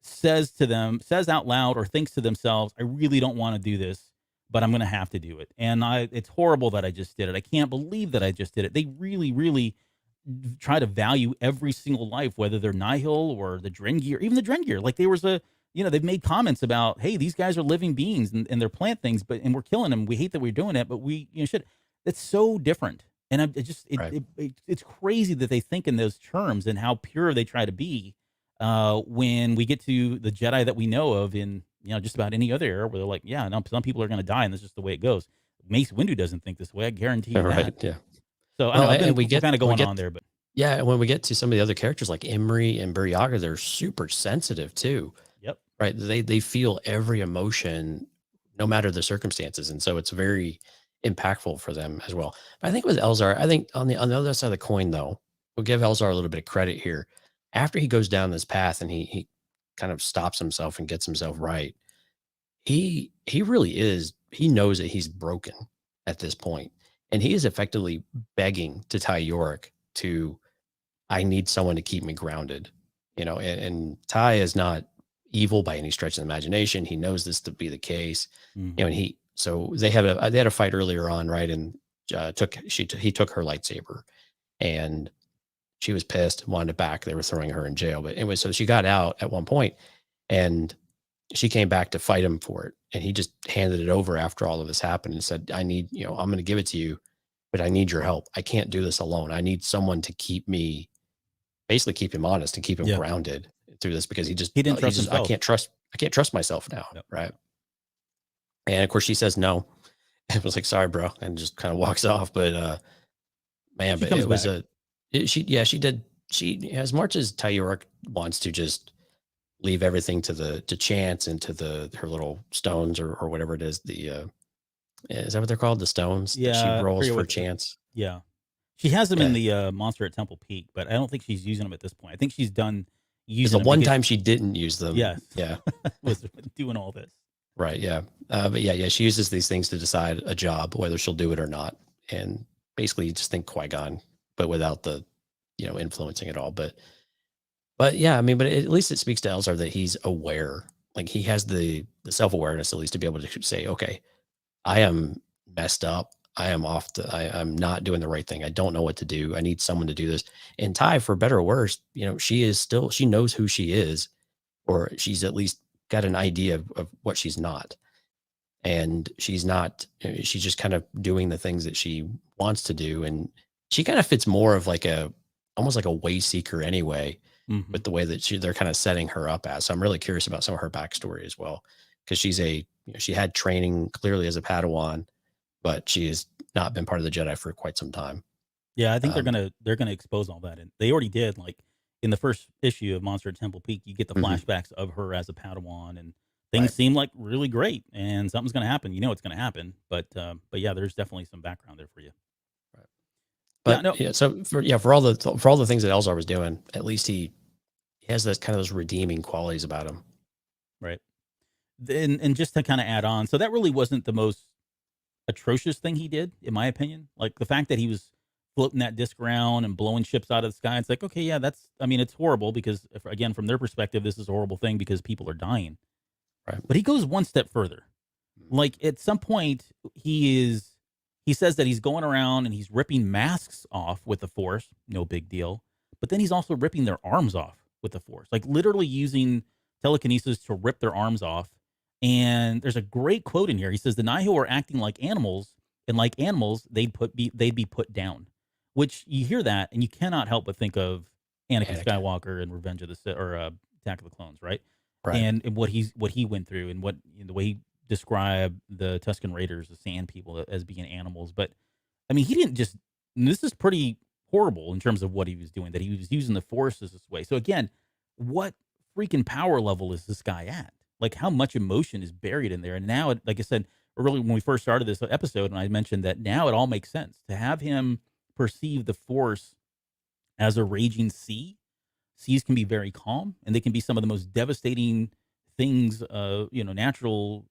S2: says out loud or thinks to themselves, I really don't want to do this, but I'm going to have to do it. And it's horrible that I just did it. I can't believe that I just did it. They really, really try to value every single life, whether they're Nihil or the Drengir, even the Drengir. Like there was they've made comments about, hey, these guys are living beings and they're plant things, and we're killing them. We hate that we're doing it, but we should. It's so different. And it's crazy that they think in those terms and how pure they try to be when we get to the Jedi that we know of in just about any other era where they're like, yeah, no, some people are going to die, and that's just the way it goes. Mace Windu doesn't think this way. I guarantee you
S3: Right.
S2: that.
S3: Yeah.
S2: So I
S3: Well,
S2: don't know.
S3: and we
S2: We're
S3: get
S2: kind of
S3: we
S2: going
S3: get
S2: on there, but
S3: yeah, when we get to some of the other characters like Imri and Buryaga, they're super sensitive too,
S2: yep.
S3: right? They feel every emotion, no matter the circumstances, and so it's very impactful for them as well. But I think with Elzar, I think on the other side of the coin, though, we'll give Elzar a little bit of credit here. After he goes down this path and he kind of stops himself and gets himself right, he really is. He knows that he's broken at this point, and he is effectively begging to Ty Yorick to, I need someone to keep me grounded, and Ty is not evil by any stretch of the imagination. He knows this to be the case,
S2: Mhm.
S3: and so they had a fight earlier on, right? And he took her lightsaber, and she was pissed, wanted it back. They were throwing her in jail, but anyway, so she got out at one point, and she came back to fight him for it, and he just handed it over after all of this happened and said, I need, I'm going to give it to you, but I need your help. I can't do this alone. I need someone to basically keep him honest and keep him
S2: Yeah.
S3: grounded through this, because he
S2: didn't trust himself.
S3: I can't trust myself now.
S2: Yep.
S3: Right. And of course she says no. It was like, sorry, bro. And just kind of walks off. But, man, but it was she did. She, as much as Ty Yorick wants to just leave everything to chance and to her little stones or whatever it is. Is that what they're called? The stones that she rolls for chance.
S2: Yeah. She has them in the monster at Temple Peak, but I don't think she's using them at this point. I think she's done using
S3: them. The one time she didn't use them.
S2: Yes.
S3: Yeah.
S2: Was doing all this.
S3: Right. Yeah. But yeah, she uses these things to decide a job, whether she'll do it or not. And basically you just think Qui-Gon, but without the, influencing it all. But yeah, I mean, but at least it speaks to Elzar that he's aware. Like he has the self-awareness at least to be able to say, okay, I am messed up. I am I'm not doing the right thing. I don't know what to do. I need someone to do this. And Ty, for better or worse, she knows who she is, or she's at least got an idea of what she's not. And she's just kind of doing the things that she wants to do. And she kind of fits more of almost like a way seeker anyway, with the way that they're kind of setting her up as. So I'm really curious about some of her backstory as well, because she had training clearly as a Padawan, but she has not been part of the Jedi for quite some time.
S2: Yeah, I think they're gonna expose all that, and they already did. Like in the first issue of Monster at Temple Peak, you get the flashbacks of her as a Padawan, and things seem like really great, and something's gonna happen. It's gonna happen, but yeah, there's definitely some background there for you.
S3: Right. But so for all the things that Elzar was doing, at least he has those redeeming qualities about him.
S2: Right. And just to kind of add on, so that really wasn't the most atrocious thing he did, in my opinion. Like the fact that he was floating that disc around and blowing ships out of the sky, it's like, okay, yeah, it's horrible because, again, from their perspective, this is a horrible thing because people are dying.
S3: Right.
S2: But he goes one step further. Like at some point, he says that he's going around and he's ripping masks off with the Force, no big deal. But then he's also ripping their arms off with the Force, like literally using telekinesis to rip their arms off. And there's a great quote in here. He says, the Nihil are acting like animals, and like animals, they'd be put down. Which you hear that, and you cannot help but think of Anakin Skywalker and Revenge of the Sith, or Attack of the Clones, right? Right. And what he went through, and the way he described the Tusken Raiders, the Sand People, as being animals. But I mean, he didn't just. This is pretty horrible in terms of what he was doing. That he was using the Force as this way. So again, what freaking power level is this guy at? Like how much emotion is buried in there. And now, like I said, really when we first started this episode, and I mentioned that now it all makes sense to have him perceive the Force as a raging sea. Seas can be very calm, and they can be some of the most devastating things, natural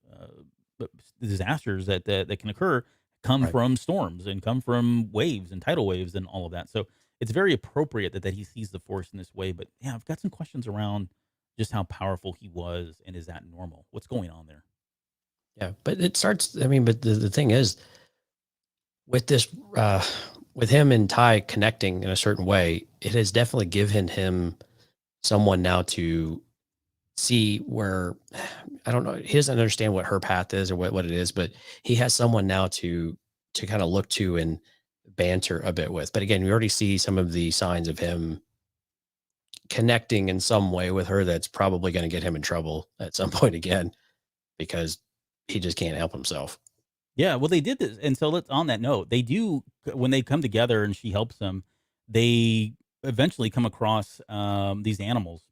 S2: disasters that can occur come from storms and come from waves and tidal waves and all of that. So it's very appropriate that he sees the Force in this way. But yeah, I've got some questions around just how powerful he was, and is that normal? What's going on there?
S3: Yeah, but it starts. I mean, but the thing is, with this, with him and Ty connecting in a certain way, it has definitely given him someone now to see where, I don't know, he doesn't understand what her path is or what it is, but he has someone now to kind of look to and banter a bit with. But again, we already see some of the signs of him connecting in some way with her that's probably going to get him in trouble at some point again. because he just can't help himself.
S2: Yeah, well, they did this, and so let's on that note, they do when they come together and she helps them, they eventually come across these animals.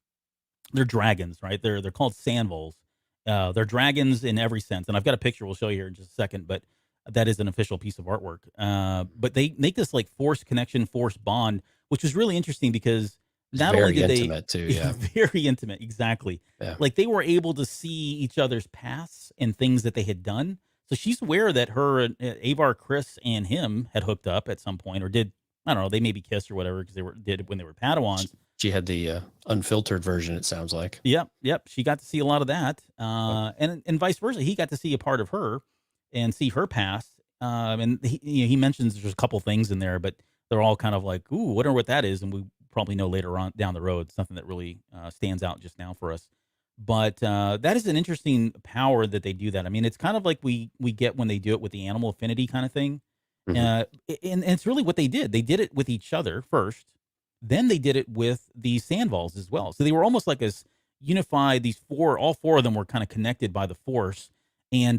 S2: They're dragons, right? They're called sand voles. They're dragons in every sense, and I've got a picture we'll show you here in just a second, but that is an official piece of artwork. But they make this like force connection, force bond, which was really interesting because
S3: It's
S2: not only
S3: very
S2: did they
S3: intimate too. Yeah.
S2: very intimate, exactly.
S3: Yeah.
S2: Like they were able to see each other's pasts and things that they had done. So she's aware that her, Avar, Chris, and him had hooked up at some point, or did I don't know? They maybe kissed or whatever because they did it when they were Padawans.
S3: She had the unfiltered version, it sounds like.
S2: Yep. She got to see a lot of that, and vice versa. He got to see a part of her and see her past. And he mentions there's a couple things in there, but they're all kind of like, ooh, wonder what that is, and we probably know later on down the road something that really stands out just now for us. But that is an interesting power that they do that. I mean, it's kind of like we get when they do it with the animal affinity kind of thing.
S3: Mhm.
S2: And it's really what they did. They did it with each other first. Then they did it with the Sandvols as well. So they were almost like as unified. All four of them were kind of connected by the force, and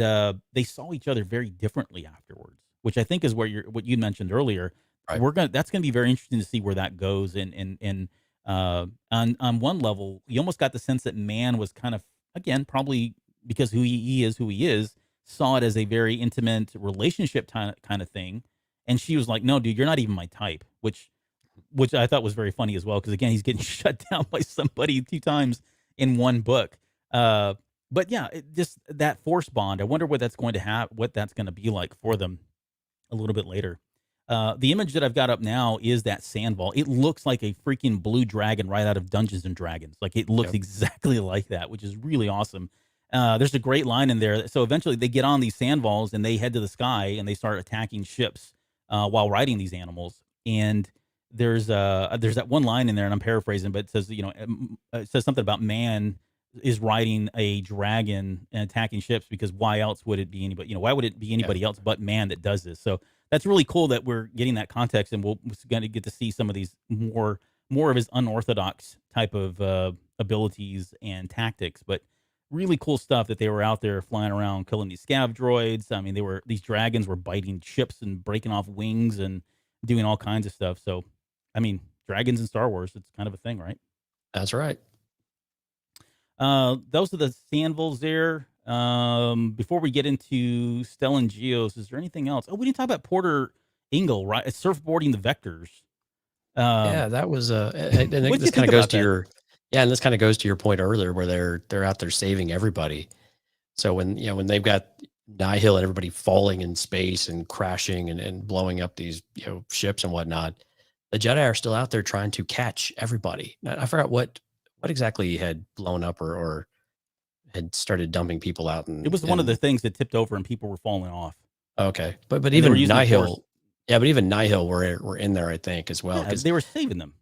S2: they saw each other very differently afterwards, which I think is where what you mentioned earlier.
S3: Right.
S2: That's gonna be very interesting to see where that goes. And on one level, you almost got the sense that man was kind of, again, probably because who he is, saw it as a very intimate relationship kind of thing, and she was like, "No, dude, you're not even my type," which I thought was very funny as well, because again, he's getting shut down by somebody 2 times in one book. But yeah, just that force bond. I wonder what that's going to what that's going to be like for them a little bit later. The image that I've got up now is that Sandval. It looks like a freaking blue dragon right out of Dungeons and Dragons. Like it looks
S3: Yep.
S2: exactly like that, which is really awesome. There's a great line in there. So eventually they get on these Sandvals and they head to the sky and they start attacking ships while riding these animals. And there's that one line in there, and I'm paraphrasing, but it says, it says something about man is riding a dragon and attacking ships, because why else would it be anybody? Why would it be anybody else but man that does this? So that's really cool that we're getting that context, and we're going to get to see some of these more of his unorthodox type of abilities and tactics. But really cool stuff that they were out there flying around killing these scav droids. I mean, these dragons were biting ships and breaking off wings and doing all kinds of stuff. So, I mean, dragons in Star Wars, it's kind of a thing, right?
S3: That's right.
S2: Those are the Sandvils there. Before we get into Stellan Geos, is there anything else? Oh, we didn't talk about Porter Engel, right? Surfboarding the Vectors.
S3: Yeah, that was and
S2: What'd
S3: this
S2: you
S3: kind
S2: think
S3: of goes
S2: about
S3: to
S2: that?
S3: and this kind of goes to your point earlier, where they're out there saving everybody. So when they've got Nihil and everybody falling in space and crashing and blowing up these ships and whatnot, the Jedi are still out there trying to catch everybody. I forgot what exactly had blown up or had started dumping people out.
S2: It was one of the things that tipped over and people were falling off.
S3: Okay, but
S2: And they were
S3: even
S2: using the Force.
S3: Nihil, yeah, but even Nihil were in there, I think, as well.
S2: Yeah, they were saving them.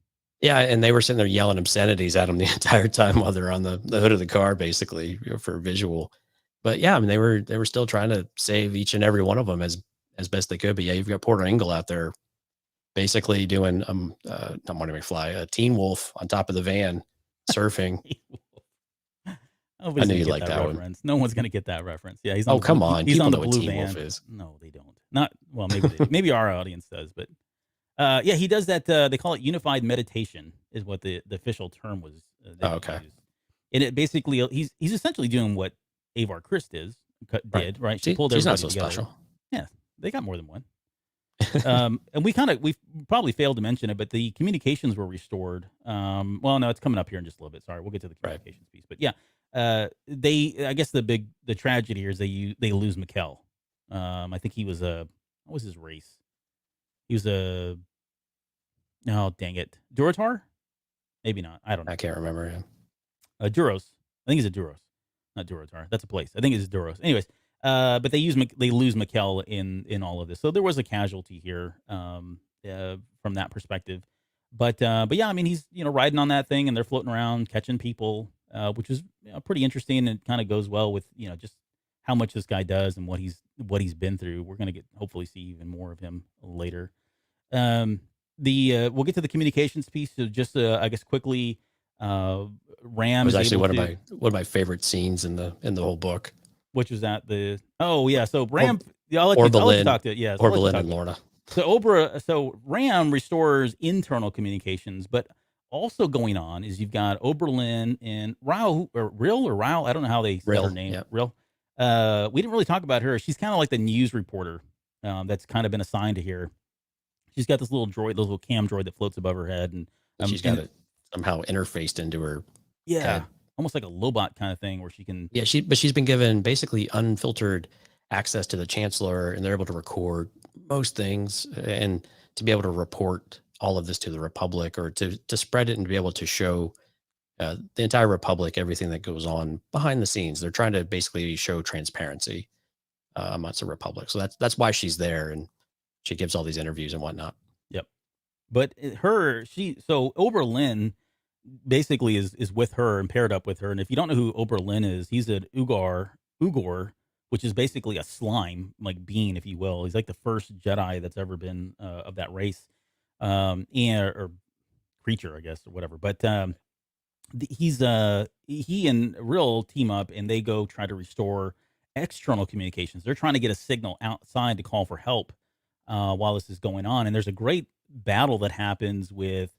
S3: Yeah, and they were sitting there yelling obscenities at them the entire time while they're on the hood of the car, basically, for visual. But yeah, I mean, they were still trying to save each and every one of them as best they could. But yeah, you've got Porter Engel out there basically doing not Marty McFly, a Teen Wolf on top of the van, surfing.
S2: Nobody's
S3: I knew
S2: gonna
S3: you'd
S2: get
S3: like that one.
S2: reference. No one's gonna get that reference. Yeah, he's
S3: Oh,
S2: on the
S3: come
S2: blue,
S3: on.
S2: he's
S3: People
S2: on the
S3: know what
S2: blue
S3: Teen
S2: van.
S3: Wolf is.
S2: No, they don't. Not well, maybe our audience does, but yeah, he does that. They call it unified meditation, is what the official term was. That he
S3: Okay.
S2: used. And it basically he's essentially doing what Avar Christ did, right? She
S3: See,
S2: pulled
S3: she's
S2: everybody
S3: not so
S2: together.
S3: special.
S2: Yeah, they got more than one. And we probably failed to mention it, but the communications were restored. Well, no, it's coming up here in just a little bit. Sorry, we'll get to the communications piece. But yeah, I guess the tragedy here is they lose Mikkel. I think he was what was his race? He was oh, dang it, Duratar? Maybe not. I don't know.
S3: I can't remember him.
S2: Duros. I think he's a Duros, not Duratar. That's a place. I think it's Duros. Anyways, but they lose Mikkel in all of this, so there was a casualty here from that perspective. But yeah, I mean, he's riding on that thing, and they're floating around catching people, which is pretty interesting, and kind of goes well with just how much this guy does and what he's been through. We're gonna hopefully see even more of him later. We'll get to the communications piece. So just I guess quickly, Ram
S3: It was
S2: is
S3: actually
S2: able
S3: one
S2: to,
S3: of my favorite scenes in the whole book.
S2: which was at the So Ram, I'll let you talk to it. Yeah, so I'll let you
S3: Oberlin
S2: talk
S3: and
S2: to it.
S3: Lorna.
S2: So Ram restores internal communications, but also going on is you've got Oberlin and Rao or Ril or Rao. I don't know how they said her
S3: Ril,
S2: name.
S3: yeah.
S2: Ril. We didn't really talk about her. She's kind of like the news reporter that's kind of been assigned to here. She's got this little droid, little cam droid that floats above her head, and
S3: She's got it somehow interfaced into her head.
S2: Almost like a Lobot kind of thing where she can.
S3: Yeah, she's been given basically unfiltered access to the chancellor, and they're able to record most things and to be able to report all of this to the Republic, or to spread it and to be able to show the entire Republic everything that goes on behind the scenes. They're trying to basically show transparency amongst the Republic. So that's why she's there, and she gives all these interviews and whatnot.
S2: Yep. But so Oberlin basically is with her and paired up with her. And if you don't know who Oberlin is, he's an Ugor, which is basically a slime, like being, if you will. He's like the first Jedi that's ever been of that race, or creature, I guess, or whatever. But he and Rill team up, and they go try to restore external communications. They're trying to get a signal outside to call for help while this is going on. And there's a great battle that happens with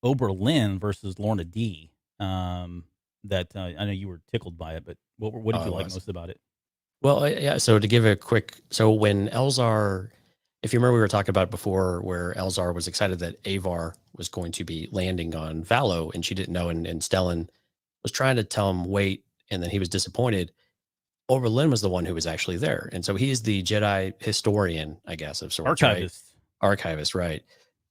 S2: Oberlin versus Lorna D. That I know you were tickled by it, but what did you like most about it?
S3: Well, yeah. So to give a quick, when Elzar, if you remember, we were talking about it before, where Elzar was excited that Avar was going to be landing on Valo, and she didn't know, and Stellan was trying to tell him wait, and then he was disappointed. Oberlin was the one who was actually there, and so he's the Jedi historian, I guess, of sorts. Archivist, right?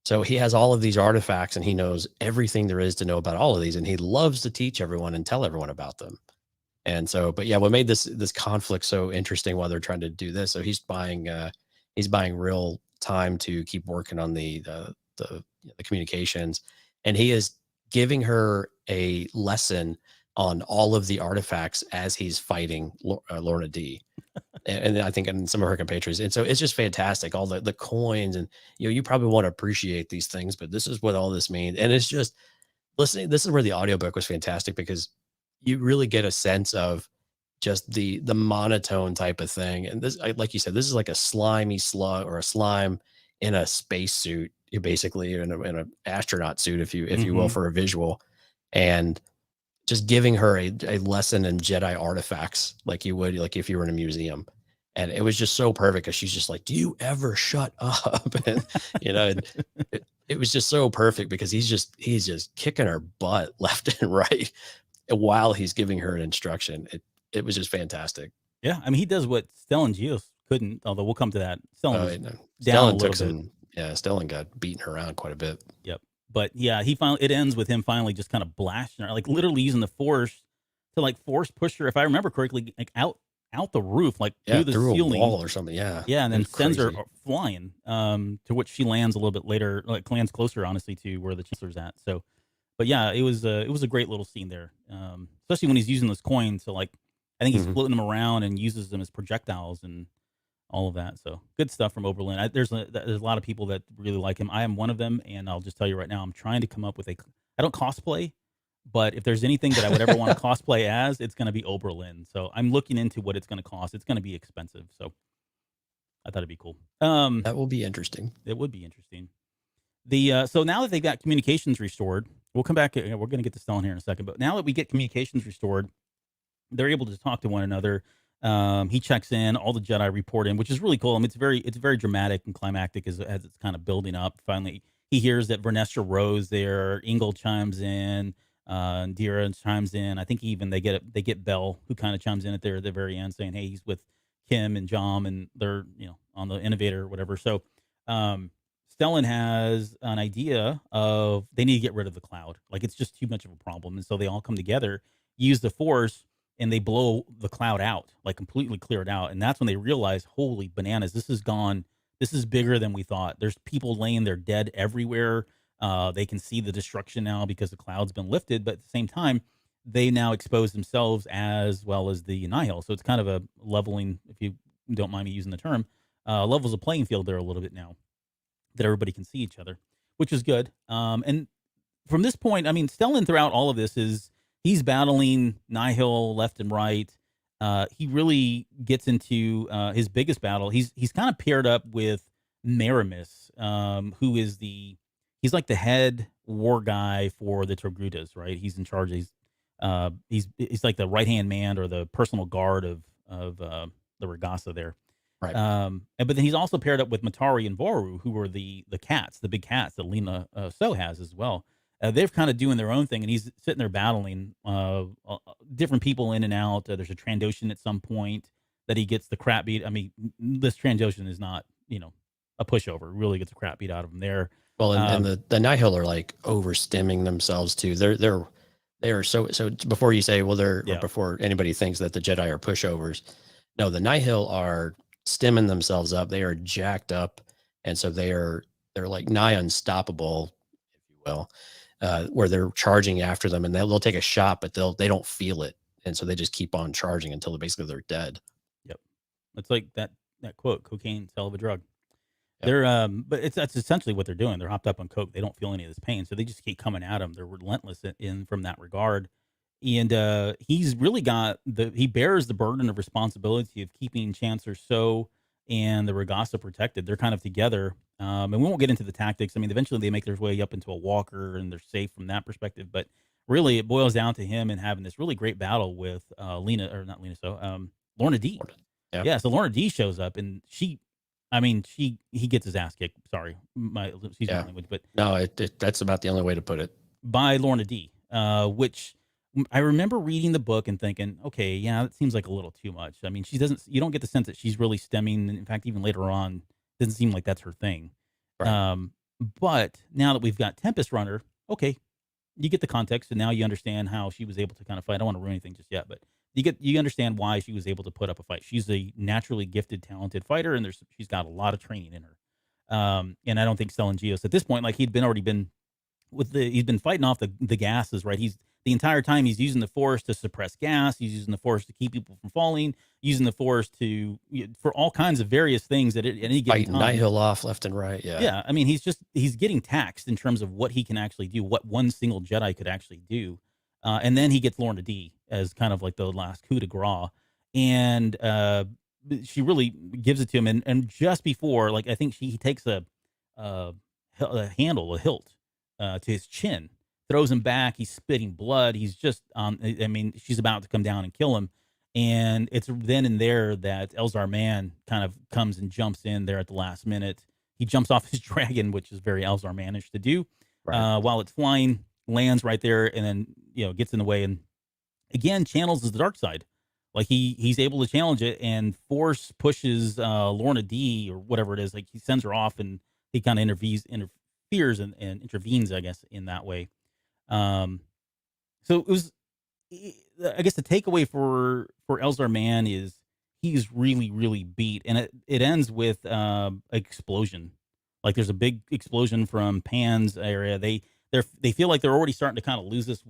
S3: So he has all of these artifacts, and he knows everything there is to know about all of these, and he loves to teach everyone and tell everyone about them. And so, but yeah, what made this conflict so interesting while they're trying to do this? So he's buying real time to keep working on the communications, and he is giving her a lesson on all of the artifacts as he's fighting Lorna D. And I think in some of her compatriots. And so it's just fantastic. All the coins, and you probably want to appreciate these things, but this is what all this means. And it's just listening. This is where the audiobook was fantastic, because you really get a sense of just the monotone type of thing. And this, like you said, this is like a slimy slug, or a slime in a space suit, basically in an astronaut suit, if you will, for a visual, and just giving her a lesson in Jedi artifacts, like you would, like if you were in a museum. And it was just so perfect, because she's just like, do you ever shut up? And, and it was just so perfect, because he's just kicking her butt left and right while he's giving her an instruction. It was just fantastic.
S2: Yeah. I mean, he does what Stellan Geos couldn't, although we'll come to that.
S3: Stellan took some, Stellan got beaten around quite a bit.
S2: Yep. But yeah, it ends with him finally just kind of blasting her, like literally using the force to like force push her, if I remember correctly, like out the roof, like through the ceiling,
S3: a wall or something. Yeah.
S2: Yeah. And then sends her flying, to which she lands a little bit later, like lands closer, honestly, to where the chancellor's at. So, but yeah, it was a great little scene there. Especially when he's using those coins. So like, I think he's floating them around and uses them as projectiles and all of that. So good stuff from Oberlin. There's a lot of people that really like him. I am one of them, and I'll just tell you right now, I'm trying to come up with I don't cosplay, but if there's anything that I would ever want to cosplay as, it's going to be Oberlin. So I'm looking into what it's going to cost. It's going to be expensive. So I thought it'd be cool.
S3: That will be interesting.
S2: It would be interesting. So now that they've got communications restored, we'll come back. We're going to get to Stellan here in a second, but now that we get communications restored, they're able to talk to one another. He checks in, all the Jedi report in, which is really cool. I mean, it's very dramatic and climactic as it's kind of building up. Finally, he hears that Vernestra Rose there, Ingle chimes in, Dira chimes in. I think they get Bell, who kind of chimes in at the very end, saying, "Hey, he's with Kim and Jom, and they're on the Innovator or whatever." So, Stellan has an idea of they need to get rid of the cloud. Like, it's just too much of a problem, and so they all come together, use the Force, and they blow the cloud out, like completely clear it out. And that's when they realize, holy bananas, this is gone. This is bigger than we thought. There's people laying there dead everywhere. They can see the destruction now because the cloud's been lifted. But at the same time, they now expose themselves as well as the Nihil. So it's kind of a leveling, if you don't mind me using the term, levels the playing field there a little bit now, that everybody can see each other, which is good. And from this point, I mean, Stellan throughout all of this he's battling Nihil left and right. he really gets into his biggest battle. He's kind of paired up with Maramis, who is he's like the head war guy for the Togrutas, right? He's in charge. He's like the right hand man or the personal guard of the Regasa there.
S3: Right.
S2: But then he's also paired up with Matari and Voru, who are the cats, the big cats that Lena So has as well. They're kind of doing their own thing, and he's sitting there battling different people in and out. There's a Trandoshan at some point that he gets the crap beat. I mean, this Trandoshan is not, a pushover. Really gets a crap beat out of him there.
S3: Well, and the Nihil are like overstimming themselves too. They are so before you say, well, or before anybody thinks that the Jedi are pushovers, no, the Nihil are stimming themselves up. They are jacked up, and so they're like nigh unstoppable, if you will, where they're charging after them, and they'll take a shot, but they don't feel it, and so they just keep on charging until basically they're dead.
S2: Yep, it's like that quote: "Cocaine's hell of a drug." Yep. But that's essentially what they're doing. They're hopped up on coke. They don't feel any of this pain, so they just keep coming at him. They're relentless in from that regard. And he's really he bears the burden of responsibility of keeping Chancellor So and the Regasa protected. They're kind of together. And we won't get into the tactics. I mean, eventually they make their way up into a walker and they're safe from that perspective. But really, it boils down to him and having this really great battle with Lorna D. Yeah, so Lorna D shows up and he gets his ass kicked. Sorry, my language, but
S3: no, that's about the only way to put it.
S2: By Lorna D, which I remember reading the book and thinking, okay, yeah, that seems like a little too much. I mean, you don't get the sense that she's really stemming. In fact, even later on, it doesn't seem like that's her thing. Right. But now that we've got Tempest Runner, okay, you get the context, and now you understand how she was able to kind of fight. I don't want to ruin anything just yet, but you understand why she was able to put up a fight. She's a naturally gifted, talented fighter, and she's got a lot of training in her. And I don't think Stellan Gios at this point, like he's been fighting off the gases, right? The entire time he's using the Force to suppress gas. He's using the Force to keep people from falling. Using the Force for all kinds of various things at any given time.
S3: Nihil off left and right. Yeah.
S2: Yeah. I mean, he's getting taxed in terms of what he can actually do, what one single Jedi could actually do. And then he gets Lorna D as kind of like the last coup de grace. And she really gives it to him. And just before, like, I think he takes a hilt to his chin, throws him back. He's spitting blood. He's just, she's about to come down and kill him. And it's then and there that Elzar Mann kind of comes and jumps in there at the last minute. He jumps off his dragon, which is very Elzar Mannish to do, while it's flying, lands right there, and then, gets in the way. And again, channels the dark side. Like he's able to challenge it, and Force pushes Lorna D or whatever it is. Like he sends her off, and he kind of interferes and intervenes, I guess, in that way. So it was, I guess the takeaway for Elzar Mann is he's really, really beat, and it ends with explosion. Like there's a big explosion from Pan's area. They feel like they're already starting to kind of lose this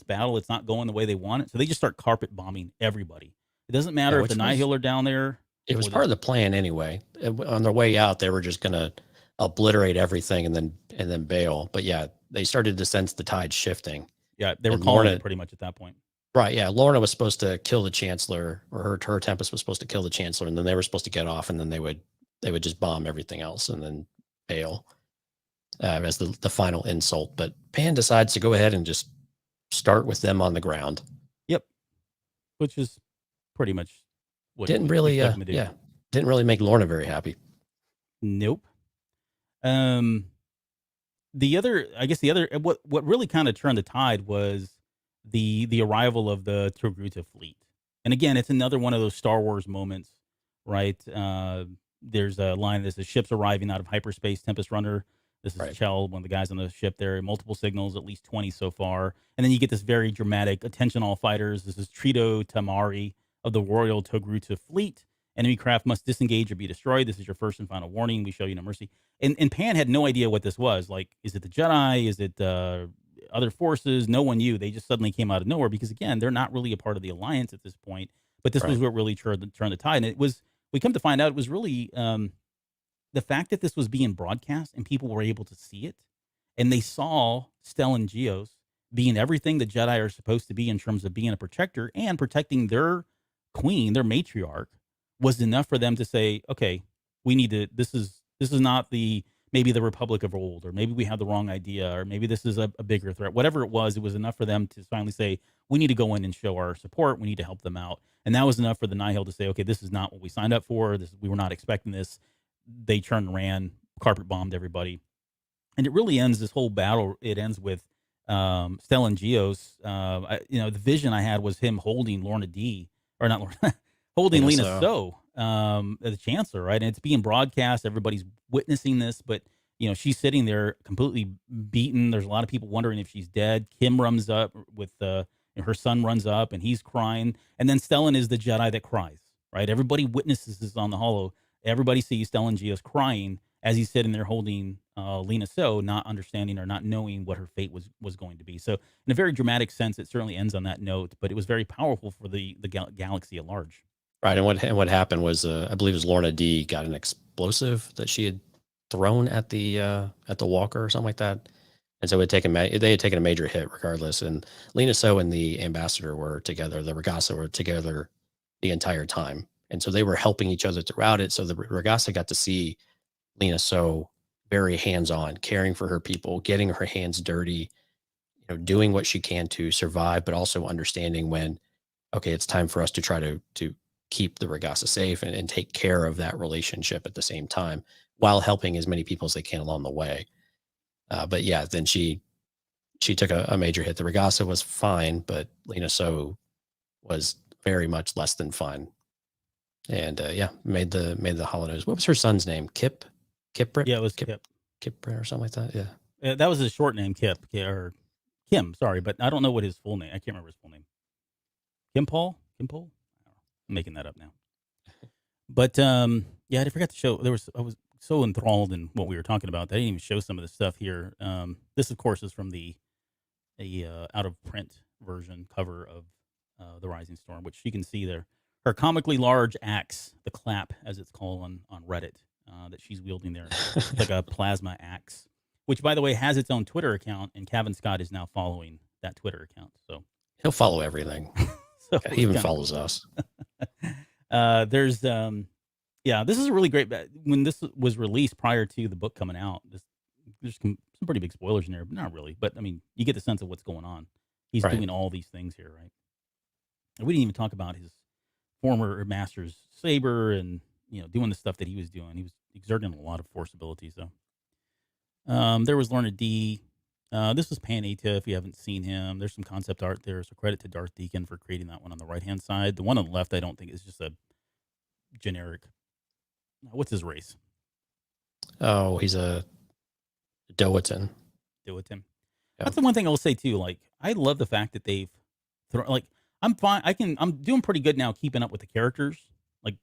S2: battle. It's not going the way they want it, so they just start carpet bombing everybody. It doesn't matter if the Nihil are down there.
S3: It was part of the plan anyway. On their way out, they were just going to obliterate everything and then bail. But yeah, they started to sense the tide shifting.
S2: Yeah, they were calling it pretty much at that point.
S3: Right, yeah. Lorna was supposed to kill the Chancellor, or her Tempest was supposed to kill the Chancellor, and then they were supposed to get off, and then they would just bomb everything else and then bail as the final insult. But Pan decides to go ahead and just start with them on the ground.
S2: Yep, which is pretty much what
S3: didn't really make Lorna very happy.
S2: Nope. What really kind of turned the tide was the arrival of the Togruta fleet. And again, it's another one of those Star Wars moments, right? There's a line that says ships arriving out of hyperspace, Tempest Runner. This is Chell, one of the guys on the ship there. Multiple signals, at least 20 so far. And then you get this very dramatic, attention all fighters. This is Trito Tamari of the Royal Togruta fleet. Enemy craft must disengage or be destroyed. This is your first and final warning. We show you no mercy. And Pan had no idea what this was. Like, is it the Jedi? Is it other forces? No one knew. They just suddenly came out of nowhere because, again, they're not really a part of the Alliance at this point. But this was what really turned the tide. And we come to find out, it was really the fact that this was being broadcast and people were able to see it. And they saw Stellan Gios being everything the Jedi are supposed to be in terms of being a protector and protecting their queen, their matriarch, was enough for them to say, okay, we need to. This is not maybe the Republic of old, or maybe we had the wrong idea, or maybe this is a bigger threat. Whatever it was enough for them to finally say, we need to go in and show our support. We need to help them out. And that was enough for the Nihil to say, okay, this is not what we signed up for. We were not expecting this. They turned and ran, carpet bombed everybody. And it really ends, this whole battle, it ends with Stellan Geos. The vision I had was him holding Lorna D, or not Lorna, holding Lena So, the Chancellor, right? And it's being broadcast. Everybody's witnessing this, but she's sitting there completely beaten. There's a lot of people wondering if she's dead. Kim runs up with her son runs up and he's crying. And then Stellan is the Jedi that cries, right? Everybody witnesses this on the holo. Everybody sees Stellan Geos crying as he's sitting there holding Lena So, not understanding or not knowing what her fate was going to be. So in a very dramatic sense, it certainly ends on that note, but it was very powerful for the galaxy at large.
S3: Right. And what happened was, I believe it was Lorna D got an explosive that she had thrown at the walker or something like that. And so they had taken a major hit regardless. And Lena So and the ambassador were together. The Regassa were together the entire time. And so they were helping each other throughout it. So the Regassa got to see Lena So very hands-on, caring for her people, getting her hands dirty, doing what she can to survive, but also understanding when, okay, it's time for us to try to keep the Regassa safe and take care of that relationship at the same time, while helping as many people as they can along the way. But yeah, then she took a major hit. The Regassa was fine, but Lena So was very much less than fine. And made the Hollow Nose. What was her son's name? Kiprit?
S2: Yeah, it was Kip.
S3: Kiprit or something like that. Yeah.
S2: That was his short name, Kip, or Kim. Sorry, but I don't know what his full name. I can't remember his full name. Kim Paul. I'm making that up now. But I forgot to show. I was so enthralled in what we were talking about that I didn't even show some of the stuff here. This, of course, is from the out of print version cover of The Rising Storm, which you can see there. Her comically large axe, the clap, as it's called on Reddit, that she's wielding there. It's like a plasma axe, which, by the way, has its own Twitter account, and Cavan Scott is now following that Twitter account. So
S3: he'll follow everything.
S2: So
S3: he even follows us.
S2: This is a really great. When this was released prior to the book coming out, there's some pretty big spoilers in there, but not really. But I mean, you get the sense of what's going on. He's doing all these things here, right? And we didn't even talk about his former master's saber and doing the stuff that he was doing. He was exerting a lot of force ability. So there was Lorna D. This was Pan Eta, if you haven't seen him. There's some concept art there, so credit to Darth Deacon for creating that one on the right-hand side. The one on the left, I don't think, is just a generic. What's his race?
S3: Oh, he's a Doatan.
S2: Yeah. That's the one thing I'll say, too. Like, I love the fact that they've thrown, like, I'm fine. I'm doing pretty good now keeping up with the characters. Like,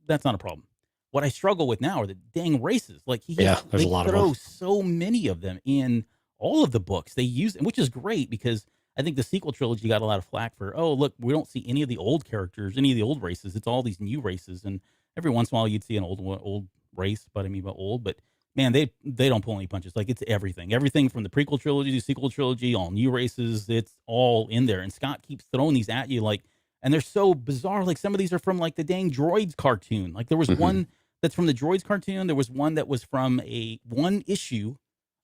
S2: that's not a problem. What I struggle with now are the dang races. Like,
S3: there's a lot of them.
S2: So many of them in all of the books they use, which is great because I think the sequel trilogy got a lot of flack for, oh, look, we don't see any of the old characters, any of the old races. It's all these new races. And every once in a while you'd see an old race, but man, they don't pull any punches. Like, it's everything from the prequel trilogy to sequel trilogy, all new races. It's all in there. And Scott keeps throwing these at you, like, and they're so bizarre. Like, some of these are from like the dang Droids cartoon. Like, there was one that's from the Droids cartoon. There was one that was from one issue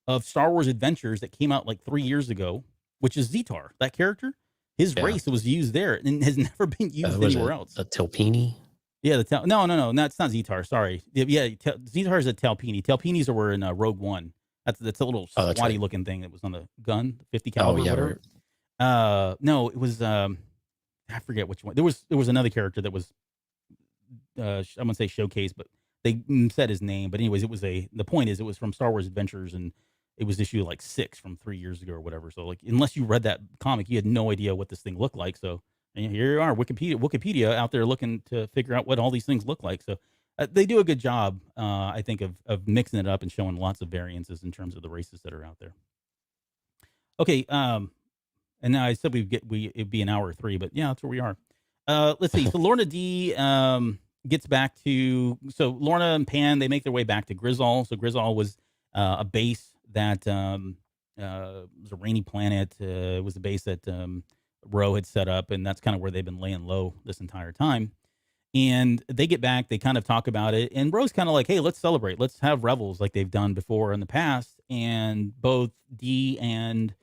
S2: of Star Wars Adventures that came out like 3 years ago, which is Zetar. That character, his race was used there and has never been used anywhere else.
S3: A Telpini?
S2: Yeah, no, it's not Zetar. Sorry. Yeah, Zetar is a Telpini. Telpinis were in Rogue One. That's a little swatty looking thing that was on the gun, 50 caliber. Whatever. No, it was I forget which one. There was another character that was I'm gonna say showcased, but they said his name. But anyways, the point is it was from Star Wars Adventures, and it was issue like 6 from 3 years ago or whatever. So like, unless you read that comic, you had no idea what this thing looked like. So. And here you are, Wikipedia out there looking to figure out what all these things look like. So they do a good job, I think, of mixing it up and showing lots of variances in terms of the races that are out there. Okay, and now I said it'd be an hour or 3, but yeah, that's where we are. Let's see. So Lorna D gets back to Lorna and Pan, they make their way back to Grizzle. So Grizzle was a base that was a rainy planet. It was a base that Roe had set up, and that's kind of where they've been laying low this entire time. And they get back, they kind of talk about it, and Roe's kind of like, hey, let's celebrate. Let's have revels like they've done before in the past. And both Dee and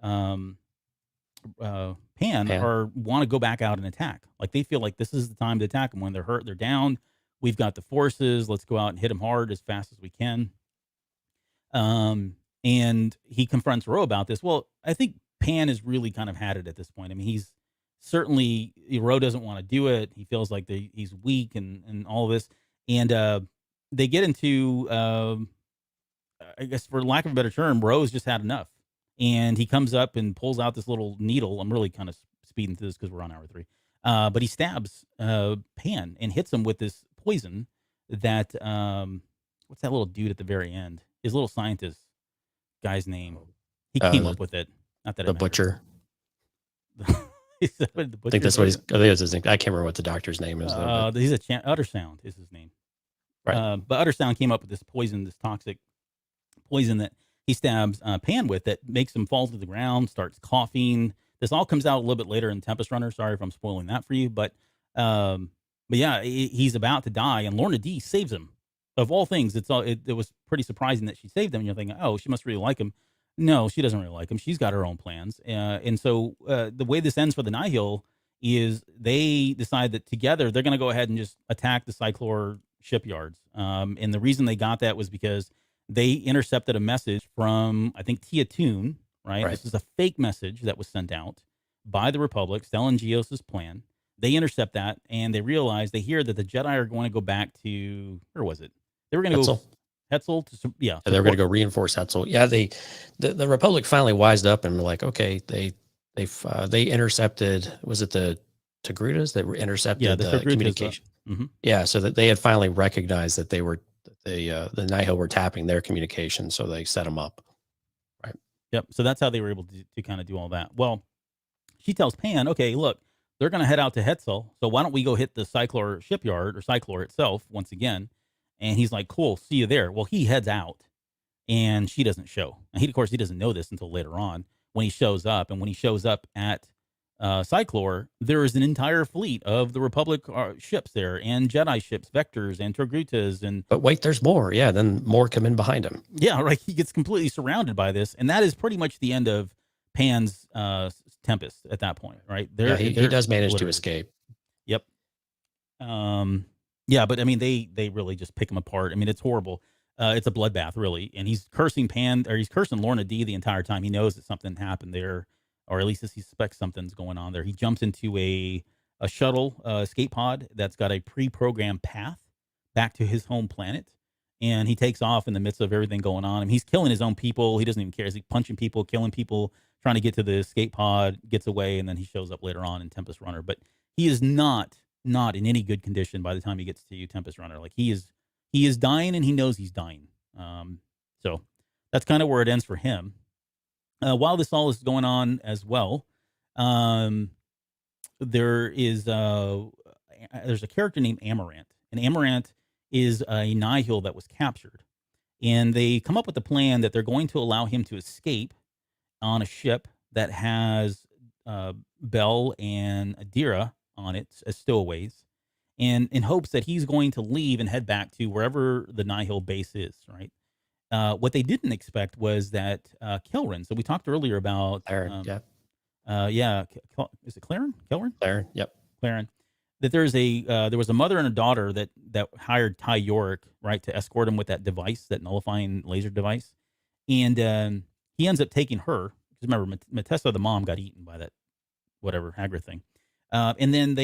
S2: um, Pan are want to go back out and attack. Like they feel like this is the time to attack them when they're hurt, they're down. We've got the forces. Let's go out and hit them hard as fast as we can. And he confronts Roe about this. Well, I think Pan has really kind of had it at this point. I mean, he's certainly Roe doesn't want to do it. He feels like he's weak and all this. And they get into, I guess, for lack of a better term, Roe's just had enough. And he comes up and pulls out this little needle. I'm really kind of speeding through this because we're on hour 3. But he stabs Pan and hits him with this poison that, what's that little dude at the very end? His little scientist guy's name. He came up with it. Not that
S3: the butcher.
S2: I
S3: think that's what he's. I think that's his name. I can't remember what the doctor's name is.
S2: He's Uttersound is his name.
S3: Right.
S2: But Uttersound came up with this poison, this toxic poison that he stabs Pan with, that makes him fall to the ground, starts coughing. This all comes out a little bit later in Tempest Runner. Sorry if I'm spoiling that for you, but yeah, he's about to die, and Lorna Dee saves him. Of all things, it was pretty surprising that she saved him. And you're thinking, oh, she must really like him. No, she doesn't really like him. She's got her own plans. And so the way this ends for the Nihil is they decide that together they're going to go ahead and just attack the Cyclor shipyards. And the reason they got that was because they intercepted a message from, I think, Tia Toon, right? This is a fake message that was sent out by the Republic, Stellan Gios' plan. They intercept that, and they hear that the Jedi are going to go back to, where was it? They were going to go Hetzel. They were going
S3: to go reinforce Hetzel. Yeah, the Republic finally wised up and were like, okay, they intercepted. Was it the Togrutas that intercepted the communication?
S2: Mm-hmm.
S3: Yeah, so that they had finally recognized that the Nihil were tapping their communication, so they set them up. Right.
S2: Yep. So that's how they were able to kind of do all that. Well, she tells Pan, okay, look, they're going to head out to Hetzel, so why don't we go hit the Cyclor shipyard, or Cyclor itself, once again? And he's like, cool, see you there. Well, he heads out, and she doesn't show. And of course, he doesn't know this until later on when he shows up. And when he shows up at Cyclor, there is an entire fleet of the Republic ships there, and Jedi ships, Vectors, and Togrutas.
S3: But wait, there's more. Yeah, then more come in behind him.
S2: Yeah, right. He gets completely surrounded by this. And that is pretty much the end of Pan's Tempest at that point, right?
S3: He does manage to escape.
S2: Yep. Yeah, but I mean, they really just pick him apart. I mean, it's horrible. It's a bloodbath, really. And he's cursing he's cursing Lorna Dee the entire time. He knows that something happened there, or at least he suspects something's going on there. He jumps into a shuttle escape pod that's got a pre-programmed path back to his home planet. And he takes off in the midst of everything going on. I mean, he's killing his own people. He doesn't even care. He's punching people, killing people, trying to get to the escape pod, gets away, and then he shows up later on in Tempest Runner. But he is not in any good condition by the time he gets to Tempest Runner. Like he is dying, and he knows he's dying. So that's kind of where it ends for him. While this all is going on as well, there's a character named Amaranth, and Amaranth is a Nihil that was captured, and they come up with a plan that they're going to allow him to escape on a ship that has Bell and Adira on it as stowaways, and in hopes that he's going to leave and head back to wherever the Nihil base is, right? What they didn't expect was that Kelrin, so we talked earlier about
S3: Claren,
S2: is it Claren? Kelrin?
S3: Claren, yep.
S2: Claren. That there was a mother and a daughter that hired Ty Yorick, right, to escort him with that device, that nullifying laser device. And he ends up taking her, because remember, Matessa, the mom, got eaten by that whatever Hagra thing. And then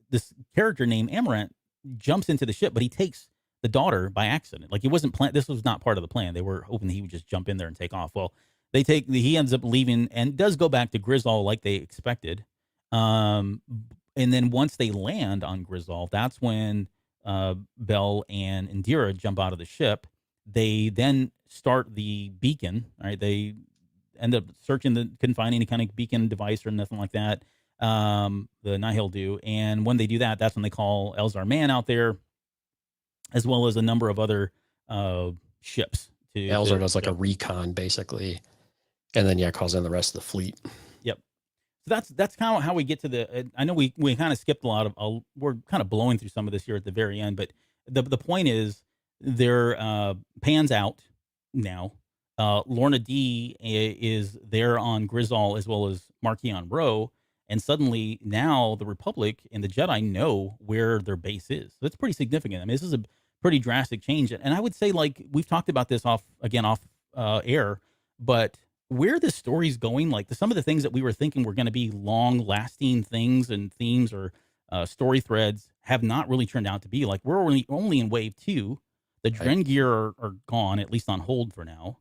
S2: this character named Amaranth jumps into the ship, but he takes the daughter by accident. Like, it wasn't planned. This was not part of the plan. They were hoping he would just jump in there and take off. Well, he ends up leaving and does go back to Grizzle like they expected. And then once they land on Grizzle, that's when Bell and Indira jump out of the ship. They then start the beacon. Right, they end up searching couldn't find any kind of beacon device or nothing like that. The Nihil do, and when they do that, that's when they call Elzar Mann out there, as well as a number of other ships.
S3: Elzar does like a recon basically, and then calls in the rest of the fleet.
S2: that's kind of how we get to the. I know we kind of skipped a lot of. We're kind of blowing through some of this here at the very end, but the point is they're pans out now. Lorna D is there on Grizzle as well as Marchion Row, and suddenly now the Republic and the Jedi know where their base is. So that's pretty significant. I mean, this is a pretty drastic change, and I would say like we've talked about this off air, but where the story's going, like some of the things that we were thinking were going to be long lasting things and themes or story threads have not really turned out to be. Like we're only in wave 2. The Drengir are gone, at least on hold for now.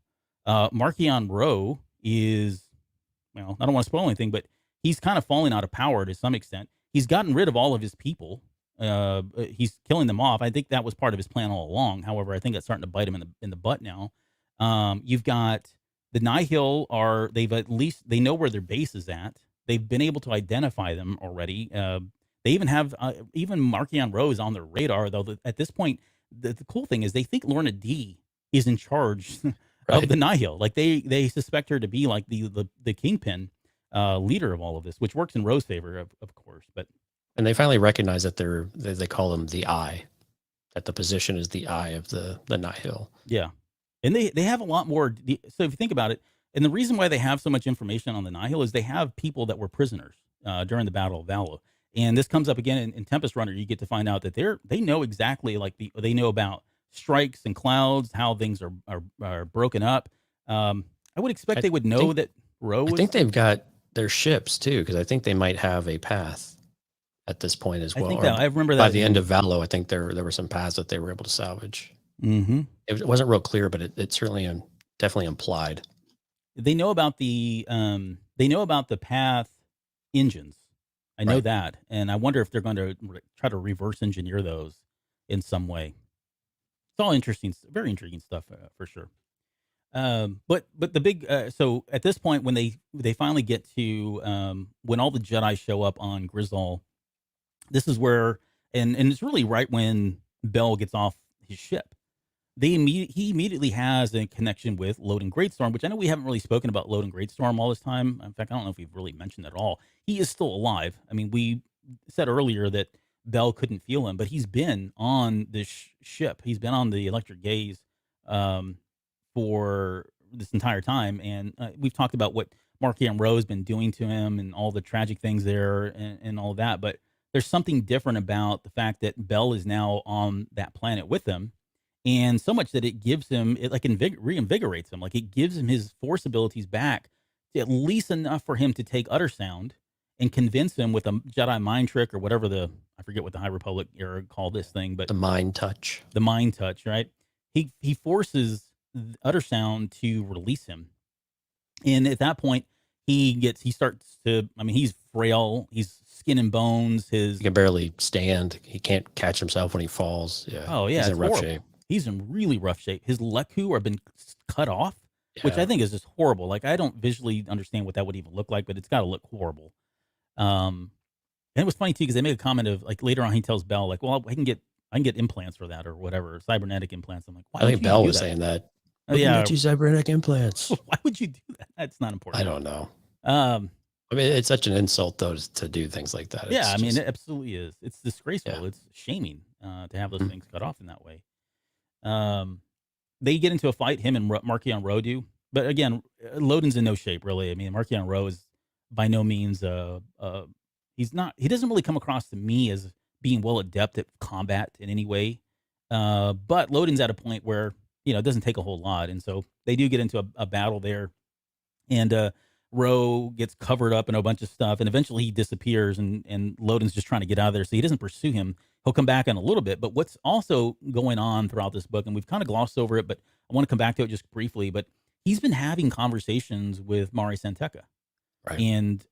S2: Marchion Row is, well, I don't want to spoil anything, but he's kind of falling out of power to some extent. He's gotten rid of all of his people. He's killing them off. I think that was part of his plan all along. However, I think that's starting to bite him in the butt now. You've got the Nihil they know where their base is at. They've been able to identify them already. They even have even Marchion Row is on their radar, though. At this point, the cool thing is they think Lorna D is in charge of the Nihil. Like they suspect her to be like the kingpin leader of all of this, which works in Row's favor, of course.
S3: And they finally recognize that they call them the Eye, that the position is the eye of the Nihil.
S2: Yeah. And they have a lot more. So if you think about it, and the reason why they have so much information on the Nihil is they have people that were prisoners during the Battle of Valo. And this comes up again in Tempest Runner. You get to find out that they know exactly, like they know about strikes and clouds, how things are broken up. I would expect they would know that Row.
S3: I think they've got their ships too, because I think they might have a path at this point as well.
S2: I think I remember that
S3: by the end of Valo. I think there were some paths that they were able to salvage.
S2: Mm-hmm.
S3: It wasn't real clear, but it certainly definitely implied.
S2: They know about the path engines. I know that, and I wonder if they're going to try to reverse engineer those in some way. It's all interesting, very intriguing stuff for sure. But the big so at this point when they finally get to when all the Jedi show up on Grizzle, this is where and it's really right when Bell gets off his ship. He immediately has a connection with Loden Greatstorm, which I know we haven't really spoken about Loden Greatstorm all this time. In fact, I don't know if we've really mentioned it at all. He is still alive. I mean, we said earlier that Bell couldn't feel him, but he's been on this ship. He's been on the Electric Gaze for this entire time, and we've talked about what Marchion Row has been doing to him and all the tragic things there and all of that. But there's something different about the fact that Bell is now on that planet with him. And so much that it gives him, it like reinvigorates him. Like it gives him his force abilities back, at least enough for him to take Utter Sound and convince him with a Jedi mind trick or whatever I forget what the High Republic era called this thing, but
S3: the mind touch.
S2: The mind touch, right? He forces Utter Sound to release him. And at that point, he starts to, I mean, he's frail, he's skin and bones, he
S3: can barely stand, he can't catch himself when he falls. Yeah.
S2: Oh yeah.
S3: He's in rough shape.
S2: He's in really rough shape. His Leku have been cut off, which I think is just horrible. Like I don't visually understand what that would even look like, but it's got to look horrible. And it was funny too because they make a comment of like later on he tells Bell like, "Well, I can get implants for that or whatever, cybernetic implants." I'm like, "Why?" I think
S3: Bell was saying that.
S2: Yeah,
S3: you cybernetic implants.
S2: Why would you do that? That's not important.
S3: I don't know. I mean, it's such an insult though to do things like that.
S2: Yeah, I mean, it absolutely is. It's disgraceful. Yeah. It's shaming to have those things cut off in that way. They get into a fight, him and Marchion Row do, but again, Loden's in no shape really. I mean, Marchion Row is by no means he doesn't really come across to me as being well adept at combat in any way. But Loden's at a point where, it doesn't take a whole lot. And so they do get into a battle there, and Row gets covered up in a bunch of stuff, and eventually he disappears, and Loden's just trying to get out of there. So he doesn't pursue him. He'll come back in a little bit. But what's also going on throughout this book, and we've kind of glossed over it, but I want to come back to it just briefly, but he's been having conversations with Mari Santeca.
S3: Right.
S2: And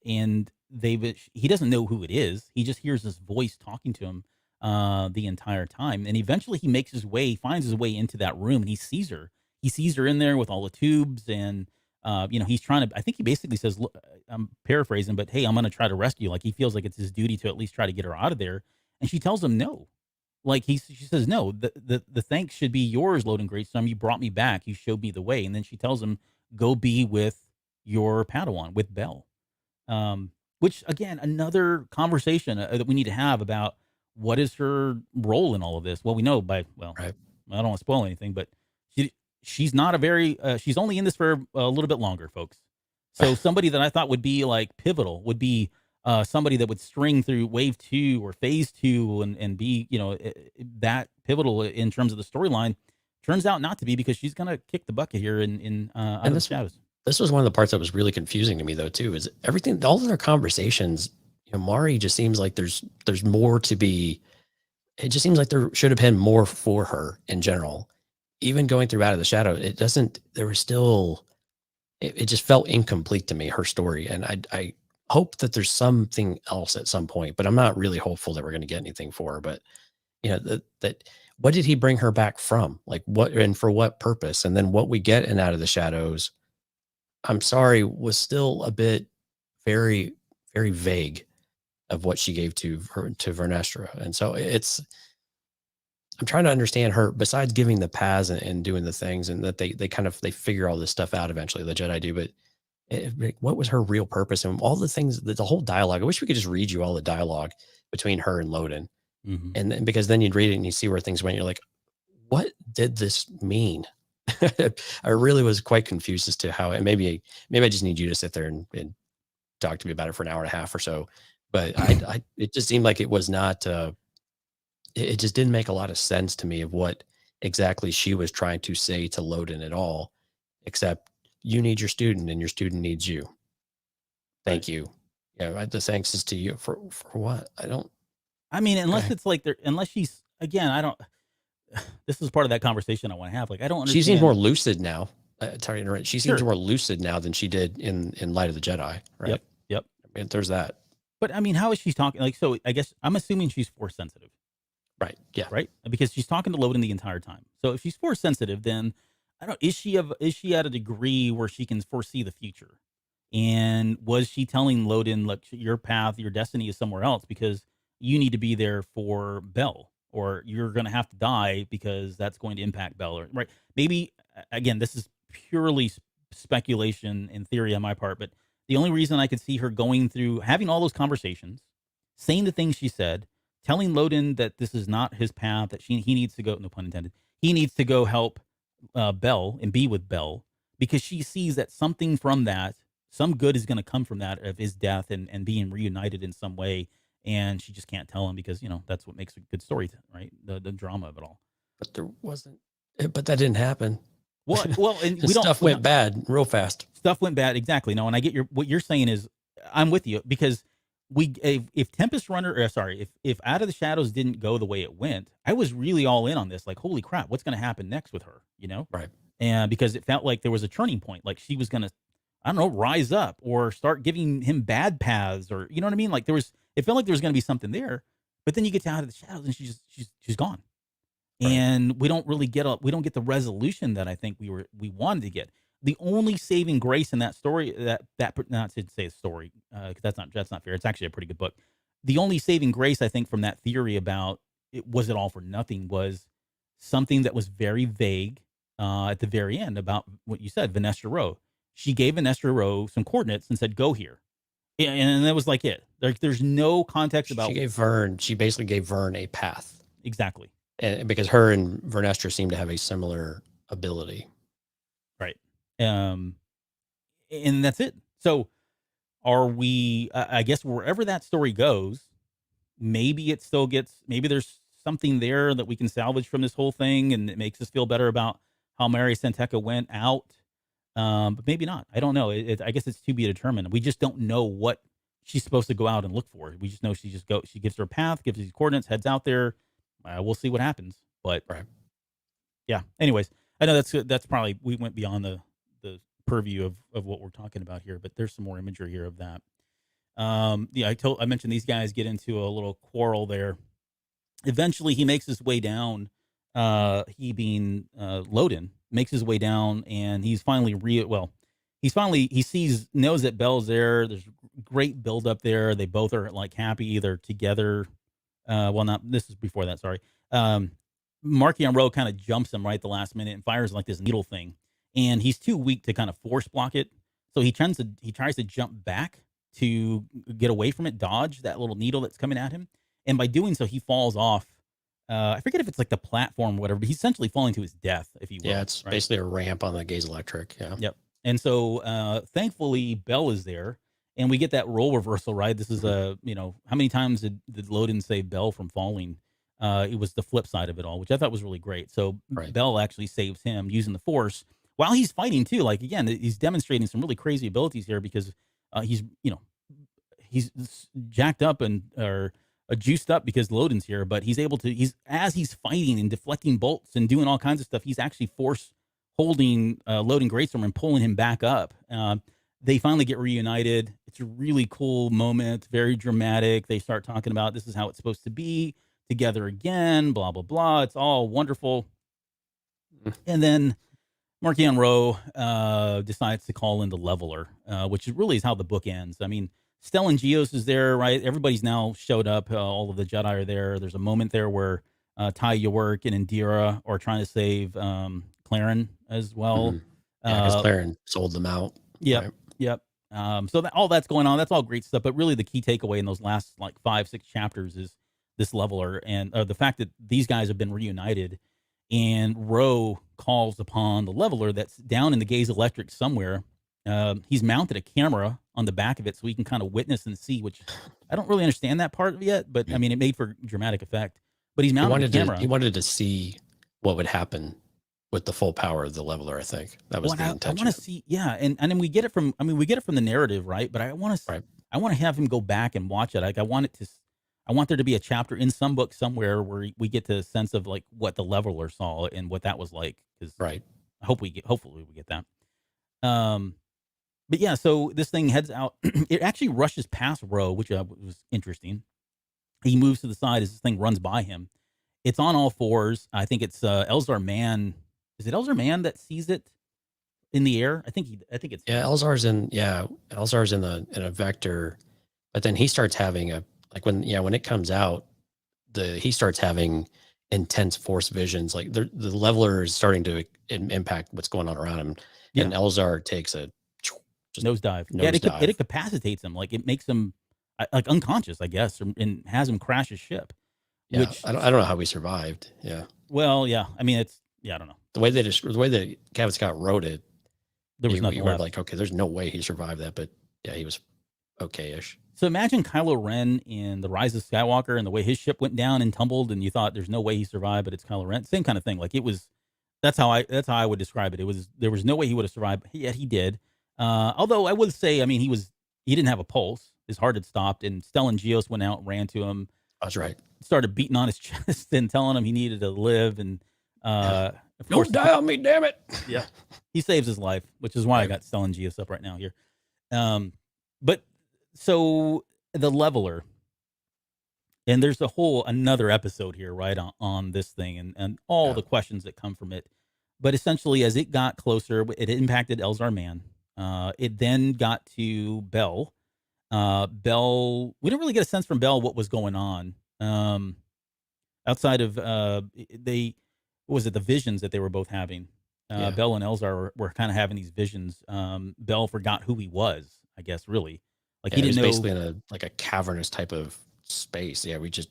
S2: he doesn't know who it is. He just hears this voice talking to him the entire time. And eventually he finds his way into that room, and he sees her. He sees her in there with all the tubes, and he's trying to, I think he basically says, look, I'm paraphrasing, but hey, I'm going to try to rescue you. Like he feels like it's his duty to at least try to get her out of there. And she tells him no. Like she says, no, the thanks should be yours, Loden Greatstorm. You brought me back. You showed me the way. And then she tells him, go be with your Padawan, with Bell. Which again, another conversation that we need to have about what is her role in all of this. Well, we know
S3: Right.
S2: I don't want to spoil anything, but she she's not a very she's only in this for a little bit longer, folks. So somebody that I thought would be like pivotal would be somebody that would string through wave 2 or phase 2 and be, that pivotal in terms of the storyline. Turns out not to be, because she's gonna kick the bucket here in Out
S3: And
S2: of the Shadows.
S3: this was one of the parts that was really confusing to me though too, is everything, all of their conversations, Mari just seems like there's more to be. It just seems like there should have been more for her in general. Even going through Out of the Shadow, it doesn't, there was still, it just felt incomplete to me, her story. And I hope that there's something else at some point, but I'm not really hopeful that we're going to get anything for her. But that what did he bring her back from? Like what, and for what purpose? And then what we get in Out of the Shadows, I'm sorry, was still a bit very, very vague of what she gave to Vernestra. And so I'm trying to understand her, besides giving the paths and doing the things, and that they kind of, they figure all this stuff out eventually, the Jedi do, but what was her real purpose and all the things, the whole dialogue. I wish we could just read you all the dialogue between her and Loden.
S2: Mm-hmm.
S3: And then, because then you'd read it and you see where things went. You're like, what did this mean? I really was quite confused as to how, and maybe I just need you to sit there and talk to me about it for an hour and a half or so. But it just seemed like it was not, it just didn't make a lot of sense to me of what exactly she was trying to say to Loden at all, except you need your student and your student needs you. Thank you. Yeah, the thanks is to you for what?
S2: I mean, unless
S3: Okay.
S2: it's like unless she's, again, I don't. This is part of that conversation I want to have. Like, I don't understand.
S3: She seems more lucid now. Sorry to interrupt. She seems
S2: Sure.
S3: more lucid now than she did in Light of the Jedi, right?
S2: Yep.
S3: I mean, there's that.
S2: But I mean, how is she talking? Like, so I guess I'm assuming she's force sensitive,
S3: Right. Yeah.
S2: right? Because she's talking to Loden the entire time. So if she's force sensitive, then I don't. Is she at a degree where she can foresee the future? And was she telling Loden, look, your path, your destiny is somewhere else, because you need to be there for Bell, or you're going to have to die because that's going to impact Bell, or, right? Maybe, again, this is purely speculation and theory on my part, but the only reason I could see her going through having all those conversations, saying the things she said, telling Loden that this is not his path, that he needs to go, no pun intended, he needs to go help Bell and be with Bell, because she sees that something from that, some good is going to come from that, of his death and being reunited in some way. And she just can't tell him, because, that's what makes a good story, right? The drama of it all.
S3: But there wasn't, but that didn't happen.
S2: Well, and
S3: stuff went bad real fast.
S2: Stuff went bad. Exactly. No. And I get what you're saying is, I'm with you, because if Tempest Runner, if Out of the Shadows didn't go the way it went, I was really all in on this. Like, holy crap, what's going to happen next with her?
S3: Right.
S2: And because it felt like there was a turning point, like she was going to, I don't know, rise up or start giving him bad paths, or, you know what I mean? Like it felt like there was going to be something there, but then you get to Out of the Shadows and she's gone. Right. And we don't get the resolution that I think we wanted to get. The only saving grace in that story, that not to say a story, that's not fair. It's actually a pretty good book. The only saving grace, I think, from that theory about was it all for nothing, was something that was very vague at the very end about what you said, Venestra Row. She gave Venestra Row some coordinates and said, go here. And that was like it. There's no context about.
S3: She basically gave Vern a path.
S2: Exactly.
S3: And because her and Vernestra seem to have a similar ability.
S2: Right. And that's it. So are we, I guess wherever that story goes, maybe it still maybe there's something there that we can salvage from this whole thing, and it makes us feel better about how Mary Santeca went out. But maybe not. I don't know. I guess it's to be determined. We just don't know what she's supposed to go out and look for. We just know she gives her a path, gives these coordinates, heads out there. We'll see what happens. But
S3: right.
S2: Yeah. Anyways, I know that's probably, we went beyond the purview of what we're talking about here, but there's some more imagery here of that. Yeah, I mentioned these guys get into a little quarrel there. Eventually, he makes his way down. He being Loden makes his way down, and he's finally knows that Bell's there. There's great build up there. They both are like happy. They're together. This is before that. Sorry. Markion Rowe kind of jumps him right at the last minute and fires like this needle thing, and he's too weak to kind of force block it. So he tries to jump back, to get away from it, dodge that little needle that's coming at him. And by doing so, he falls off. I forget if it's like the platform or whatever, but he's essentially falling to his death, if you will.
S3: Yeah, it's
S2: right?
S3: basically a ramp on the Gaze Electric. Yeah.
S2: Yep. And so thankfully, Bell is there. And we get that role reversal, right? This is how many times did Loden save Bell from falling? It was the flip side of it all, which I thought was really great. So
S3: Right.
S2: Bell actually saves him using the Force while he's fighting too. Like again, he's demonstrating some really crazy abilities here because he's jacked up and or juiced up because Loden's here, but he's able to. As he's fighting and deflecting bolts and doing all kinds of stuff, he's actually Force holding Loden Greatstorm and pulling him back up. They finally get reunited. It's a really cool moment, very dramatic. They start talking about this is how it's supposed to be, together again, blah, blah, blah. It's all wonderful. And then Markian Rowe decides to call in the Leveler, which really is how the book ends. I mean, Stellan Gios is there, right? Everybody's now showed up. All of the Jedi are there. There's a moment there where Ty York and Indira are trying to save Claren as well.
S3: Yeah, because Claren sold them out.
S2: Yep.
S3: Right.
S2: Yep. So all that's going on. That's all great stuff. But really, the key takeaway in those last like 5-6 chapters is this Leveler and the fact that these guys have been reunited, and Rowe calls upon the Leveler that's down in the Gaze Electric somewhere. He's mounted a camera on the back of it so he can kind of witness and see, which I don't really understand that part of it yet, but I mean, it made for dramatic effect. But he's mounted a camera.
S3: He wanted to see what would happen with the full power of the Leveler. I think that was the intention.
S2: I want to see, yeah, and then we get it from. I mean, we get it from the narrative, right? But I want to,
S3: Right.
S2: I want to have him go back and watch it. Like, I want there to be a chapter in some book somewhere where we get the sense of like what the Leveler saw and what that was like. Because
S3: Right.
S2: hopefully we get that. But yeah, so this thing heads out. It actually rushes past Rowe, which was interesting. He moves to the side as this thing runs by him. It's on all fours. I think it's Elzar Mann. Is it Elzar Mann that sees it in the air? I think it's
S3: Elzar's in a vector, but then he starts having when it comes out, he starts having intense Force visions. Like the Leveler is starting to impact what's going on around him, and Elzar takes a
S2: nosedive. Yeah, it incapacitates him. Like it makes him like unconscious, I guess, and has him crash his ship.
S3: Yeah,
S2: which
S3: I don't know how he survived. Yeah.
S2: Well, yeah. I mean, I don't know.
S3: The way that Cavan Scott wrote it,
S2: there was nothing
S3: you were
S2: left.
S3: like, okay, there's no way he survived that, but yeah, he was okay-ish.
S2: So imagine Kylo Ren in The Rise of Skywalker and the way his ship went down and tumbled, and you thought there's no way he survived, but it's Kylo Ren. Same kind of thing. Like that's how I would describe it. There was no way he would have survived, yet he did. Although I would say, I mean, he didn't have a pulse. His heart had stopped, and Stellan Gios went out and ran to him.
S3: That's right.
S2: Started beating on his chest and telling him he needed to live, and of course,
S3: don't die on me, damn it.
S2: Yeah, he saves his life, which is why I got Stellan Gios up right now here. But so the Leveler, and there's another episode here, right, on this thing and all the questions that come from it. But essentially, as it got closer, it impacted Elzar Mann. It then got to Bell. Bell, we didn't really get a sense from Bell what was going on. Outside of what was it, the visions that they were both having. Bell and Elzar were kind of having these visions. Bell forgot who he was, I guess, really. Like he didn't know.
S3: Basically in a cavernous type of space. Yeah, we just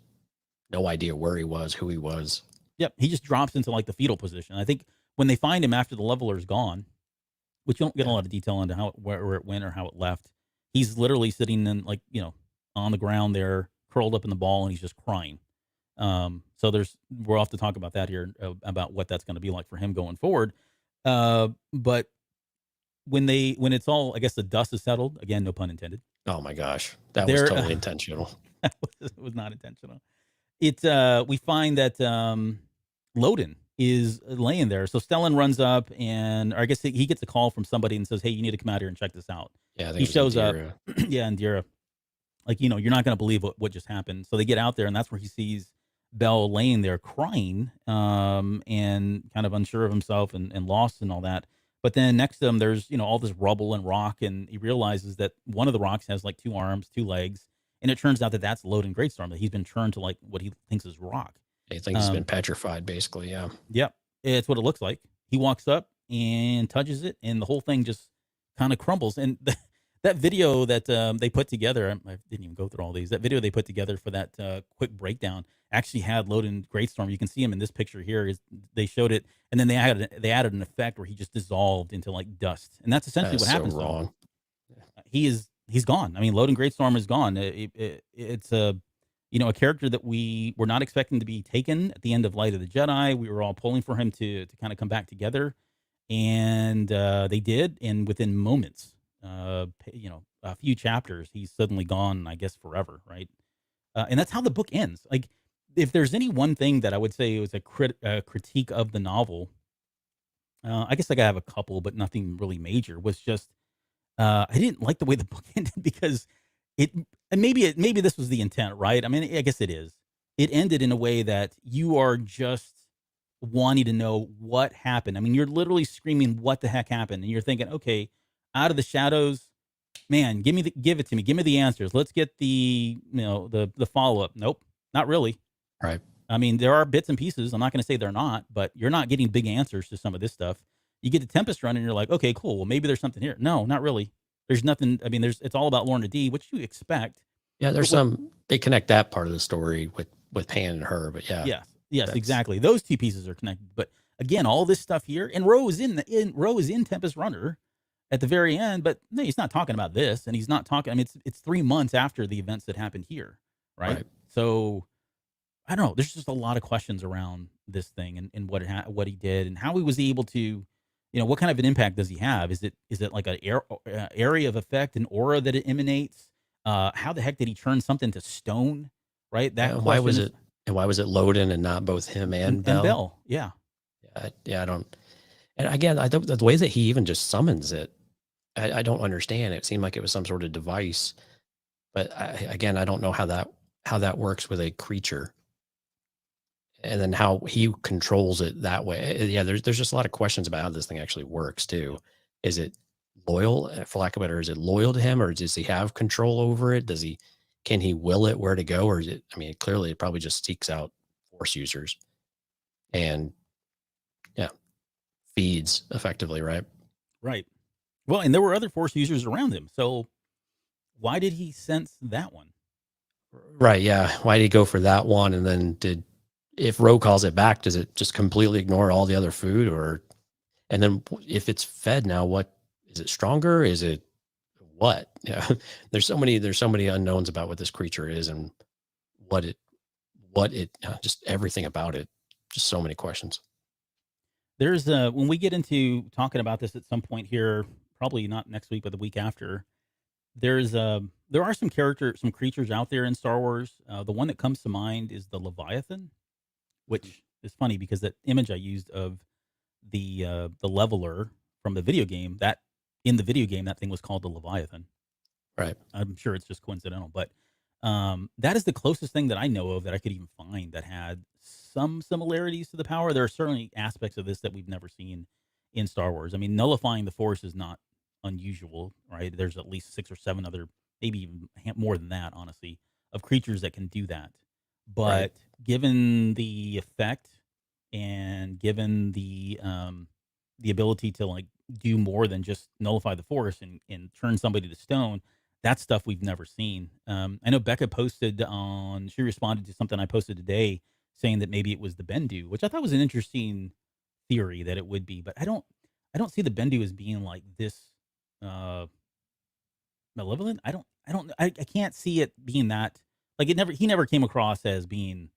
S3: no idea where he was, who he was.
S2: Yep, he just drops into like the fetal position. I think when they find him after the Leveler's gone, which you don't get a lot of detail into where it went or how it left, he's literally sitting in on the ground there, curled up in the ball, and he's just crying. So we'll have to talk about that here about what that's going to be like for him going forward. But when it's all, I guess the dust is settled again, no pun intended.
S3: Oh my gosh, that was totally intentional.
S2: It was not intentional. We find that Loden is laying there. So Stellan runs up, or I guess he gets a call from somebody and says, "Hey, you need to come out here and check this out."
S3: Yeah,
S2: he shows up. Yeah, Indira. Like, you're not going to believe what just happened. So they get out there, and that's where he sees Bell laying there crying, and kind of unsure of himself and lost and all that. But then next to him, there's, all this rubble and rock, and he realizes that one of the rocks has like 2 arms, 2 legs, and it turns out that that's Loden Greatstorm, that he's been turned to like what he thinks is rock.
S3: He thinks he's been petrified, basically, yeah.
S2: Yep, it's what it looks like. He walks up and touches it, and the whole thing just kind of crumbles. And That video that they put together, I didn't even go through all these. That video they put together for that quick breakdown actually had Loden Greatstorm. You can see him in this picture here. They showed it, and then they added an effect where he just dissolved into like dust, and that's
S3: That
S2: essentially
S3: is
S2: what
S3: so
S2: happens to him.
S3: wrong.
S2: He's gone. I mean, Loden Greatstorm is gone. It's a a character that we were not expecting to be taken at the end of Light of the Jedi. We were all pulling for him to kind of come back together, and they did. And within moments, a few chapters, he's suddenly gone. I guess forever, right? And that's how the book ends. Like, if there's any one thing that I would say was a critique of the novel, I guess I have a couple, but nothing really major. Was just I didn't like the way the book ended because it and maybe this was the intent, right? I mean, I guess it is. It ended in a way that you are just wanting to know what happened. I mean, you're literally screaming, "What the heck happened?" And you're thinking, "Okay, out of the shadows, man, give it to me. Give me the answers. Let's get the follow up." Nope, not really.
S3: Right.
S2: I mean, there are bits and pieces. I'm not going to say they're not, but you're not getting big answers to some of this stuff. You get the Tempest run, and you're like, okay, cool. Well, maybe there's something here. No, not really. There's nothing. I mean, it's all about Lorna D, which you expect.
S3: Yeah, there's
S2: But
S3: they connect that part of the story with Pan and her, but yeah.
S2: yes, exactly. Those two pieces are connected. But again, all this stuff here, and Roe is in Tempest Runner at the very end, but no, he's not talking about this, and he's not talking. I mean, it's 3 months after the events that happened here, right?
S3: Right.
S2: So I don't know. There's just a lot of questions around this thing and what he did and how he was able to, what kind of an impact does he have? Is it like an area of effect, an aura that it emanates? How the heck did he turn something to stone? Right. That
S3: And
S2: question.
S3: why was it Loden and not both him and Bell?
S2: And Bell? Yeah.
S3: I don't. And again, I don't, the way that he even just summons it, I don't understand. It seemed like it was some sort of device, but I don't know how that works with a creature, and then how he controls it that way. Yeah, there's just a lot of questions about how this thing actually works too. Is it loyal, for lack of a better, is it loyal to him, or does he have control over it? Can he will it where to go, or is it? I mean, clearly, it probably just seeks out Force users, and yeah, feeds effectively, right?
S2: Right. Well, and there were other Force users around him, so why did he sense that one?
S3: Right. Yeah. Why did he go for that one? And then if Ro calls it back, does it just completely ignore all the other food, and then if it's fed now, what is it stronger? Is it what? Yeah. There's so many unknowns about what this creature is and what it, just everything about it. Just so many questions.
S2: There's when we get into talking about this at some point here, probably not next week, but the week after, there are some creatures out there in Star Wars. The one that comes to mind is the Leviathan, which is funny because that image I used of the leveler from the video game, that in the video game that thing was called the Leviathan.
S3: Right.
S2: I'm sure it's just coincidental, but that is the closest thing that I know of that I could even find that had some similarities to the power. There are certainly aspects of this that we've never seen in Star Wars. I mean, nullifying the Force is not unusual, right? There's at least 6 or 7 other, maybe even more than that, honestly, of creatures that can do that. But
S3: Right.
S2: given the effect and given the ability to like do more than just nullify the Force and turn somebody to stone, that's stuff we've never seen. I know Becca she responded to something I posted today saying that maybe it was the Bendu, which I thought was an interesting theory that it would be, but I don't see the Bendu as being like this uh malevolent. I can't see it being that, like, he never came across as being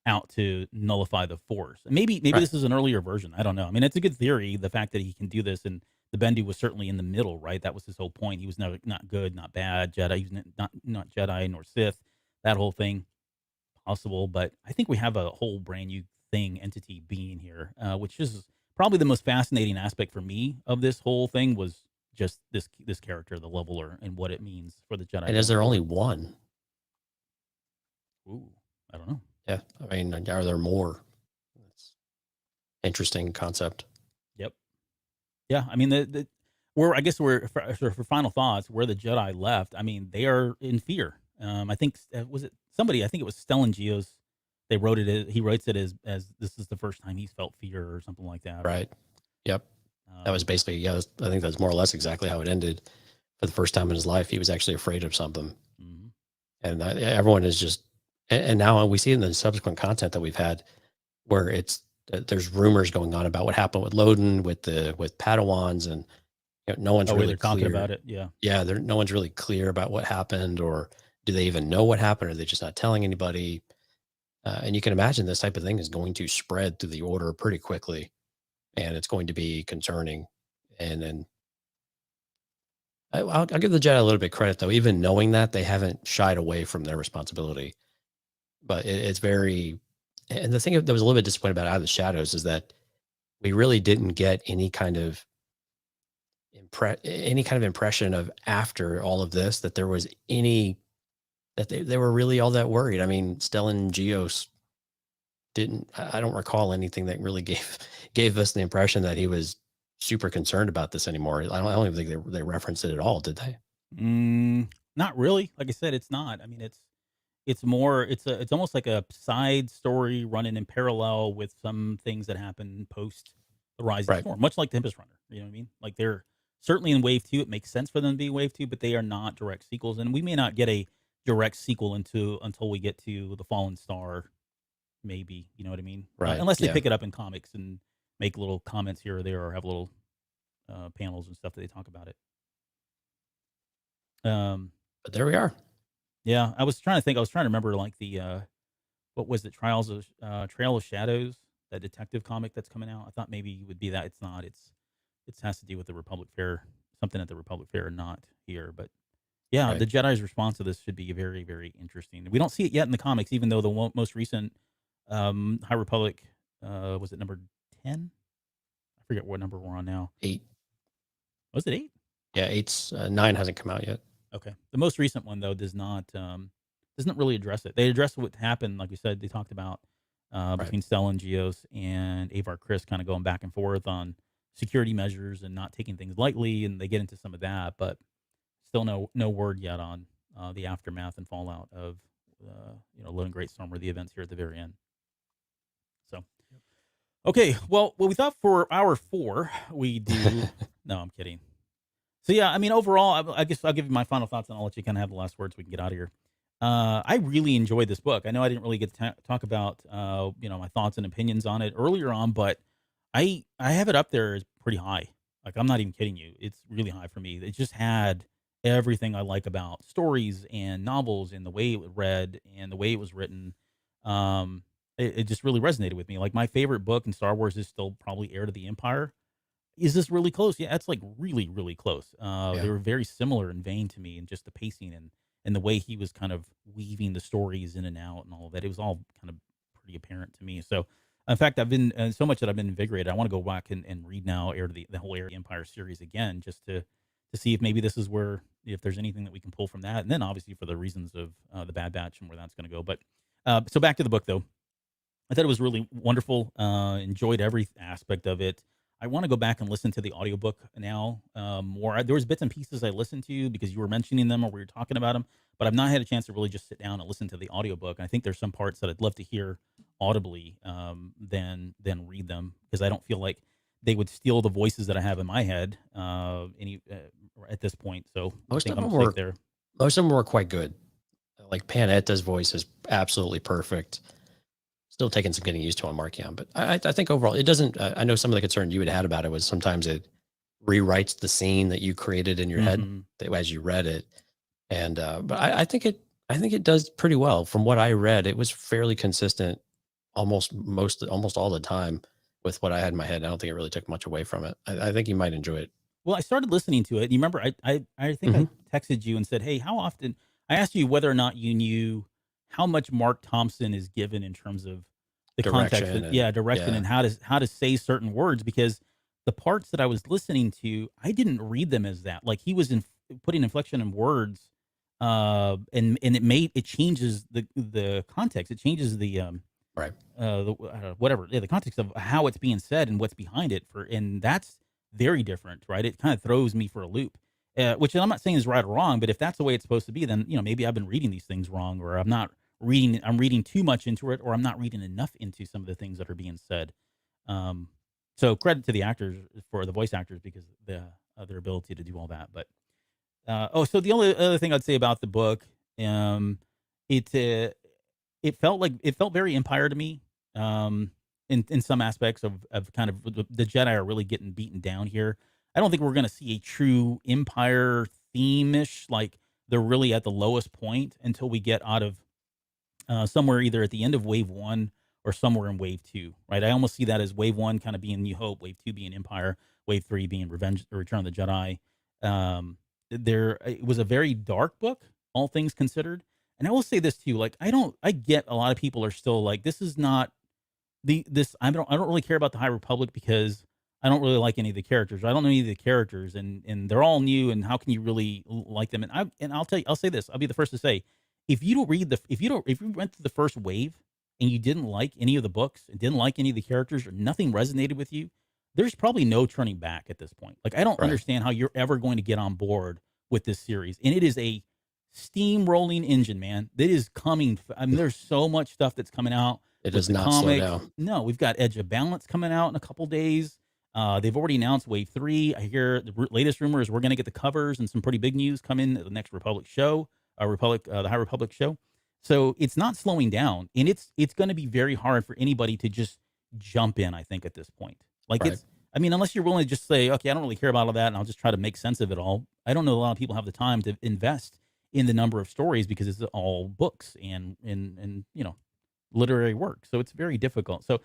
S2: out to nullify the Force. Maybe
S3: Right.
S2: this is an earlier version. I don't know. I mean, it's a good theory, the fact that he can do this, and the Bendu was certainly in the middle, right? That was his whole point. He was never not good, not bad, Jedi. He was not Jedi nor Sith. That whole thing possible, but I think we have a whole brand new entity being here, which is probably the most fascinating aspect for me of this whole thing was just this character, the Leveler, and what it means for the Jedi.
S3: And is there only one?
S2: Ooh, I don't know.
S3: Yeah. I mean, are there more? It's interesting concept.
S2: Yep. Yeah. I mean, I guess for final thoughts, where the Jedi left. I mean, they are in fear. I think was it somebody? I think it was Stellan Geos. They wrote it. He writes it as this is the first time he's felt fear or something like that.
S3: Right. Yep. That was basically, I think that's more or less exactly how it ended. for the first time in his life, he was actually afraid of something.
S2: Mhm.
S3: And everyone is just, and now we see in the subsequent content that we've had where there's rumors going on about what happened with Loden, with Padawans, and no one's
S2: Oh, where
S3: really
S2: they're talking
S3: clear.
S2: about it. Yeah.
S3: Yeah, no one's really clear about what happened, or do they even know what happened? Or are they just not telling anybody? And you can imagine this type of thing is going to spread through the order pretty quickly, and it's going to be concerning. And then I'll give the Jedi a little bit of credit, though. Even knowing that, they haven't shied away from their responsibility. But it's very, and the thing that was a little bit disappointing about Out of the Shadows is that we really didn't get any kind of impression of, after all of this, that there was that they were really all that worried. I mean, Stellan Gios didn't. I don't recall anything that really gave us the impression that he was super concerned about this anymore. I don't even think they referenced it at all, did they?
S2: Not really. Like I said, it's not. I mean, it's more. It's almost like a side story running in parallel with some things that happen post the Rising
S3: Right.
S2: Storm, much like the Tempest Runner. You know what I mean? Like they're certainly in Wave 2. It makes sense for them to be Wave 2, but they are not direct sequels, and we may not get a direct sequel until we get to the Fallen Star. Maybe, you know what I mean?
S3: Right.
S2: Unless they
S3: Yeah.
S2: pick it up in comics and make little comments here or there, or have little panels and stuff that they talk about it.
S3: But there we are.
S2: Yeah, I was trying to think. I was trying to remember like the what was it? Trail of Shadows, that detective comic that's coming out. I thought maybe it would be that. It's not. It has to do with the Republic Fair, something at the Republic Fair, not here. But yeah,
S3: Right.
S2: the Jedi's response to this should be very, very interesting. We don't see it yet in the comics, even though the most recent High Republic was it number 10? I forget what number we're on now.
S3: 8.
S2: Was it 8?
S3: Yeah, 8's 9 hasn't come out yet.
S2: Okay. The most recent one though doesn't really address it. They address what happened, like we said. They talked about
S3: Right.
S2: between Stellan Gios and Avar Kriss kind of going back and forth on security measures and not taking things lightly, and they get into some of that, but still no word yet on the aftermath and fallout of Loading Greatstorm, or the events here at the very end. So, okay, well, what we thought for hour 4 we do. No, I'm kidding. So yeah, I mean, overall, I guess I'll give you my final thoughts, and I'll let you kind of have the last words. We can get out of here. I really enjoyed this book. I know I didn't really get to talk about my thoughts and opinions on it earlier on, but I have it up there as pretty high. Like, I'm not even kidding you. It's really high for me. It just had everything I like about stories and novels, and the way it was read and the way it was written. It just really resonated with me. Like, my favorite book in Star Wars is still probably Heir to the Empire. Is this really close? Yeah, it's like really, really close.
S3: Yeah.
S2: They were very similar in vein to me, and just the pacing and the way he was kind of weaving the stories in and out and all of that. It was all kind of pretty apparent to me. So, in fact, I've been so much that I've been invigorated. I want to go back and read now the whole Heir to the Empire series again, just to see if maybe this is where, if there's anything that we can pull from that, and then obviously for the reasons of the Bad Batch and where that's going to go. But so back to the book though. I thought it was really wonderful. Enjoyed every aspect of it. I want to go back and listen to the audiobook now more. There was bits and pieces I listened to because you were mentioning them or we were talking about them, but I've not had a chance to really just sit down and listen to the audiobook. And I think there's some parts that I'd love to hear audibly than read them, because I don't feel like they would steal the voices that I have in my head at this point. So I think I'm safe there.
S3: Most of them were quite good. Like Panetta's voice is absolutely perfect. Still taking some getting used to on Markion, but I think overall it doesn't. I know some of the concern you had about it was sometimes it rewrites the scene that you created in your head as you read it, and but I think it does pretty well. From what I read, it was fairly consistent, almost all the time with what I had in my head. I don't think it really took much away from it. I think you might enjoy it.
S2: Well, I started listening to it. You remember, I think I texted you and said, "Hey, how often?" I asked you whether or not you knew how much Mark Thompson is given in terms of the
S3: Direction
S2: context, direction, and how to say certain words, because the parts that I was listening to, I didn't read them as that. Like, he was putting inflection in words, and it changes the context. It changes the
S3: right
S2: the context of how it's being said and what's behind it, and that's very different, right? It kind of throws me for a loop. Which I'm not saying is right or wrong, but if that's the way it's supposed to be, then maybe I've been reading these things wrong, or I'm reading too much into it, or I'm not reading enough into some of the things that are being said. So credit to the actors, for the voice actors, because their ability to do all that. But So the only other thing I'd say about the book, um, it felt very Empire to me. Um, in some aspects of kind of the Jedi are really getting beaten down here. I don't think we're going to see a true Empire theme-ish, like they're really at the lowest point until we get out of somewhere either at the end of Wave One or somewhere in Wave Two. Right? I almost see that as Wave One kind of being New Hope, Wave Two being Empire, Wave Three being Revenge or Return of the Jedi. Um, it was a very dark book, all things considered. And I will say this too, like I get a lot of people are still like, this is not this I don't really care about the High Republic because I don't really like any of the characters. I don't know any of the characters, and they're all new. And how can you really like them? And I'll tell you, I'll say this. I'll be the first to say, if you went through the first wave and you didn't like any of the books and didn't like any of the characters or nothing resonated with you, there's probably no turning back at this point. Like I don't
S3: Right.
S2: understand how you're ever going to get on board with this series, and it is a steamrolling engine, man. That is coming. I mean, there's so much stuff that's coming out
S3: It
S2: with
S3: does
S2: the
S3: not slow
S2: comics.
S3: down.
S2: No, we've got Edge of Balance coming out in a couple days. They've already announced Wave 3. I hear the latest rumor is we're going to get the covers and some pretty big news coming at the next Republic show, the High Republic show. So it's not slowing down, and it's going to be very hard for anybody to just jump in. I think at this point, like
S3: Right.
S2: I mean, unless you're willing to just say, okay, I don't really care about all that, and I'll just try to make sense of it all. I don't know a lot of people have the time to invest in the number of stories because it's all books and literary work. So it's very difficult. So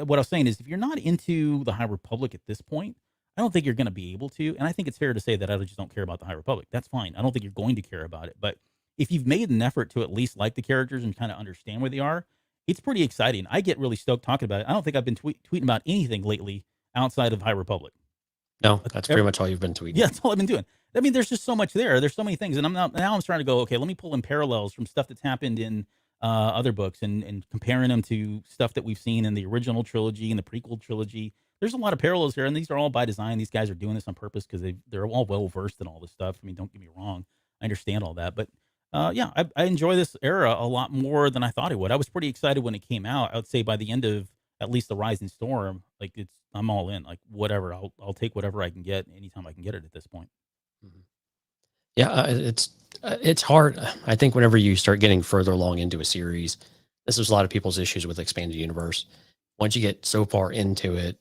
S2: what I was saying is, if you're not into the High Republic at this point, I don't think you're going to be able to. And I think it's fair to say that I just don't care about the High Republic. That's fine. I don't think you're going to care about it. But if you've made an effort to at least like the characters and kind of understand where they are, it's pretty exciting. I get really stoked talking about it. I don't think I've been tweeting about anything lately outside of High Republic.
S3: No,
S2: Like
S3: that's pretty much all you've been tweeting.
S2: yeah, that's all I've been doing. I mean, there's just so much there. There's so many things, and I'm trying to go. Okay, let me pull in parallels from stuff that's happened in other books and comparing them to stuff that we've seen in the original trilogy and the prequel trilogy. There's a lot of parallels here, and these are all by design. These guys are doing this on purpose because they're all well versed in all this stuff. I mean, don't get me wrong, I understand all that, but yeah, I enjoy this era a lot more than I thought it would. I was pretty excited when it came out. I would say by the end of at least the Rising Storm, like I'm all in. Like whatever, I'll take whatever I can get anytime I can get it at this point.
S3: Mhm. Yeah, it's hard. I think whenever you start getting further along into a series, this is a lot of people's issues with expanded universe. Once you get so far into it,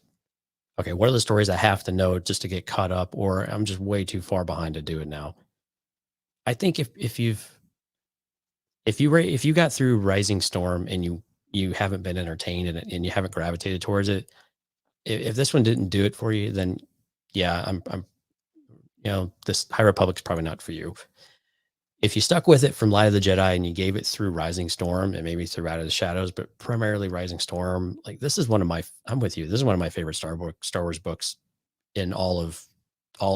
S3: okay, what are the stories I have to know just to get caught up, or I'm just way too far behind to do it now? I think if you got through Rising Storm and you haven't been entertained in it and you haven't gravitated towards it, if this one didn't do it for you, then yeah, I'm this High Republic's probably not for you. If you stuck with it from Light of the Jedi and you gave it through Rising Storm and maybe through Out of the Shadows, but primarily Rising Storm, like this is one of my I'm with you. This is one of my favorite Star Wars books in all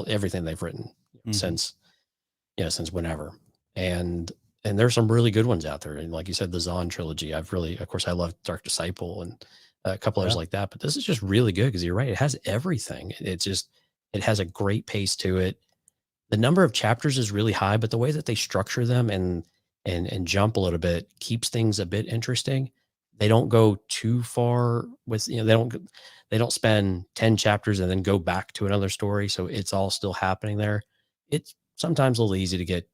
S3: everything they've written
S2: Mhm.
S3: since since whenever. And there's some really good ones out there. And like you said, the Zahn trilogy, of course I love Dark Disciple and a couple others
S2: Yeah.
S3: like that, but this is just really good because you're right. It has everything. It has a great pace to it. The number of chapters is really high, but the way that they structure them and jump a little bit keeps things a bit interesting. They don't go too far with, they don't spend 10 chapters and then go back to another story. So it's all still happening there. It's sometimes a little easy to get,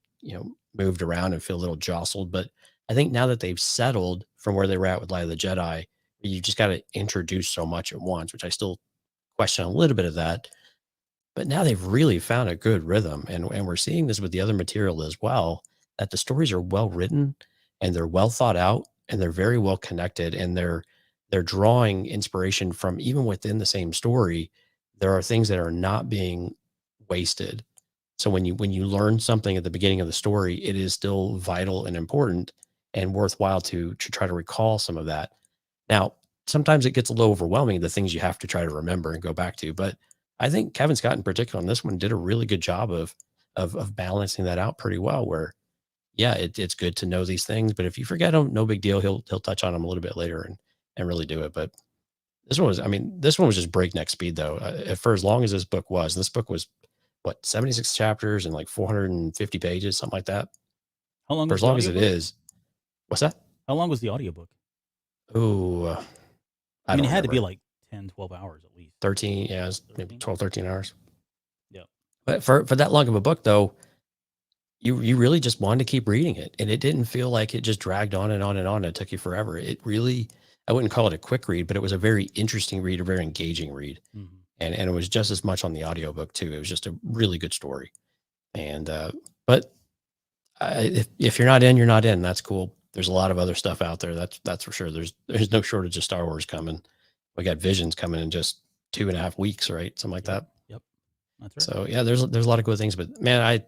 S3: moved around and feel a little jostled. But I think now that they've settled from where they were at with Light of the Jedi, you just got to introduce so much at once, which I still question a little bit of that. But now they've really found a good rhythm, and we're seeing this with the other material as well, that the stories are well written and they're well thought out and they're very well connected and they're drawing inspiration from even within the same story. There are things that are not being wasted. So when you learn something at the beginning of the story, it is still vital and important and worthwhile to try to recall some of that. Now, sometimes it gets a little overwhelming, the things you have to try to remember and go back to, but I think Cavan Scott in particular on this one did a really good job of balancing that out pretty well. Where, yeah, it's good to know these things, but if you forget them, no big deal. He'll touch on them a little bit later and really do it. But this one was just breakneck speed though. For as long as this book was what 76 chapters and like 450 pages, something like that.
S2: How long
S3: For
S2: was
S3: as
S2: the
S3: long as it
S2: audiobook?
S3: is, what's that?
S2: How long was the audiobook?
S3: Oh,
S2: I
S3: I
S2: mean,
S3: don't
S2: it had to be
S3: remember.
S2: like 10, 12 hours at least.
S3: 13, yeah, it was maybe
S2: 13?
S3: 12, 13 hours.
S2: Yeah.
S3: But for that long of a book though, you really just wanted to keep reading it, and it didn't feel like it just dragged on and on and on. It took you forever. It really, I wouldn't call it a quick read, but it was a very interesting read, a very engaging read.
S2: Mhm.
S3: And it was just as much on the audiobook too. It was just a really good story. And but if you're not in, you're not in. That's cool. There's a lot of other stuff out there. That's for sure. There's no shortage of Star Wars coming. We got Visions coming in just 2.5 weeks, right? Something like that.
S2: Yep. That's right.
S3: So yeah, there's a lot of good things. But man,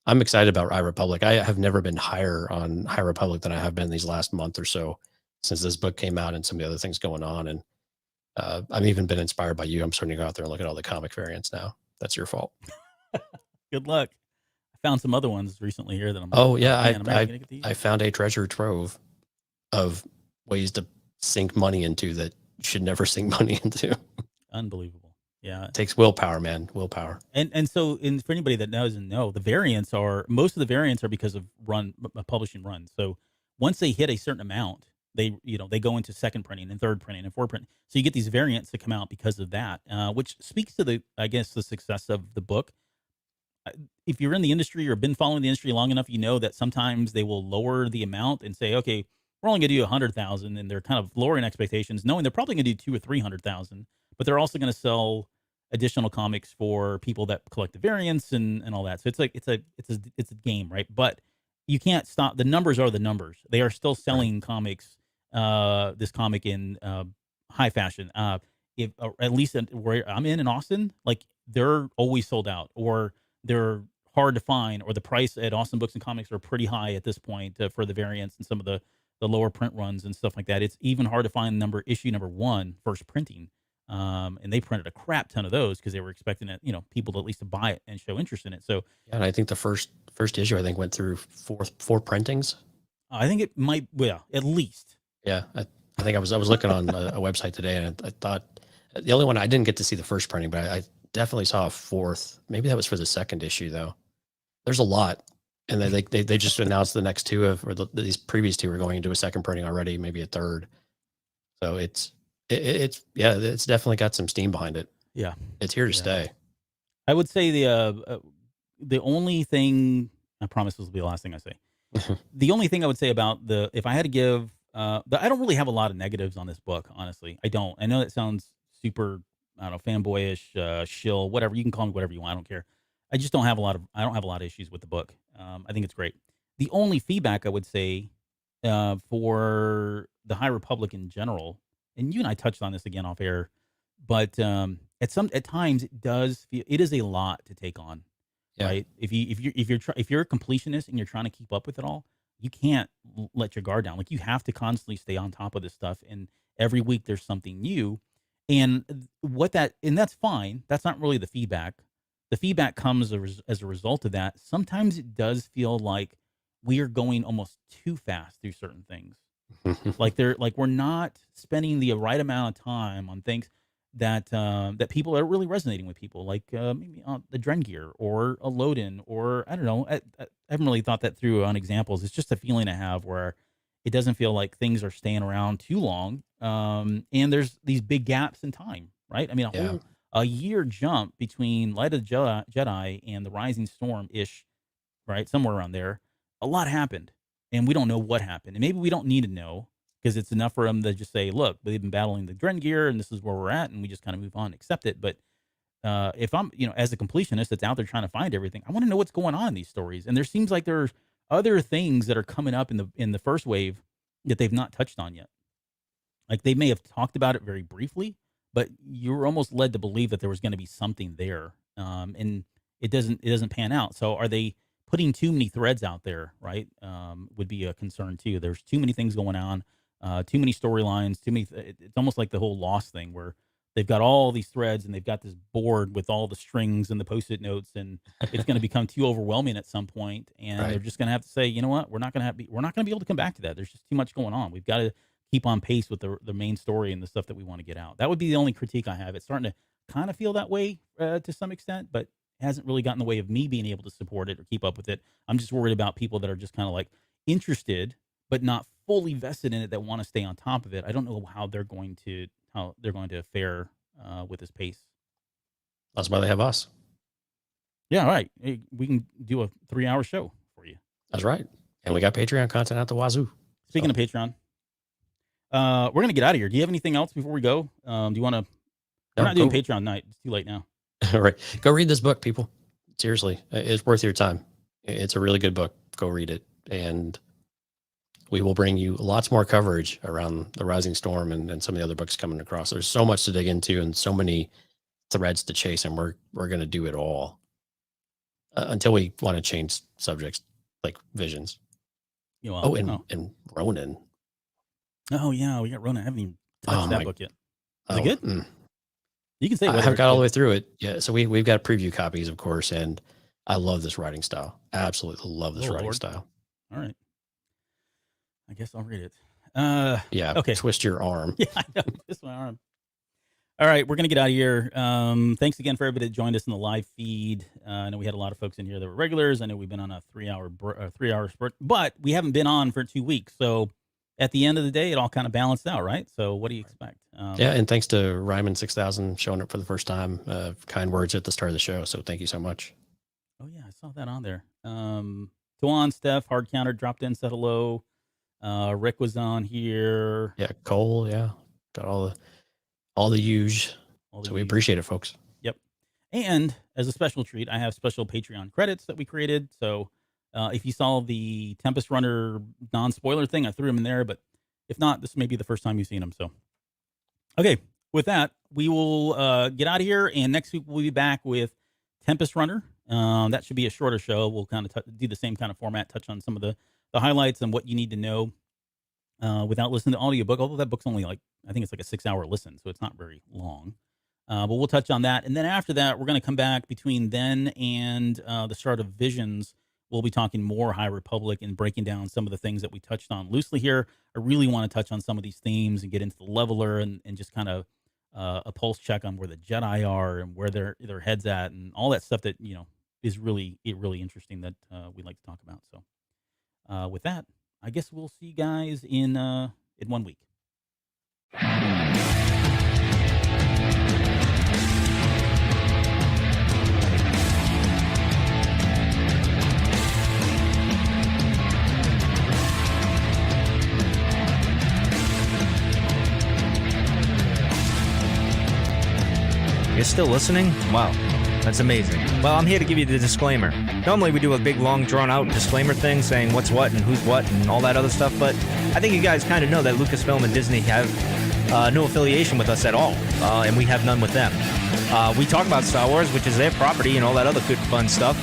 S3: I'm excited about High Republic. I have never been higher on High Republic than I have been these last month or so since this book came out and some of the other things going on. And I've even been inspired by you. I'm starting to go out there and look at all the comic variants now. That's your fault.
S2: Good luck. I found some other ones recently here that I'm.
S3: Oh yeah,
S2: man, I'm never gonna get these.
S3: I found a treasure trove of ways to sink money into that you should never sink money into.
S2: Unbelievable. Yeah.
S3: It takes willpower, man. Willpower.
S2: And so, for anybody that doesn't know, most of the variants are because of publishing runs. So once they hit a certain amount, they go into second printing and third printing and fourth printing. So you get these variants that come out because of that, which speaks to the success of the book. If you're in the industry or been following the industry long enough, you know that sometimes they will lower the amount and say, okay, we're only going to do 100,000, and they're kind of lowering expectations, knowing they're probably going to do 200,000 or 300,000, but they're also going to sell additional comics for people that collect the variants and all that. So it's a game, right? But you can't stop. The numbers are the numbers. They are still selling comics. This comic in high fashion. If at least where I'm in Austin, like they're always sold out, or they're hard to find, or the price at Austin Books and Comics are pretty high at this point for the variants and some of the lower print runs and stuff like that. It's even hard to find issue number 1 first printing. And they printed a crap ton of those because they were expecting it, people to at least to buy it and show interest in it. So
S3: yeah, and I think the first issue went through four printings.
S2: I think it might, at least.
S3: Yeah, I think I was looking on a website today, and I thought the only one I didn't get to see the first printing, but I definitely saw a fourth. Maybe that was for the second issue though. There's a lot, and they just announced the next two these previous two were going into a second printing already, maybe a third. So it's definitely got some steam behind it.
S2: Yeah,
S3: it's here to stay.
S2: I would say the only thing, I promise this will be the last thing I say. The only thing I would say about if I had to give, I don't really have a lot of negatives on this book, honestly. I don't. I know that sounds super, I don't know, fanboyish, shill, whatever. You can call me whatever you want. I don't care. I just don't have a lot of issues with the book. I think it's great. The only feedback I would say for the High Republic in general, and you and I touched on this again off air, but at times it is a lot to take on, right? If you're a completionist and you're trying to keep up with it all, you can't let your guard down. Like, you have to constantly stay on top of this stuff, and every week there's something new. And that's fine. That's not really the feedback. The feedback comes as a result of that. Sometimes it does feel like we are going almost too fast through certain things. like we're not spending the right amount of time on things that people are really resonating with people, like maybe the Drengear or a Loden, or I don't know. I haven't really thought that through on examples. It's just a feeling I have where it doesn't feel like things are staying around too long, and there's these big gaps in time, right? I mean, a year jump between Light of the Jedi and the Rising Storm ish, right? Somewhere around there. A lot happened, and we don't know what happened. And maybe we don't need to know, because it's enough for them to just say, look, they've been battling the Drengear, and this is where we're at, and we just kind of move on and accept it. But if I'm, as a completionist that's out there trying to find everything, I want to know what's going on in these stories. And there seems like there's other things that are coming up in the first wave that they've not touched on yet. Like, they may have talked about it very briefly, but you're almost led to believe that there was going to be something there, and it doesn't pan out. So are they putting too many threads out there? Right, would be a concern too. There's too many things going on, too many storylines, too many. It's almost like the whole Lost thing, where they've got all these threads and they've got this board with all the strings and the Post-it notes, and it's going to become too overwhelming at some point, and they're just going to have to say, you know what, we're not going to be able to come back to that. There's just too much going on. We've got to keep on pace with the main story and the stuff that we want to get out. That would be the only critique I have. It's starting to kind of feel that way to some extent, but hasn't really gotten in the way of me being able to support it or keep up with it. I'm just worried about people that are just kind of like interested, but not fully vested in it, that want to stay on top of it. I don't know how they're going to fare with this pace.
S3: That's why they have us.
S2: Yeah, all right. Hey, we can do a 3-hour show for
S3: That's right. And we got Patreon content out the wazoo.
S2: Speaking of Patreon, we're going to get out of here. Do you have anything else before we go? Do you want to? We're not doing Patreon night. It's too late now.
S3: All right. Go read this book, people. Seriously. It's worth your time. It's a really good book. Go read it. And we will bring you lots more coverage around the Rising Storm and some of the other books coming across. There's so much to dig into and so many threads to chase, and we're going to do it all until we want to change subjects like Visions. And Ronan.
S2: Oh yeah, we got Ronan. I haven't even touched that book yet. Is it good? You can say
S3: I haven't got all the way through it. Yeah, so we've got preview copies, of course, and I love this writing style. Absolutely love this writing style.
S2: All right. I guess I'll read it.
S3: Yeah.
S2: Okay.
S3: Twist your arm.
S2: Yeah, I know. Twist my arm. All right, we're gonna get out of here. Thanks again for everybody that joined us in the live feed. I know we had a lot of folks in here that were regulars. I know we've been on a 3-hour spurt, but we haven't been on for 2 weeks. So at the end of the day, it all kind of balanced out, right? So what do you expect?
S3: Yeah, and thanks to Ryman 6000 showing up for the first time. Kind words at the start of the show. So thank you so much.
S2: Oh yeah, I saw that on there. Tuan, Steph, Hard Counter dropped in, said hello. Rick was on here.
S3: Yeah, Cole. Yeah, got all the huge. So we appreciate it, folks.
S2: Yep. And as a special treat, I have special Patreon credits that we created. So if you saw the Tempest Runner non-spoiler thing, I threw them in there. But if not, this may be the first time you've seen them. So, okay. With that, we will get out of here. And next week, we'll be back with Tempest Runner. That should be a shorter show. We'll kind of do the same kind of format, touch on some of the highlights and what you need to know without listening to the audiobook. Although that book's only I think it's like a 6-hour listen, so it's not very long. But we'll touch on that. And then after that, we're going to come back between then and the start of Visions. We'll be talking more High Republic and breaking down some of the things that we touched on loosely here. I really want to touch on some of these themes and get into the Leveler and just kind of a pulse check on where the Jedi are and where their heads at and all that stuff that, is really interesting that we like to talk about. So with that, I guess we'll see you guys in 1 week.
S1: You're still listening? Wow, that's amazing. Well, I'm here to give you the disclaimer. Normally we do a big, long, drawn-out disclaimer thing saying what's what and who's what and all that other stuff, but I think you guys kind of know that Lucasfilm and Disney have no affiliation with us at all, and we have none with them. We talk about Star Wars, which is their property, and all that other good, fun stuff,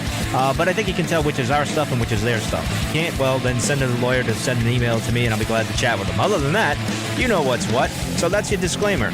S1: but I think you can tell which is our stuff and which is their stuff. If you can't, well, then send a lawyer to send an email to me, and I'll be glad to chat with them. Other than that, you know what's what, so that's your disclaimer.